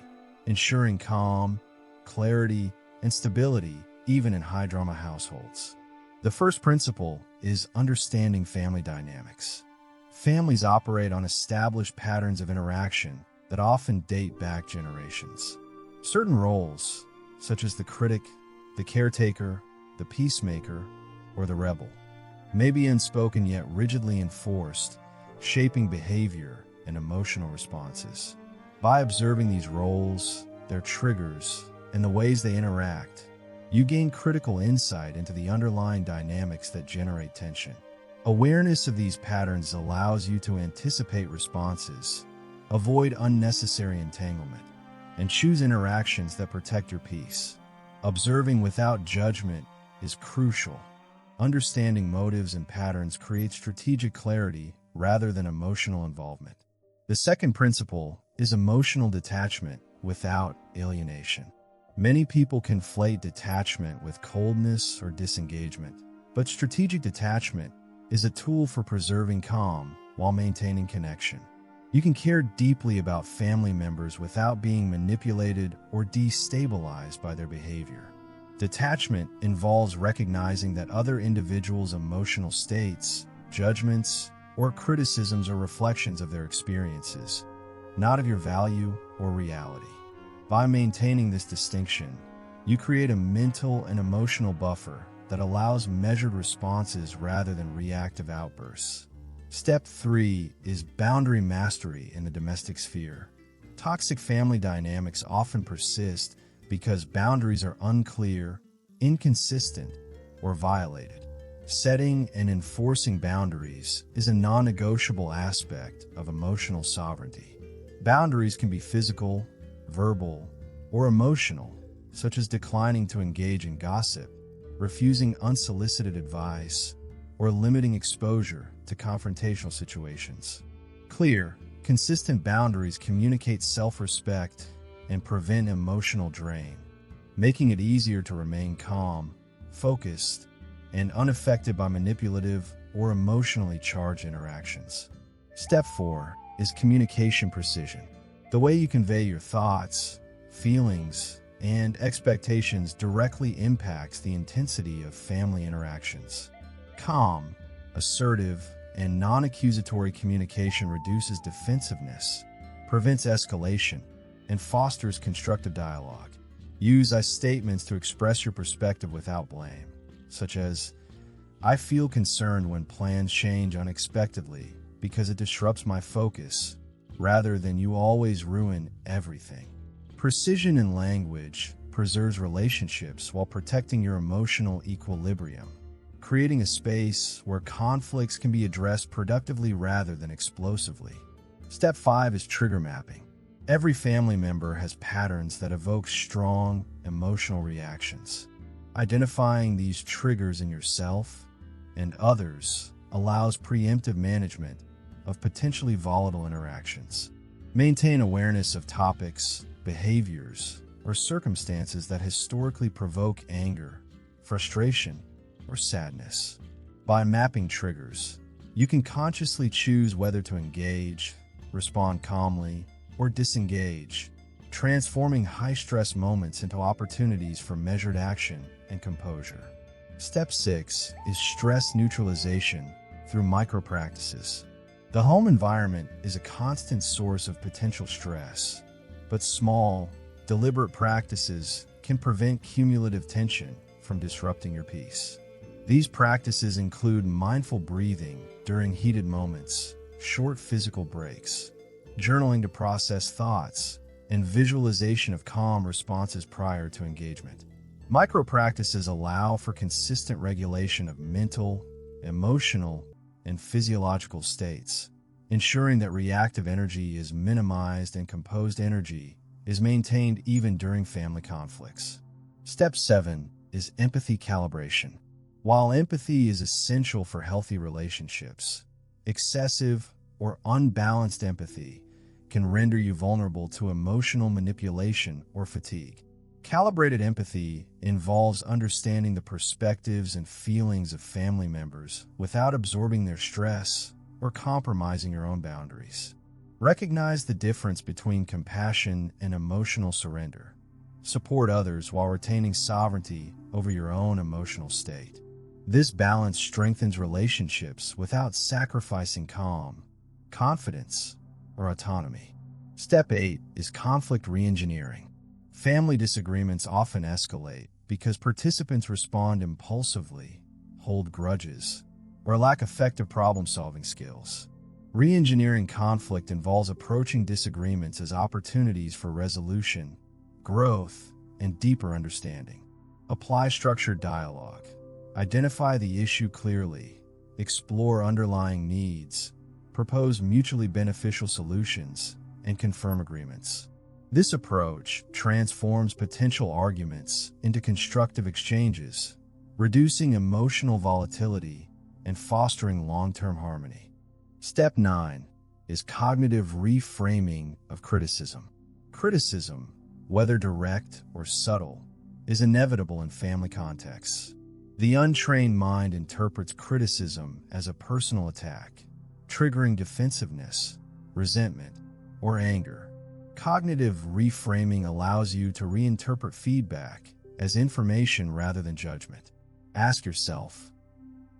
ensuring calm, clarity, and stability even in high-drama households. The first principle is understanding family dynamics. Families operate on established patterns of interaction that often date back generations. Certain roles, such as the critic, the caretaker, the peacemaker, or the rebel, may be unspoken yet rigidly enforced, shaping behavior and emotional responses. By observing these roles, their triggers, and the ways they interact, you gain critical insight into the underlying dynamics that generate tension. Awareness of these patterns allows you to anticipate responses, avoid unnecessary entanglement, and choose interactions that protect your peace. Observing without judgment is crucial. Understanding motives and patterns creates strategic clarity rather than emotional involvement. The second principle is emotional detachment without alienation. Many people conflate detachment with coldness or disengagement, but strategic detachment is a tool for preserving calm while maintaining connection. You can care deeply about family members without being manipulated or destabilized by their behavior. Detachment involves recognizing that other individuals' emotional states, judgments, or criticisms are reflections of their experiences, not of your value or reality. By maintaining this distinction, you create a mental and emotional buffer that allows measured responses rather than reactive outbursts. Step 3 is boundary mastery in the domestic sphere. Toxic family dynamics often persist because boundaries are unclear, inconsistent, or violated. Setting and enforcing boundaries is a non-negotiable aspect of emotional sovereignty. Boundaries can be physical, verbal, or emotional, such as declining to engage in gossip, refusing unsolicited advice, or limiting exposure to confrontational situations. Clear, consistent boundaries communicate self-respect and prevent emotional drain, making it easier to remain calm, focused, and unaffected by manipulative or emotionally charged interactions. Step 4 is communication precision. The way you convey your thoughts, feelings, and expectations directly impacts the intensity of family interactions. Calm, assertive, and non-accusatory communication reduces defensiveness, prevents escalation, and fosters constructive dialogue. Use I statements to express your perspective without blame, such as, "I feel concerned when plans change unexpectedly because it disrupts my focus," rather than "you always ruin everything." Precision in language preserves relationships while protecting your emotional equilibrium, creating a space where conflicts can be addressed productively rather than explosively. Step 5 is trigger mapping. Every family member has patterns that evoke strong emotional reactions. Identifying these triggers in yourself and others allows preemptive management of potentially volatile interactions. Maintain awareness of topics, behaviors, or circumstances that historically provoke anger, frustration, or sadness. By mapping triggers, you can consciously choose whether to engage, respond calmly, or disengage, transforming high-stress moments into opportunities for measured action and composure. Step 6 is stress neutralization through micro-practices. The home environment is a constant source of potential stress, but small, deliberate practices can prevent cumulative tension from disrupting your peace. These practices include mindful breathing during heated moments, short physical breaks, journaling to process thoughts, and visualization of calm responses prior to engagement. Micro-practices allow for consistent regulation of mental, emotional, and physiological states, ensuring that reactive energy is minimized and composed energy is maintained even during family conflicts. Step 7 is empathy calibration. While empathy is essential for healthy relationships, excessive or unbalanced empathy can render you vulnerable to emotional manipulation or fatigue. Calibrated empathy involves understanding the perspectives and feelings of family members without absorbing their stress or compromising your own boundaries. Recognize the difference between compassion and emotional surrender. Support others while retaining sovereignty over your own emotional state. This balance strengthens relationships without sacrificing calm, confidence, or autonomy. Step 8 is conflict reengineering. Family disagreements often escalate because participants respond impulsively, hold grudges, or lack effective problem-solving skills. Reengineering conflict involves approaching disagreements as opportunities for resolution, growth, and deeper understanding. Apply structured dialogue. Identify the issue clearly, explore underlying needs, propose mutually beneficial solutions, and confirm agreements. This approach transforms potential arguments into constructive exchanges, reducing emotional volatility and fostering long-term harmony. Step 9 is cognitive reframing of criticism. Criticism, whether direct or subtle, is inevitable in family contexts. The untrained mind interprets criticism as a personal attack, triggering defensiveness, resentment, or anger. Cognitive reframing allows you to reinterpret feedback as information rather than judgment. Ask yourself,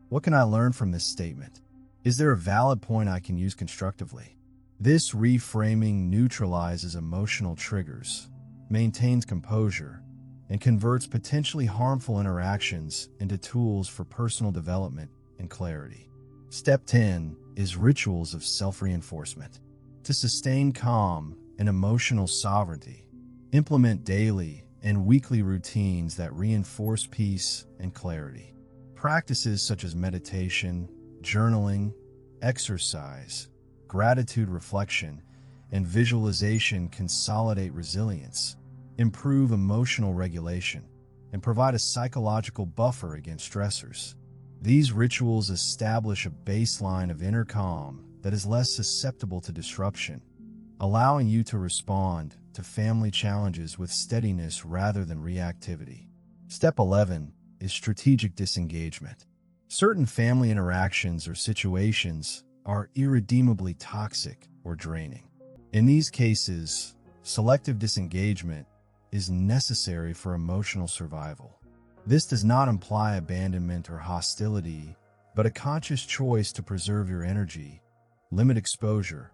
what can I learn from this statement? Is there a valid point I can use constructively? This reframing neutralizes emotional triggers, maintains composure, and converts potentially harmful interactions into tools for personal development and clarity. Step 10 is rituals of self-reinforcement. To sustain calm and emotional sovereignty, implement daily and weekly routines that reinforce peace and clarity. Practices such as meditation, journaling, exercise, gratitude reflection, and visualization consolidate resilience, improve emotional regulation, and provide a psychological buffer against stressors. These rituals establish a baseline of inner calm that is less susceptible to disruption, allowing you to respond to family challenges with steadiness rather than reactivity. Step 11 is strategic disengagement. Certain family interactions or situations are irredeemably toxic or draining. In these cases, selective disengagement is necessary for emotional survival. This does not imply abandonment or hostility, but a conscious choice to preserve your energy, limit exposure,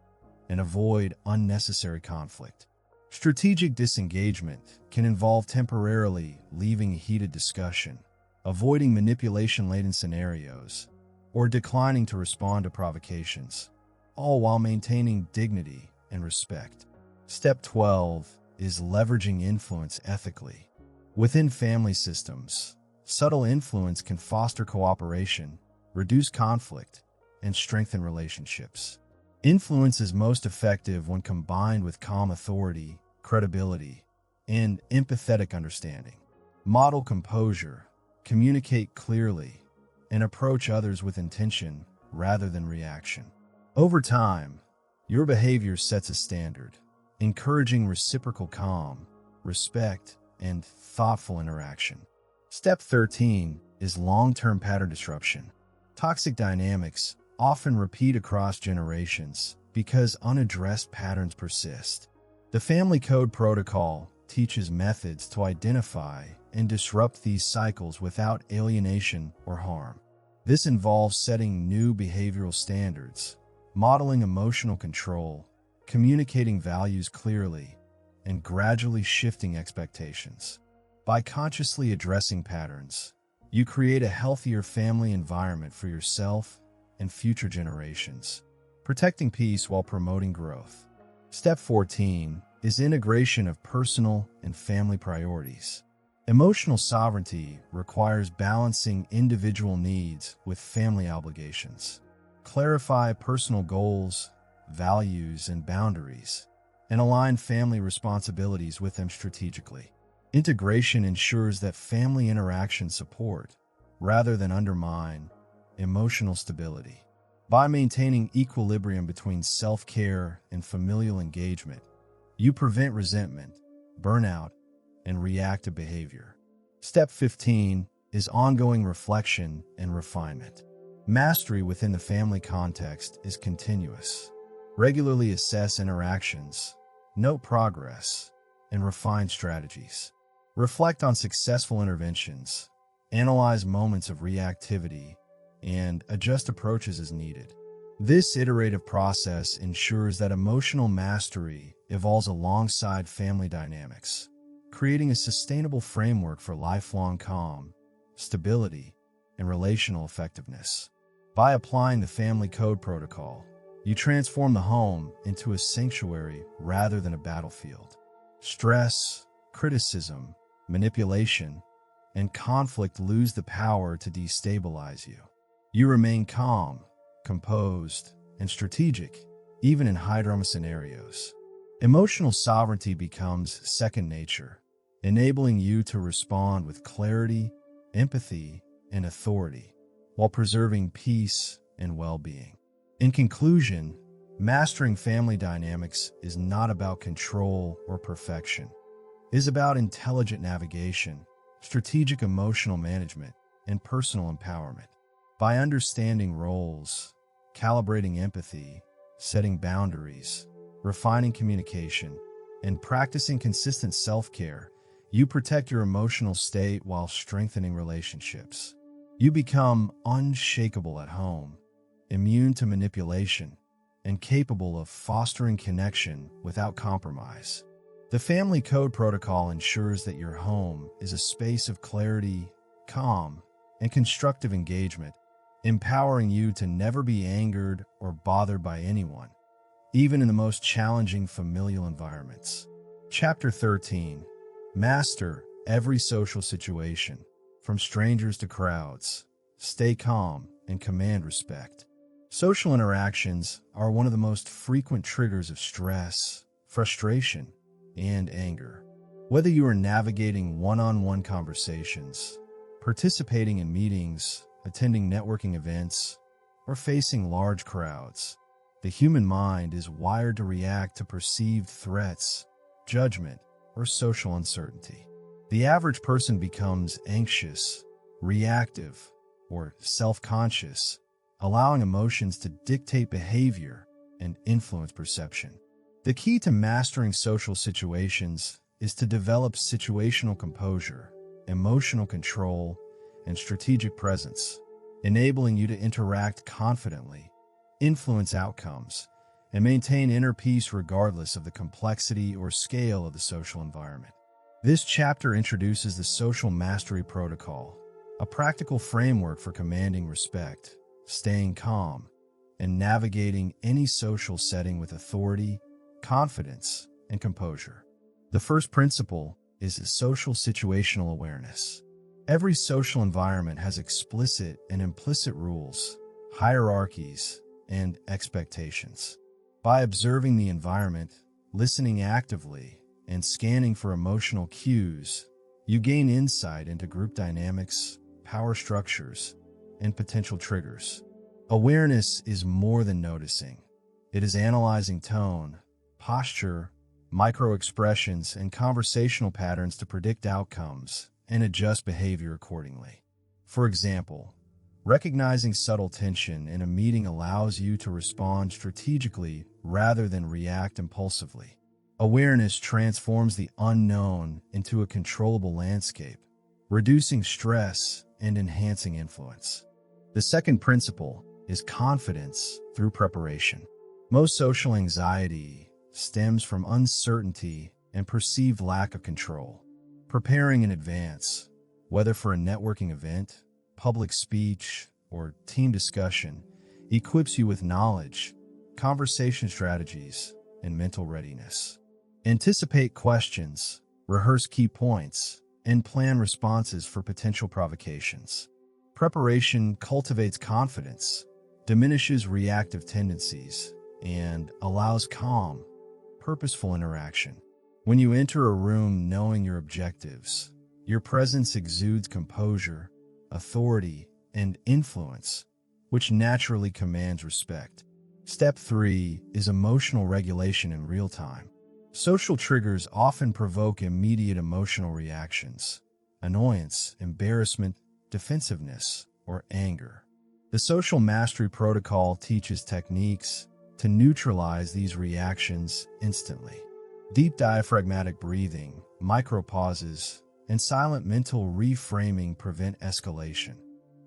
and avoid unnecessary conflict. Strategic disengagement can involve temporarily leaving a heated discussion, avoiding manipulation-laden scenarios, or declining to respond to provocations, all while maintaining dignity and respect. Step 12 is leveraging influence ethically. Within family systems, subtle influence can foster cooperation, reduce conflict, and strengthen relationships. Influence is most effective when combined with calm authority, credibility, and empathetic understanding. Model composure, communicate clearly, and approach others with intention rather than reaction. Over time, your behavior sets a standard, encouraging reciprocal calm, respect, and thoughtful interaction. Step 13 is long-term pattern disruption. Toxic dynamics often repeat across generations because unaddressed patterns persist. The Family Code Protocol teaches methods to identify and disrupt these cycles without alienation or harm. This involves setting new behavioral standards, modeling emotional control, communicating values clearly, and gradually shifting expectations. By consciously addressing patterns, you create a healthier family environment for yourself and future generations, protecting peace while promoting growth. Step 14 is integration of personal and family priorities. Emotional sovereignty requires balancing individual needs with family obligations. Clarify personal goals, values, and boundaries, and align family responsibilities with them strategically. Integration ensures that family interactions support, rather than undermine, emotional stability. By maintaining equilibrium between self-care and familial engagement, you prevent resentment, burnout, and reactive behavior. Step 15 is ongoing reflection and refinement. Mastery within the family context is continuous. Regularly assess interactions, note progress, and refine strategies. Reflect on successful interventions, analyze moments of reactivity, and adjust approaches as needed. This iterative process ensures that emotional mastery evolves alongside family dynamics, creating a sustainable framework for lifelong calm, stability, and relational effectiveness. By applying the Family Code Protocol, you transform the home into a sanctuary rather than a battlefield. Stress, criticism, manipulation, and conflict lose the power to destabilize you. You remain calm, composed, and strategic, even in high-drama scenarios. Emotional sovereignty becomes second nature, enabling you to respond with clarity, empathy, and authority, while preserving peace and well-being. In conclusion, mastering family dynamics is not about control or perfection. It is about intelligent navigation, strategic emotional management, and personal empowerment. By understanding roles, calibrating empathy, setting boundaries, refining communication, and practicing consistent self-care, you protect your emotional state while strengthening relationships. You become unshakable at home, immune to manipulation, and capable of fostering connection without compromise. The Family Code Protocol ensures that your home is a space of clarity, calm, and constructive engagement, empowering you to never be angered or bothered by anyone, even in the most challenging familial environments. Chapter 13. Master every social situation, from strangers to crowds. Stay calm and command respect. Social interactions are one of the most frequent triggers of stress, frustration, and anger. Whether you are navigating one-on-one conversations, participating in meetings, attending networking events, or facing large crowds, the human mind is wired to react to perceived threats, judgment, or social uncertainty. The average person becomes anxious, reactive, or self-conscious, allowing emotions to dictate behavior and influence perception. The key to mastering social situations is to develop situational composure, emotional control, and strategic presence, enabling you to interact confidently, influence outcomes, and maintain inner peace regardless of the complexity or scale of the social environment. This chapter introduces the Social Mastery Protocol, a practical framework for commanding respect, staying calm, and navigating any social setting with authority, confidence, and composure. The first principle is social situational awareness. Every social environment has explicit and implicit rules, hierarchies, and expectations. By observing the environment, listening actively, and scanning for emotional cues, you gain insight into group dynamics, power structures, and potential triggers. Awareness is more than noticing. It is analyzing tone, posture, micro-expressions, and conversational patterns to predict outcomes and adjust behavior accordingly. For example, recognizing subtle tension in a meeting allows you to respond strategically rather than react impulsively. Awareness transforms the unknown into a controllable landscape, reducing stress and enhancing influence. The second principle is confidence through preparation. Most social anxiety stems from uncertainty and perceived lack of control. Preparing in advance, whether for a networking event, public speech, or team discussion, equips you with knowledge, conversation strategies, and mental readiness. Anticipate questions, rehearse key points, and plan responses for potential provocations. Preparation cultivates confidence, diminishes reactive tendencies, and allows calm, purposeful interaction. When you enter a room knowing your objectives, your presence exudes composure, authority, and influence, which naturally commands respect. Step 3 is emotional regulation in real time. Social triggers often provoke immediate emotional reactions: annoyance, embarrassment, defensiveness, or anger. The Social Mastery Protocol teaches techniques to neutralize these reactions instantly. Deep diaphragmatic breathing, micro-pauses, and silent mental reframing prevent escalation,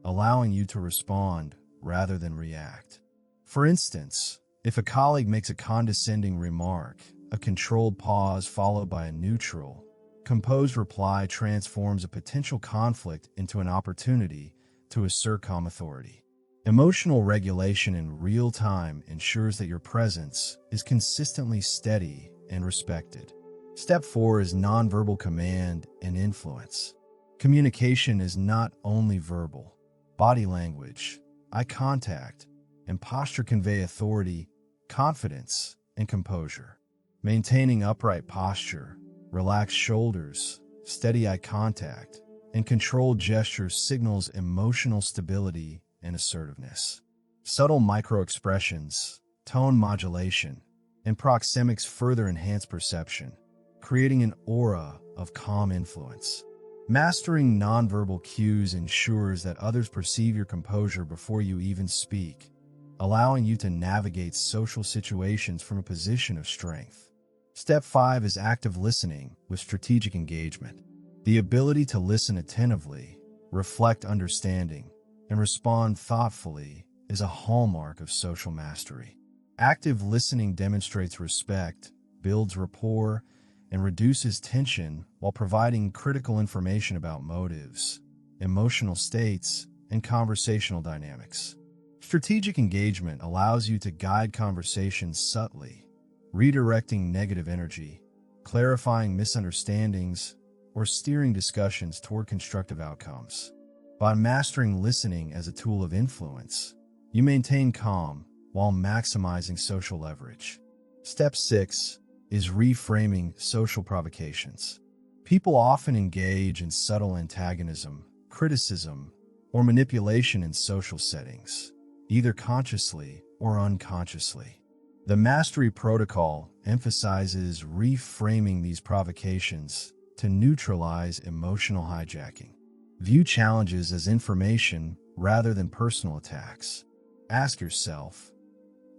allowing you to respond rather than react. For instance, if a colleague makes a condescending remark, a controlled pause followed by a neutral, composed reply transforms a potential conflict into an opportunity to assert calm authority. Emotional regulation in real time ensures that your presence is consistently steady and respected. Step 4 is nonverbal command and influence. Communication is not only verbal. Body language, eye contact, and posture convey authority, confidence, and composure. Maintaining upright posture, relaxed shoulders, steady eye contact, and controlled gestures signals emotional stability and assertiveness. Subtle micro-expressions, tone modulation, and proxemics further enhance perception, creating an aura of calm influence. Mastering nonverbal cues ensures that others perceive your composure before you even speak, allowing you to navigate social situations from a position of strength. Step 5 is active listening with strategic engagement. The ability to listen attentively, reflect understanding, and respond thoughtfully is a hallmark of social mastery. Active listening demonstrates respect, builds rapport, and reduces tension while providing critical information about motives, emotional states, and conversational dynamics. Strategic engagement allows you to guide conversations subtly, redirecting negative energy, clarifying misunderstandings, or steering discussions toward constructive outcomes. By mastering listening as a tool of influence, you maintain calm while maximizing social leverage. Step 6 is reframing social provocations. People often engage in subtle antagonism, criticism, or manipulation in social settings, either consciously or unconsciously. The Mastery Protocol emphasizes reframing these provocations to neutralize emotional hijacking. View challenges as information rather than personal attacks. Ask yourself,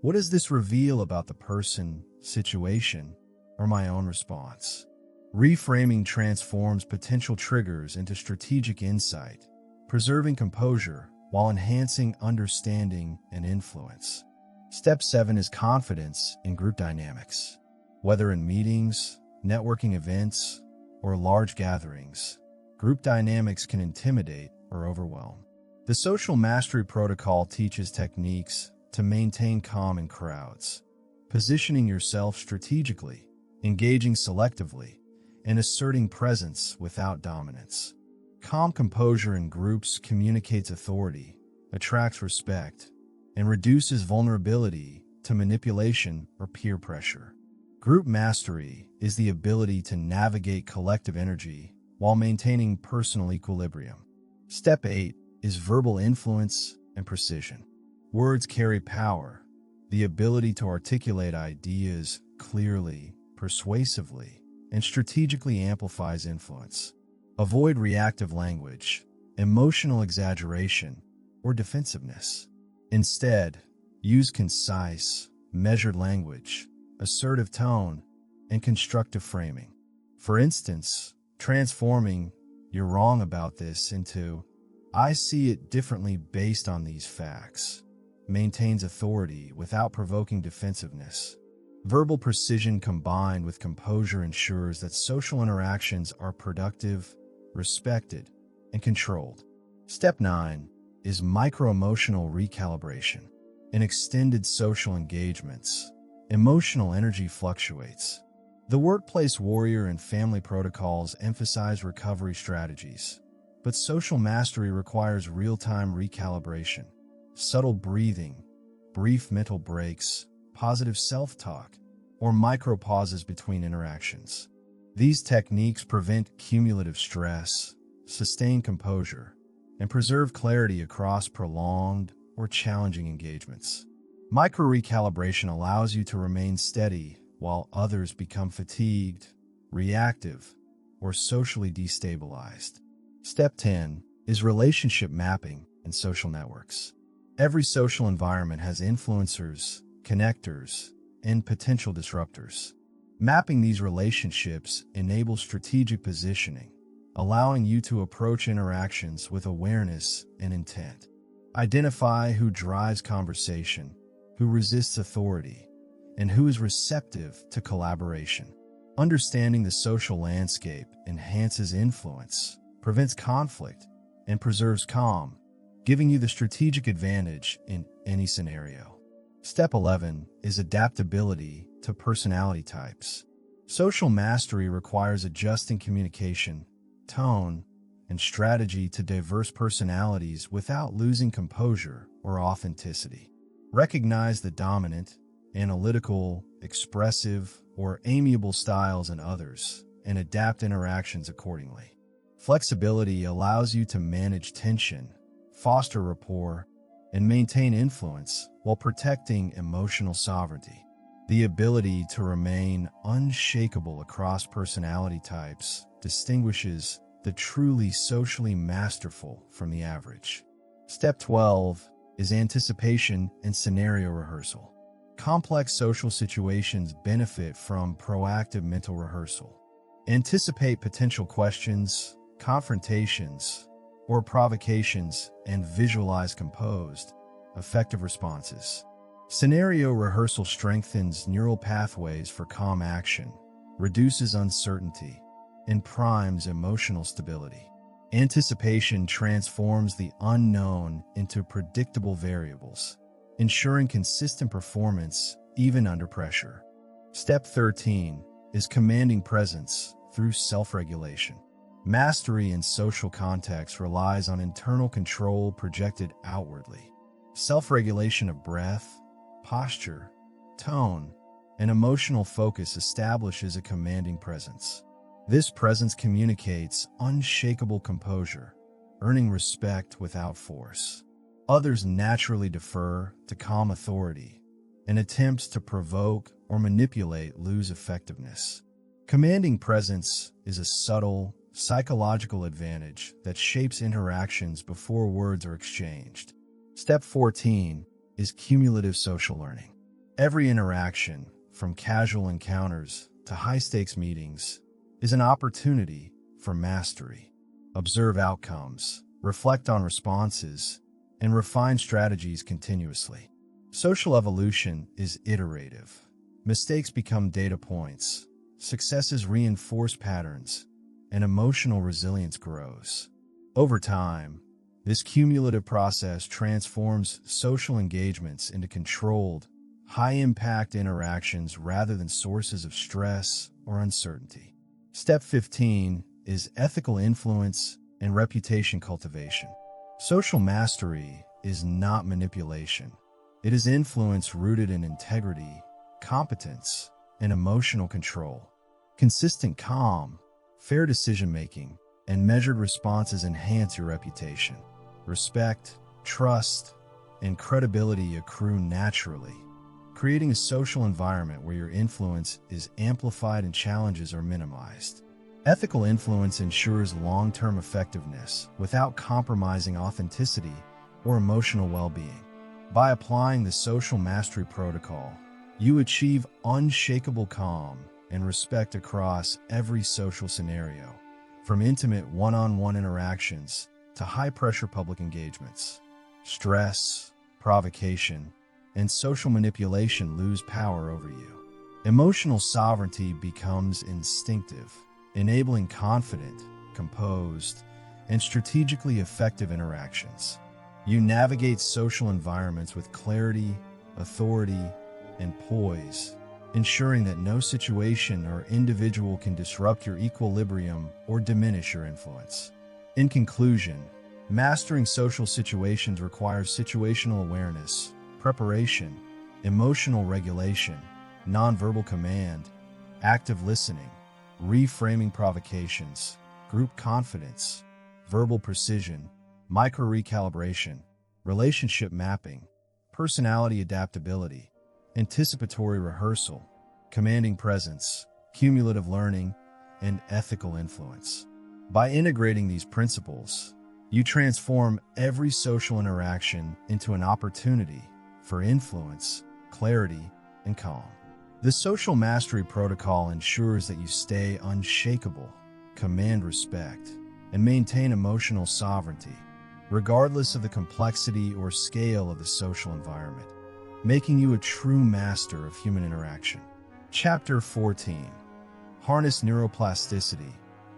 what does this reveal about the person, situation, or my own response? Reframing transforms potential triggers into strategic insight, preserving composure while enhancing understanding and influence. Step 7 is confidence in group dynamics. Whether in meetings, networking events, or large gatherings, group dynamics can intimidate or overwhelm. The social mastery protocol teaches techniques to maintain calm in crowds, positioning yourself strategically, engaging selectively, and asserting presence without dominance. Calm composure in groups communicates authority, attracts respect, and reduces vulnerability to manipulation or peer pressure. Group mastery is the ability to navigate collective energy while maintaining personal equilibrium. Step 8 is verbal influence and precision. Words carry power. The ability to articulate ideas clearly, persuasively, and strategically amplifies influence. Avoid reactive language, emotional exaggeration, or defensiveness. Instead, use concise, measured language, assertive tone, and constructive framing. For instance, transforming "you're wrong about this" into "I see it differently based on these facts" maintains authority without provoking defensiveness. Verbal precision combined with composure ensures that social interactions are productive, respected, and controlled. Step 9 is micro-emotional recalibration. In extended social engagements, emotional energy fluctuates. The workplace warrior and family protocols emphasize recovery strategies, but social mastery requires real-time recalibration. Subtle breathing, brief mental breaks, positive self-talk, or micro-pauses between interactions. These techniques prevent cumulative stress, sustain composure, and preserve clarity across prolonged or challenging engagements. Micro-recalibration allows you to remain steady while others become fatigued, reactive, or socially destabilized. Step 10 is relationship mapping and social networks. Every social environment has influencers, connectors, and potential disruptors. Mapping these relationships enables strategic positioning, allowing you to approach interactions with awareness and intent. Identify who drives conversation, who resists authority, and who is receptive to collaboration. Understanding the social landscape enhances influence, prevents conflict, and preserves calm, giving you the strategic advantage in any scenario. Step 11 is adaptability to personality types. Social mastery requires adjusting communication, tone, and strategy to diverse personalities without losing composure or authenticity. Recognize the dominant, analytical, expressive, or amiable styles in others and adapt interactions accordingly. Flexibility allows you to manage tension, foster rapport, and maintain influence while protecting emotional sovereignty. The ability to remain unshakable across personality types distinguishes the truly socially masterful from the average. Step 12 is anticipation and scenario rehearsal. Complex social situations benefit from proactive mental rehearsal. Anticipate potential questions, confrontations, or provocations and visualize composed, effective responses. Scenario rehearsal strengthens neural pathways for calm action, reduces uncertainty, and primes emotional stability. Anticipation transforms the unknown into predictable variables, ensuring consistent performance even under pressure. Step 13 is commanding presence through self-regulation. Mastery in social context relies on internal control projected outwardly. Self-regulation of breath, posture, tone, and emotional focus establishes a commanding presence. This presence communicates unshakable composure, earning respect without force. Others naturally defer to calm authority, and attempts to provoke or manipulate lose effectiveness. Commanding presence is a subtle, psychological advantage that shapes interactions before words are exchanged. Step 14 is cumulative social learning. Every interaction, from casual encounters to high-stakes meetings, is an opportunity for mastery. Observe outcomes, reflect on responses, and refine strategies continuously. Social evolution is iterative. Mistakes become data points, successes reinforce patterns, and emotional resilience grows. Over time, this cumulative process transforms social engagements into controlled, high-impact interactions rather than sources of stress or uncertainty. Step 15 is ethical influence and reputation cultivation. Social mastery is not manipulation. It is influence rooted in integrity, competence, and emotional control. Consistent calm, fair decision-making, and measured responses enhance your reputation. Respect, trust, and credibility accrue naturally, creating a social environment where your influence is amplified and challenges are minimized. Ethical influence ensures long-term effectiveness without compromising authenticity or emotional well-being. By applying the social mastery protocol, you achieve unshakable calm and respect across every social scenario, from intimate one-on-one interactions to high-pressure public engagements. Stress, provocation, and social manipulation lose power over you. Emotional sovereignty becomes instinctive, enabling confident, composed, and strategically effective interactions. You navigate social environments with clarity, authority, and poise, ensuring that no situation or individual can disrupt your equilibrium or diminish your influence. In conclusion, mastering social situations requires situational awareness, preparation, emotional regulation, nonverbal command, active listening, reframing provocations, group confidence, verbal precision, micro-recalibration, relationship mapping, personality adaptability, anticipatory rehearsal, commanding presence, cumulative learning, and ethical influence. By integrating these principles, you transform every social interaction into an opportunity for influence, clarity, and calm. The social mastery protocol ensures that you stay unshakable, command respect, and maintain emotional sovereignty, regardless of the complexity or scale of the social environment, making you a true master of human interaction. Chapter 14. Harness neuroplasticity.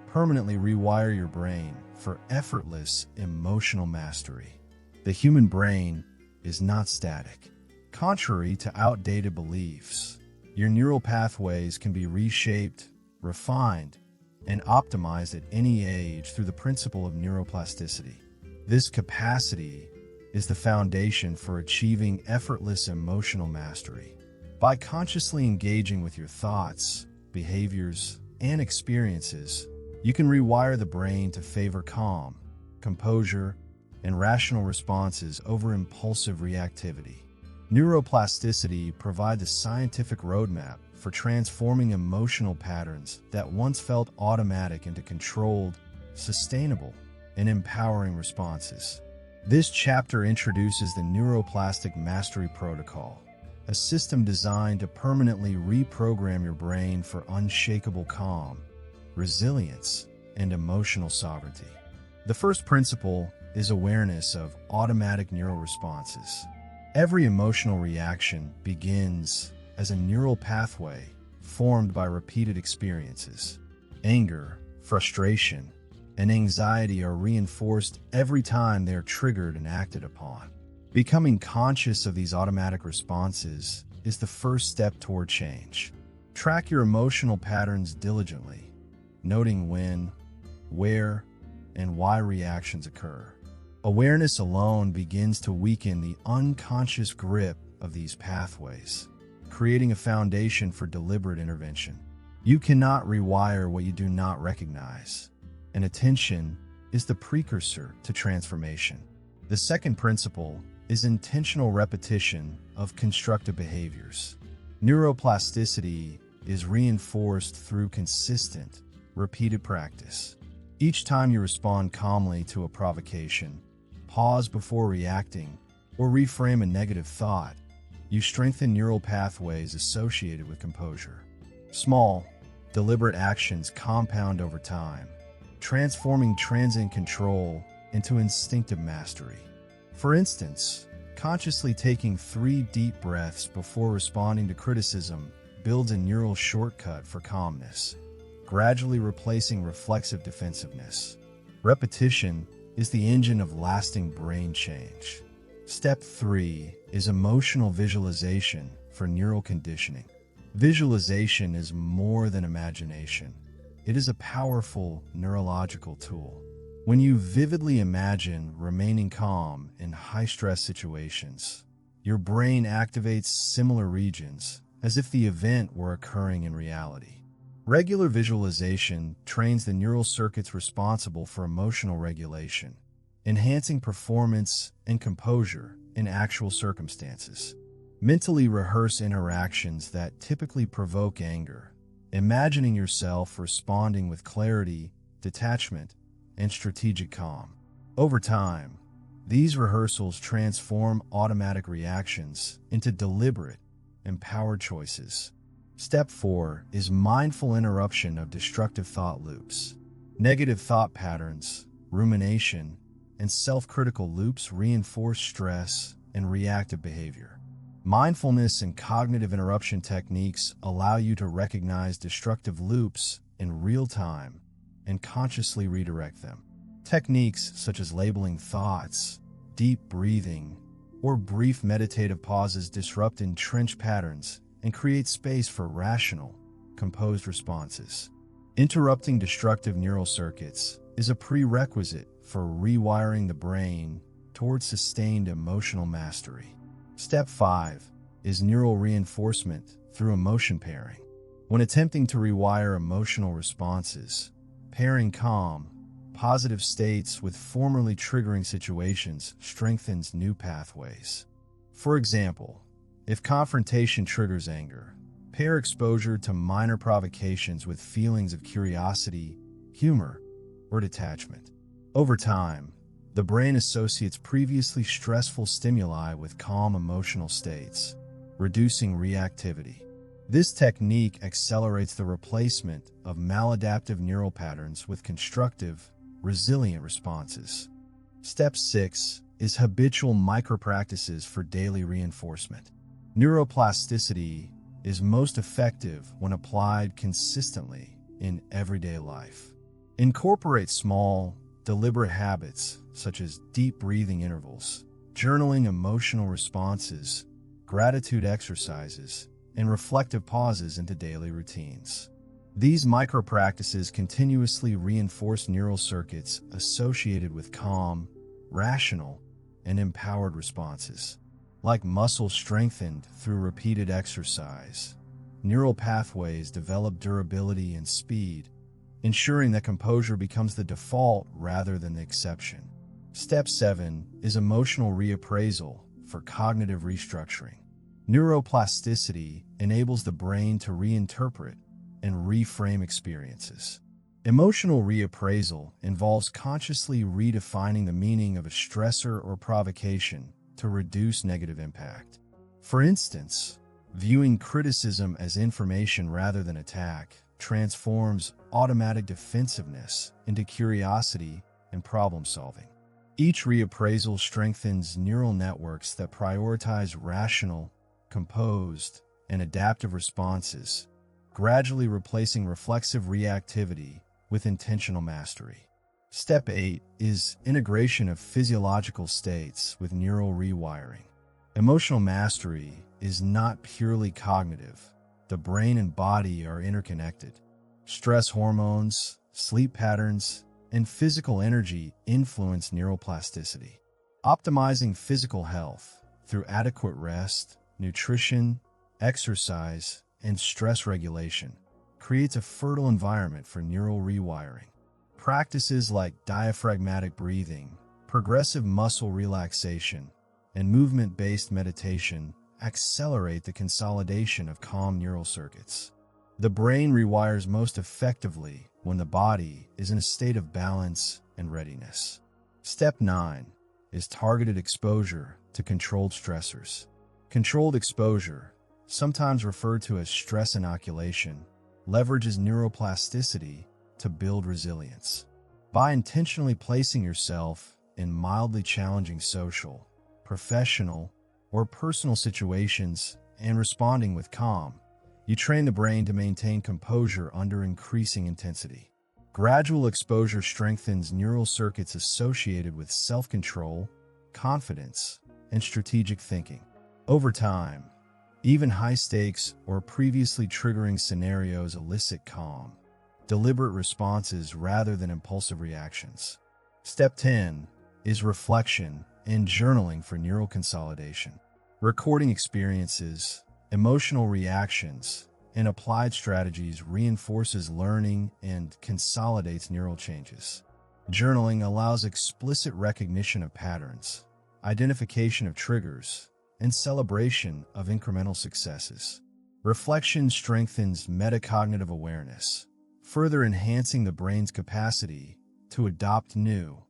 Permanently rewire your brain for effortless emotional mastery. The human brain is not static. Contrary to outdated beliefs, your neural pathways can be reshaped, refined, and optimized at any age through the principle of neuroplasticity. This capacity is the foundation for achieving effortless emotional mastery. By consciously engaging with your thoughts, behaviors, and experiences, you can rewire the brain to favor calm, composure, and rational responses over impulsive reactivity. Neuroplasticity provides a scientific roadmap for transforming emotional patterns that once felt automatic into controlled, sustainable, and empowering responses. This chapter introduces the Neuroplastic Mastery Protocol, a system designed to permanently reprogram your brain for unshakable calm, resilience, and emotional sovereignty. The first principle is awareness of automatic neural responses. Every emotional reaction begins as a neural pathway formed by repeated experiences. Anger, frustration, and anxiety are reinforced every time they are triggered and acted upon. Becoming conscious of these automatic responses is the first step toward change. Track your emotional patterns diligently, noting when, where, and why reactions occur. Awareness alone begins to weaken the unconscious grip of these pathways, creating a foundation for deliberate intervention. You cannot rewire what you do not recognize, and attention is the precursor to transformation. The second principle is intentional repetition of constructive behaviors. Neuroplasticity is reinforced through consistent, repeated practice. Each time you respond calmly to a provocation, pause before reacting, or reframe a negative thought, you strengthen neural pathways associated with composure. Small, deliberate actions compound over time, transforming transient control into instinctive mastery. For instance, consciously taking 3 deep breaths before responding to criticism builds a neural shortcut for calmness, gradually replacing reflexive defensiveness. Repetition is the engine of lasting brain change. Step 3 is emotional visualization for neural conditioning. Visualization is more than imagination. It is a powerful neurological tool. When you vividly imagine remaining calm in high-stress situations, your brain activates similar regions as if the event were occurring in reality. Regular visualization trains the neural circuits responsible for emotional regulation, enhancing performance and composure in actual circumstances. Mentally rehearse interactions that typically provoke anger, imagining yourself responding with clarity, detachment, and strategic calm. Over time, these rehearsals transform automatic reactions into deliberate, empowered choices. Step 4 is mindful interruption of destructive thought loops. Negative thought patterns, rumination, and self-critical loops reinforce stress and reactive behavior. Mindfulness and cognitive interruption techniques allow you to recognize destructive loops in real time and consciously redirect them. Techniques such as labeling thoughts, deep breathing, or brief meditative pauses disrupt entrenched patterns and create space for rational, composed responses. Interrupting destructive neural circuits is a prerequisite for rewiring the brain towards sustained emotional mastery. Step 5 is neural reinforcement through emotion pairing. When attempting to rewire emotional responses, pairing calm, positive states with formerly triggering situations strengthens new pathways. For example, if confrontation triggers anger, pair exposure to minor provocations with feelings of curiosity, humor, or detachment. Over time, the brain associates previously stressful stimuli with calm emotional states, reducing reactivity. This technique accelerates the replacement of maladaptive neural patterns with constructive, resilient responses. Step 6 is habitual micropractices for daily reinforcement. Neuroplasticity is most effective when applied consistently in everyday life. Incorporate small, deliberate habits such as deep breathing intervals, journaling emotional responses, gratitude exercises, and reflective pauses into daily routines. These micro-practices continuously reinforce neural circuits associated with calm, rational, and empowered responses. Like muscles strengthened through repeated exercise, neural pathways develop durability and speed, ensuring that composure becomes the default rather than the exception. Step 7 is emotional reappraisal for cognitive restructuring. Neuroplasticity enables the brain to reinterpret and reframe experiences. Emotional reappraisal involves consciously redefining the meaning of a stressor or provocation to reduce negative impact. For instance, viewing criticism as information rather than attack transforms automatic defensiveness into curiosity and problem solving. Each reappraisal strengthens neural networks that prioritize rational, composed, and adaptive responses, gradually replacing reflexive reactivity with intentional mastery. Step 8 is integration of physiological states with neural rewiring. Emotional mastery is not purely cognitive. The brain and body are interconnected. Stress hormones, sleep patterns, and physical energy influence neuroplasticity. Optimizing physical health through adequate rest, nutrition, exercise, and stress regulation creates a fertile environment for neural rewiring. Practices like diaphragmatic breathing, progressive muscle relaxation, and movement-based meditation accelerate the consolidation of calm neural circuits. The brain rewires most effectively when the body is in a state of balance and readiness. Step 9 is targeted exposure to controlled stressors. Controlled exposure, sometimes referred to as stress inoculation, leverages neuroplasticity to build resilience. By intentionally placing yourself in mildly challenging social, professional, or personal situations and responding with calm, you train the brain to maintain composure under increasing intensity. Gradual exposure strengthens neural circuits associated with self-control, confidence, and strategic thinking. Over time, even high-stakes or previously triggering scenarios elicit calm, deliberate responses rather than impulsive reactions. Step 10 is reflection and journaling for neural consolidation. Recording experiences, emotional reactions, and applied strategies reinforces learning and consolidates neural changes. Journaling allows explicit recognition of patterns, identification of triggers, and celebration of incremental successes. Reflection strengthens metacognitive awareness, further enhancing the brain's capacity to adopt new,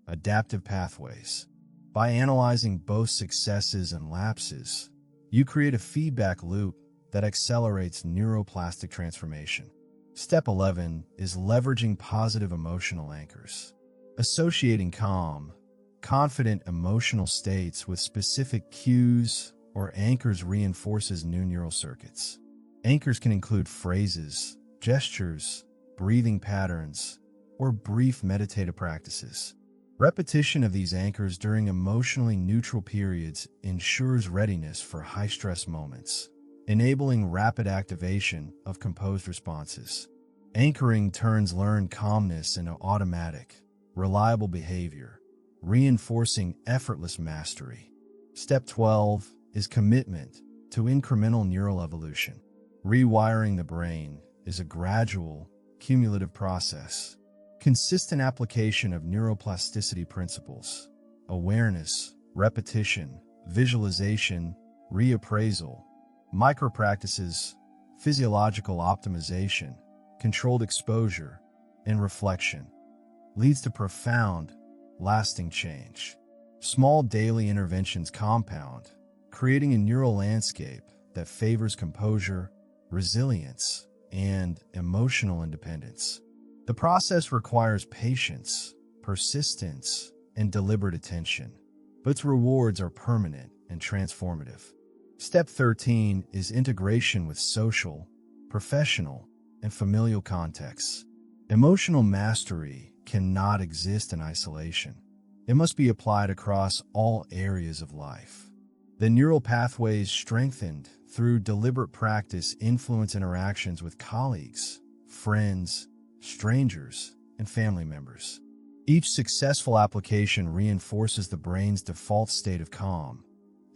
adaptive pathways. By analyzing both successes and lapses, you create a feedback loop that accelerates neuroplastic transformation. Step 11 is leveraging positive emotional anchors. Associating calm, confident emotional states with specific cues or anchors reinforces new neural circuits. Anchors can include phrases, gestures, breathing patterns, or brief meditative practices. Repetition of these anchors during emotionally neutral periods ensures readiness for high-stress moments, enabling rapid activation of composed responses. Anchoring turns learned calmness into automatic, reliable behavior, reinforcing effortless mastery. Step 12 is commitment to incremental neural evolution. Rewiring the brain is a gradual, cumulative process. Consistent application of neuroplasticity principles, awareness, repetition, visualization, reappraisal, micropractices, physiological optimization, controlled exposure, and reflection leads to profound, lasting change. Small daily interventions compound, creating a neural landscape that favors composure, resilience, and emotional independence. The process requires patience, persistence, and deliberate attention, but its rewards are permanent and transformative. Step 13 is integration with social, professional, and familial contexts. Emotional mastery cannot exist in isolation. It must be applied across all areas of life. The neural pathways strengthened through deliberate practice influence interactions with colleagues, friends, strangers, and family members. Each successful application reinforces the brain's default state of calm,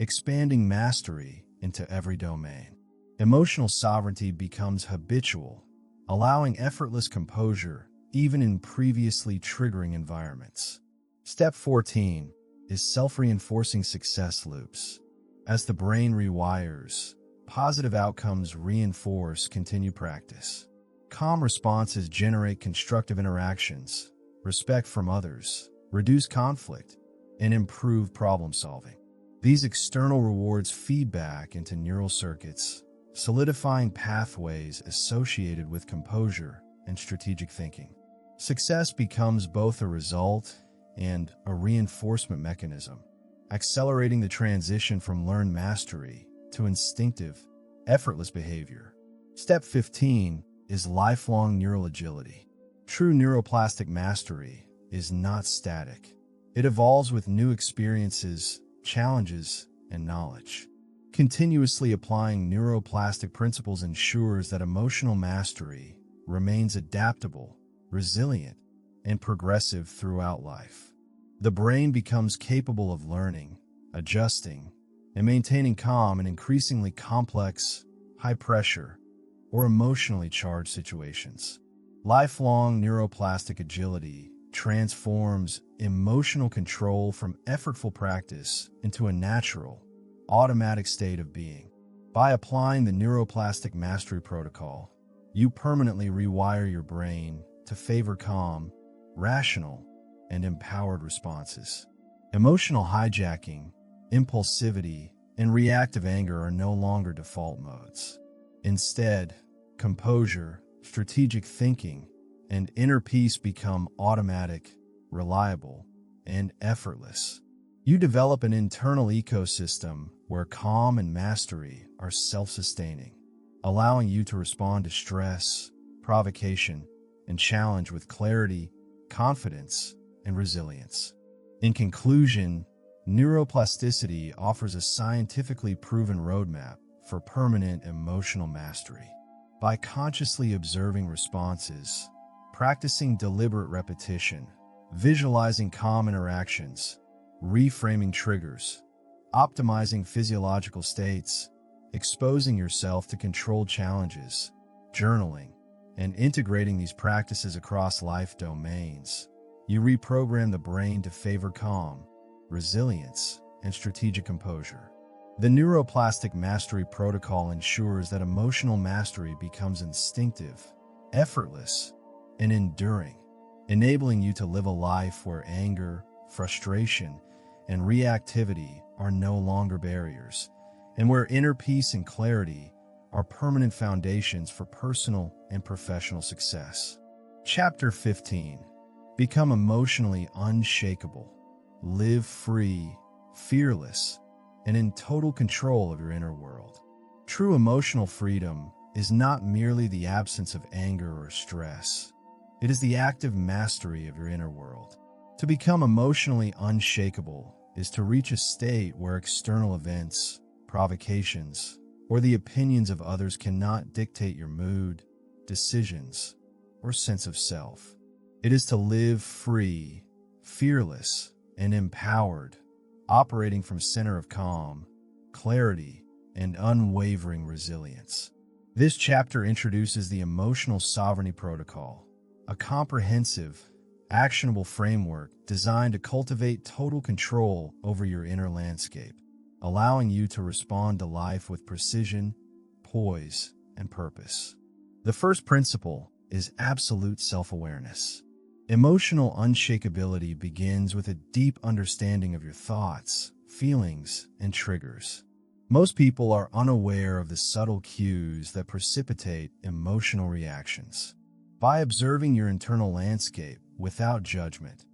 expanding mastery into every domain. Emotional sovereignty becomes habitual, allowing effortless composure even in previously triggering environments. Step 14 is self-reinforcing success loops. As the brain rewires, positive outcomes reinforce continued practice. Calm responses generate constructive interactions, respect from others, reduce conflict, and improve problem solving. These external rewards feed back into neural circuits, solidifying pathways associated with composure and strategic thinking. Success becomes both a result and a reinforcement mechanism, accelerating the transition from learned mastery to instinctive, effortless behavior. Step 15 is lifelong neural agility. True neuroplastic mastery is not static. It evolves with new experiences, challenges, and knowledge. Continuously applying neuroplastic principles ensures that emotional mastery remains adaptable, resilient, and progressive throughout life. The brain becomes capable of learning, adjusting, and maintaining calm in increasingly complex, high-pressure, or emotionally charged situations. Lifelong neuroplastic agility transforms emotional control from effortful practice into a natural, automatic state of being. By applying the neuroplastic mastery protocol, you permanently rewire your brain to favor calm, rational, and empowered responses. Emotional hijacking, impulsivity, and reactive anger are no longer default modes. Instead, composure, strategic thinking, and inner peace become automatic, reliable, and effortless. You develop an internal ecosystem where calm and mastery are self-sustaining, allowing you to respond to stress, provocation, and challenge with clarity, confidence, and resilience. In conclusion, neuroplasticity offers a scientifically proven roadmap for permanent emotional mastery. By consciously observing responses, practicing deliberate repetition, visualizing calm interactions, reframing triggers, optimizing physiological states, exposing yourself to controlled challenges, journaling, and integrating these practices across life domains, you reprogram the brain to favor calm, resilience, and strategic composure. The Neuroplastic Mastery Protocol ensures that emotional mastery becomes instinctive, effortless, and enduring, enabling you to live a life where anger, frustration, and reactivity are no longer barriers, and where inner peace and clarity are permanent foundations for personal and professional success. Chapter 15. Become emotionally unshakable. Live free, fearless, and in total control of your inner world. True emotional freedom is not merely the absence of anger or stress. It is the active mastery of your inner world. To become emotionally unshakable is to reach a state where external events, provocations, or the opinions of others cannot dictate your mood, decisions, or sense of self. It is to live free, fearless, and empowered, operating from a center of calm, clarity, and unwavering resilience. This chapter introduces the Emotional Sovereignty Protocol, a comprehensive, actionable framework designed to cultivate total control over your inner landscape, allowing you to respond to life with precision, poise, and purpose. The first principle is absolute self-awareness. Emotional unshakability begins with a deep understanding of your thoughts, feelings, and triggers. Most people are unaware of the subtle cues that precipitate emotional reactions. By observing your internal landscape without judgment,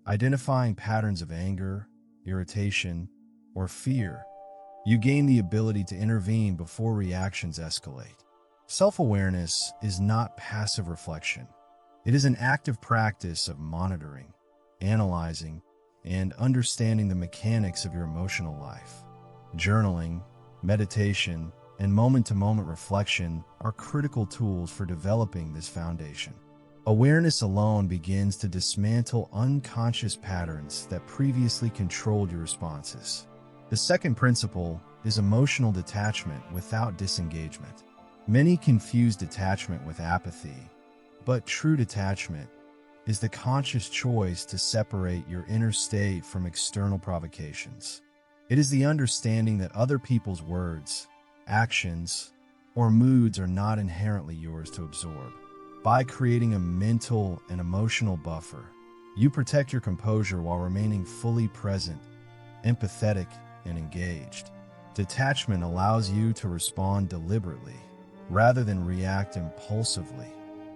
identifying patterns of anger, irritation, or fear, you gain the ability to intervene before reactions escalate. Self-awareness is not passive reflection. It is an active practice of monitoring, analyzing, and understanding the mechanics of your emotional life. Journaling, meditation, and moment-to-moment reflection are critical tools for developing this foundation. Awareness alone begins to dismantle unconscious patterns that previously controlled your responses. The second principle is emotional detachment without disengagement. Many confuse detachment with apathy, but true detachment is the conscious choice to separate your inner state from external provocations. It is the understanding that other people's words, actions, or moods are not inherently yours to absorb. By creating a mental and emotional buffer, you protect your composure while remaining fully present, empathetic, and engaged. Detachment allows you to respond deliberately, rather than react impulsively,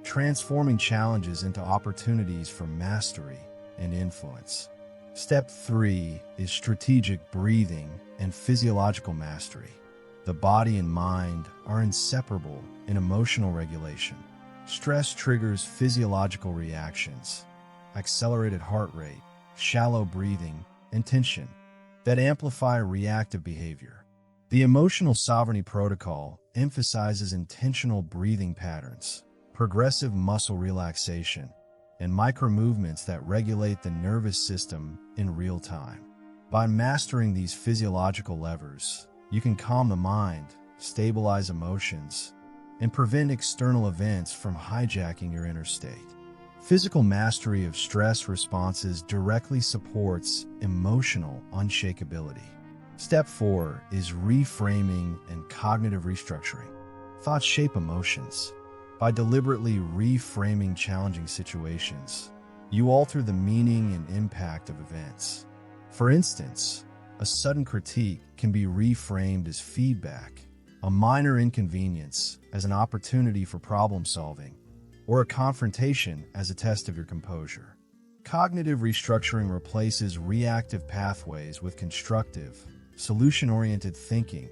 transforming challenges into opportunities for mastery and influence. Step 3 is strategic breathing and physiological mastery. The body and mind are inseparable in emotional regulation. Stress triggers physiological reactions, accelerated heart rate, shallow breathing, and tension that amplify reactive behavior. The Emotional Sovereignty Protocol emphasizes intentional breathing patterns, progressive muscle relaxation, and micro-movements that regulate the nervous system in real time. By mastering these physiological levers, you can calm the mind, stabilize emotions, and prevent external events from hijacking your inner state. Physical mastery of stress responses directly supports emotional unshakability. Step 4 is reframing and cognitive restructuring. Thoughts shape emotions. By deliberately reframing challenging situations, you alter the meaning and impact of events. For instance, a sudden critique can be reframed as feedback, a minor inconvenience as an opportunity for problem solving, or a confrontation as a test of your composure. Cognitive restructuring replaces reactive pathways with constructive, solution-oriented thinking,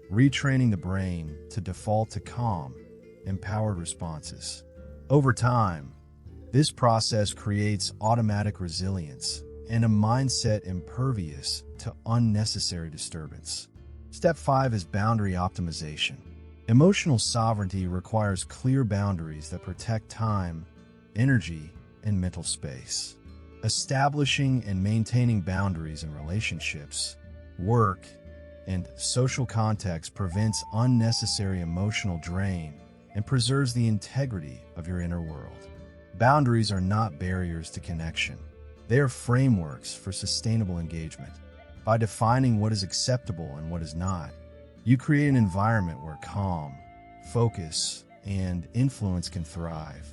retraining the brain to default to calm, empowered responses. Over time, this process creates automatic resilience and a mindset impervious to unnecessary disturbance. Step 5 is boundary optimization. Emotional sovereignty requires clear boundaries that protect time, energy, and mental space. Establishing and maintaining boundaries in relationships, work, and social contexts prevents unnecessary emotional drain and preserves the integrity of your inner world. Boundaries are not barriers to connection. They are frameworks for sustainable engagement. By defining what is acceptable and what is not, you create an environment where calm, focus, and influence can thrive,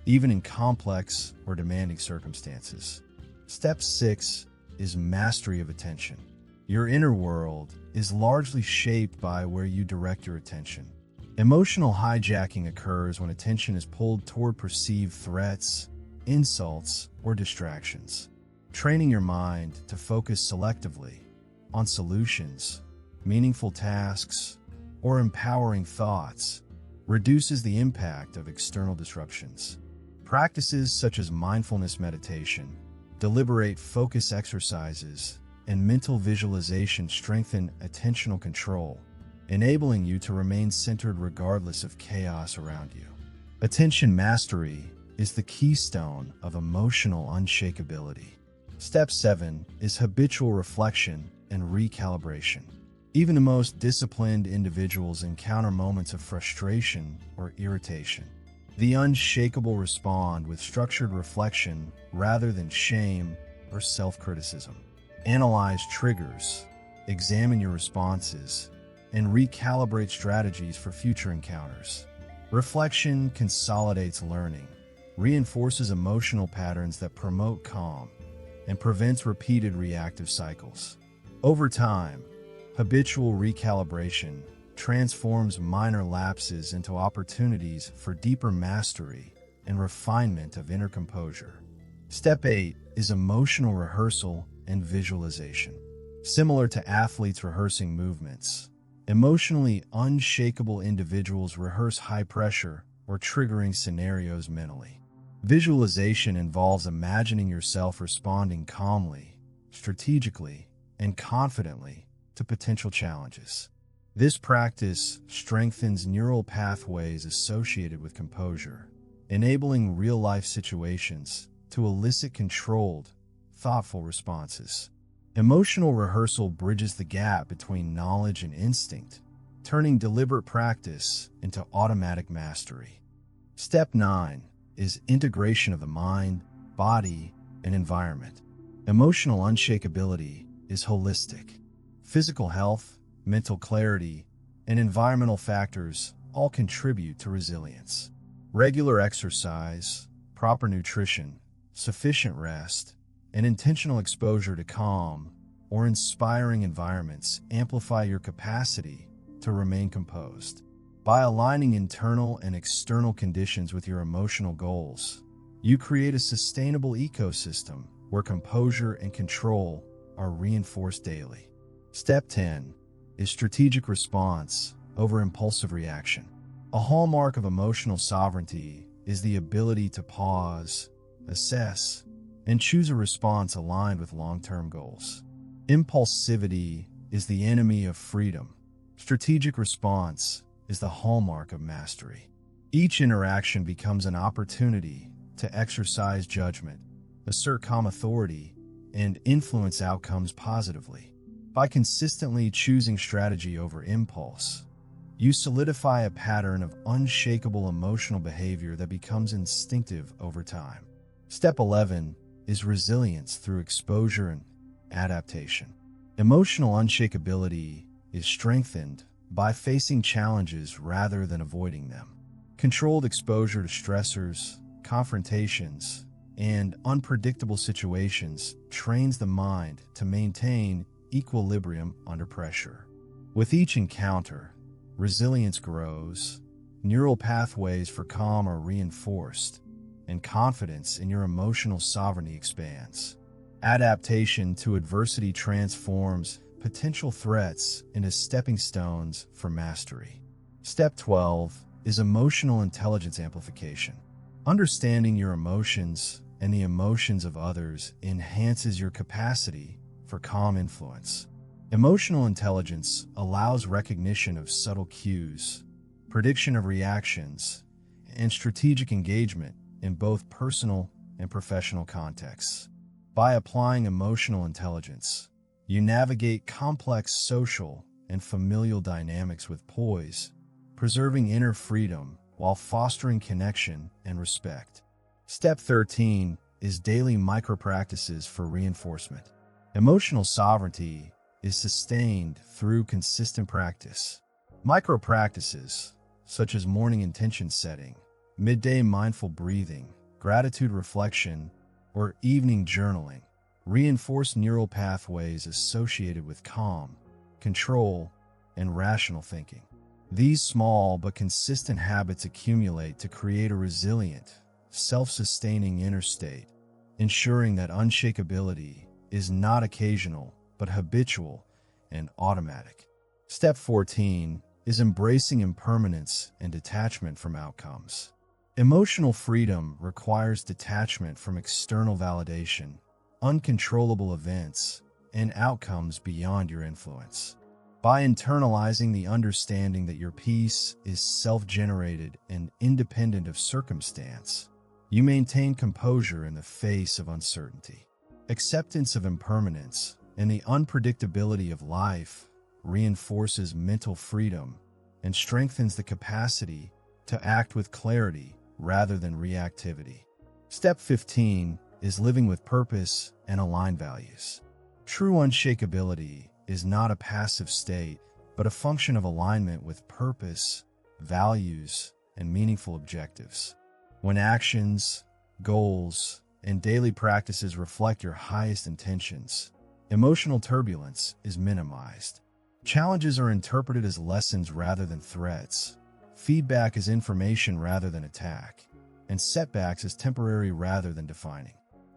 even in complex or demanding circumstances. Step 6 is mastery of attention. Your inner world is largely shaped by where you direct your attention. Emotional hijacking occurs when attention is pulled toward perceived threats, insults, or distractions. Training your mind to focus selectively on solutions, meaningful tasks, or empowering thoughts reduces the impact of external disruptions. Practices such as mindfulness meditation, deliberate focus exercises, and mental visualization strengthen attentional control, enabling you to remain centered regardless of chaos around you. Attention mastery is the keystone of emotional unshakability. Step 7 is habitual reflection and recalibration. Even the most disciplined individuals encounter moments of frustration or irritation. The unshakable respond with structured reflection rather than shame or self-criticism. Analyze triggers, examine your responses, and recalibrate strategies for future encounters. Reflection consolidates learning, reinforces emotional patterns that promote calm, and prevents repeated reactive cycles. Over time, habitual recalibration transforms minor lapses into opportunities for deeper mastery and refinement of inner composure. Step 8 is emotional rehearsal and visualization. Similar to athletes rehearsing movements, emotionally unshakable individuals rehearse high-pressure or triggering scenarios mentally. Visualization involves imagining yourself responding calmly, strategically, and confidently to potential challenges. This practice strengthens neural pathways associated with composure, enabling real-life situations to elicit controlled, thoughtful responses. Emotional rehearsal bridges the gap between knowledge and instinct, turning deliberate practice into automatic mastery. Step 9 is integration of the mind, body, and environment. Emotional unshakability is holistic. Physical health, mental clarity, and environmental factors all contribute to resilience. Regular exercise, proper nutrition, sufficient rest, and intentional exposure to calm or inspiring environments amplify your capacity to remain composed. By aligning internal and external conditions with your emotional goals, you create a sustainable ecosystem where composure and control are reinforced daily. Step 10 is strategic response over impulsive reaction. A hallmark of emotional sovereignty is the ability to pause, assess, and choose a response aligned with long-term goals. Impulsivity is the enemy of freedom. Strategic response is the hallmark of mastery. Each interaction becomes an opportunity to exercise judgment, assert calm authority, and influence outcomes positively. By consistently choosing strategy over impulse, you solidify a pattern of unshakable emotional behavior that becomes instinctive over time. Step 11 is resilience through exposure and adaptation. Emotional unshakability is strengthened by facing challenges rather than avoiding them. Controlled exposure to stressors, confrontations, and unpredictable situations trains the mind to maintain equilibrium under pressure. With each encounter, resilience grows, neural pathways for calm are reinforced, and confidence in your emotional sovereignty expands. Adaptation to adversity transforms potential threats into stepping stones for mastery. Step 12 is emotional intelligence amplification. Understanding your emotions and the emotions of others enhances your capacity for calm influence. Emotional intelligence allows recognition of subtle cues, prediction of reactions, and strategic engagement in both personal and professional contexts. By applying emotional intelligence, you navigate complex social and familial dynamics with poise, preserving inner freedom while fostering connection and respect. Step 13 is daily micro-practices for reinforcement. Emotional sovereignty is sustained through consistent practice. Micro-practices, such as morning intention setting, midday mindful breathing, gratitude reflection, or evening journaling, reinforce neural pathways associated with calm, control, and rational thinking. These small but consistent habits accumulate to create a resilient, self-sustaining inner state, ensuring that unshakability is not occasional but habitual and automatic. Step 14 is embracing impermanence and detachment from outcomes. Emotional freedom requires detachment from external validation, uncontrollable events, and outcomes beyond your influence. By internalizing the understanding that your peace is self-generated and independent of circumstance, you maintain composure in the face of uncertainty. Acceptance of impermanence and the unpredictability of life reinforces mental freedom and strengthens the capacity to act with clarity rather than reactivity. Step 15 is living with purpose and aligned values. True unshakability is not a passive state, but a function of alignment with purpose, values, and meaningful objectives. When actions, goals, and daily practices reflect your highest intentions, emotional turbulence is minimized. Challenges are interpreted as lessons rather than threats. Feedback is information rather than attack, and setbacks as temporary rather than defining.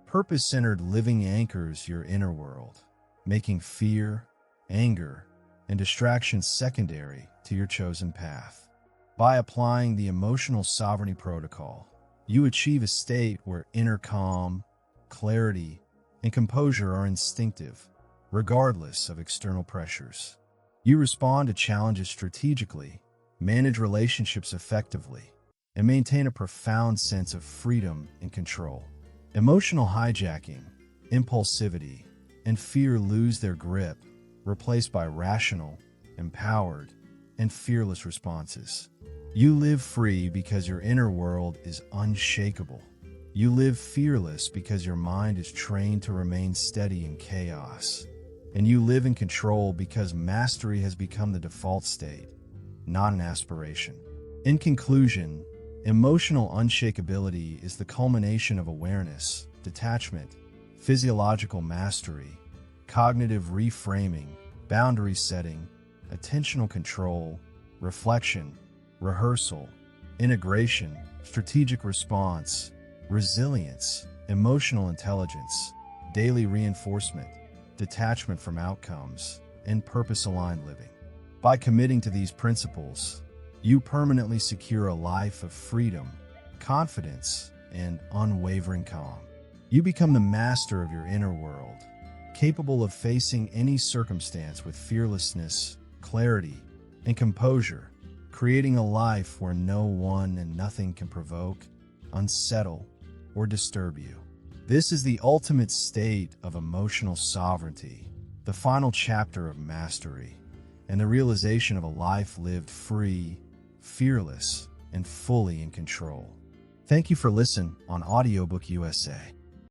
Purpose-centered living anchors your inner world, making fear, anger, and distraction secondary to your chosen path. By applying the emotional sovereignty protocol, you achieve a state where inner calm, clarity, and composure are instinctive, regardless of external pressures. You respond to challenges strategically, manage relationships effectively, and maintain a profound sense of freedom and control. Emotional hijacking, impulsivity, and fear lose their grip, replaced by rational, empowered, and fearless responses. You live free because your inner world is unshakable. You live fearless because your mind is trained to remain steady in chaos. And you live in control because mastery has become the default state, not an aspiration. In conclusion, emotional unshakability is the culmination of awareness, detachment, physiological mastery, cognitive reframing, boundary setting, attentional control, reflection, rehearsal, integration, strategic response, resilience, emotional intelligence, daily reinforcement, detachment from outcomes, and purpose-aligned living. By committing to these principles, you permanently secure a life of freedom, confidence, and unwavering calm. You become the master of your inner world, capable of facing any circumstance with fearlessness, clarity, and composure, creating a life where no one and nothing can provoke, unsettle, or disturb you. This is the ultimate state of emotional sovereignty, the final chapter of mastery, and the realization of a life lived free, fearless, and fully in control. Thank you for listening on Audiobook USA.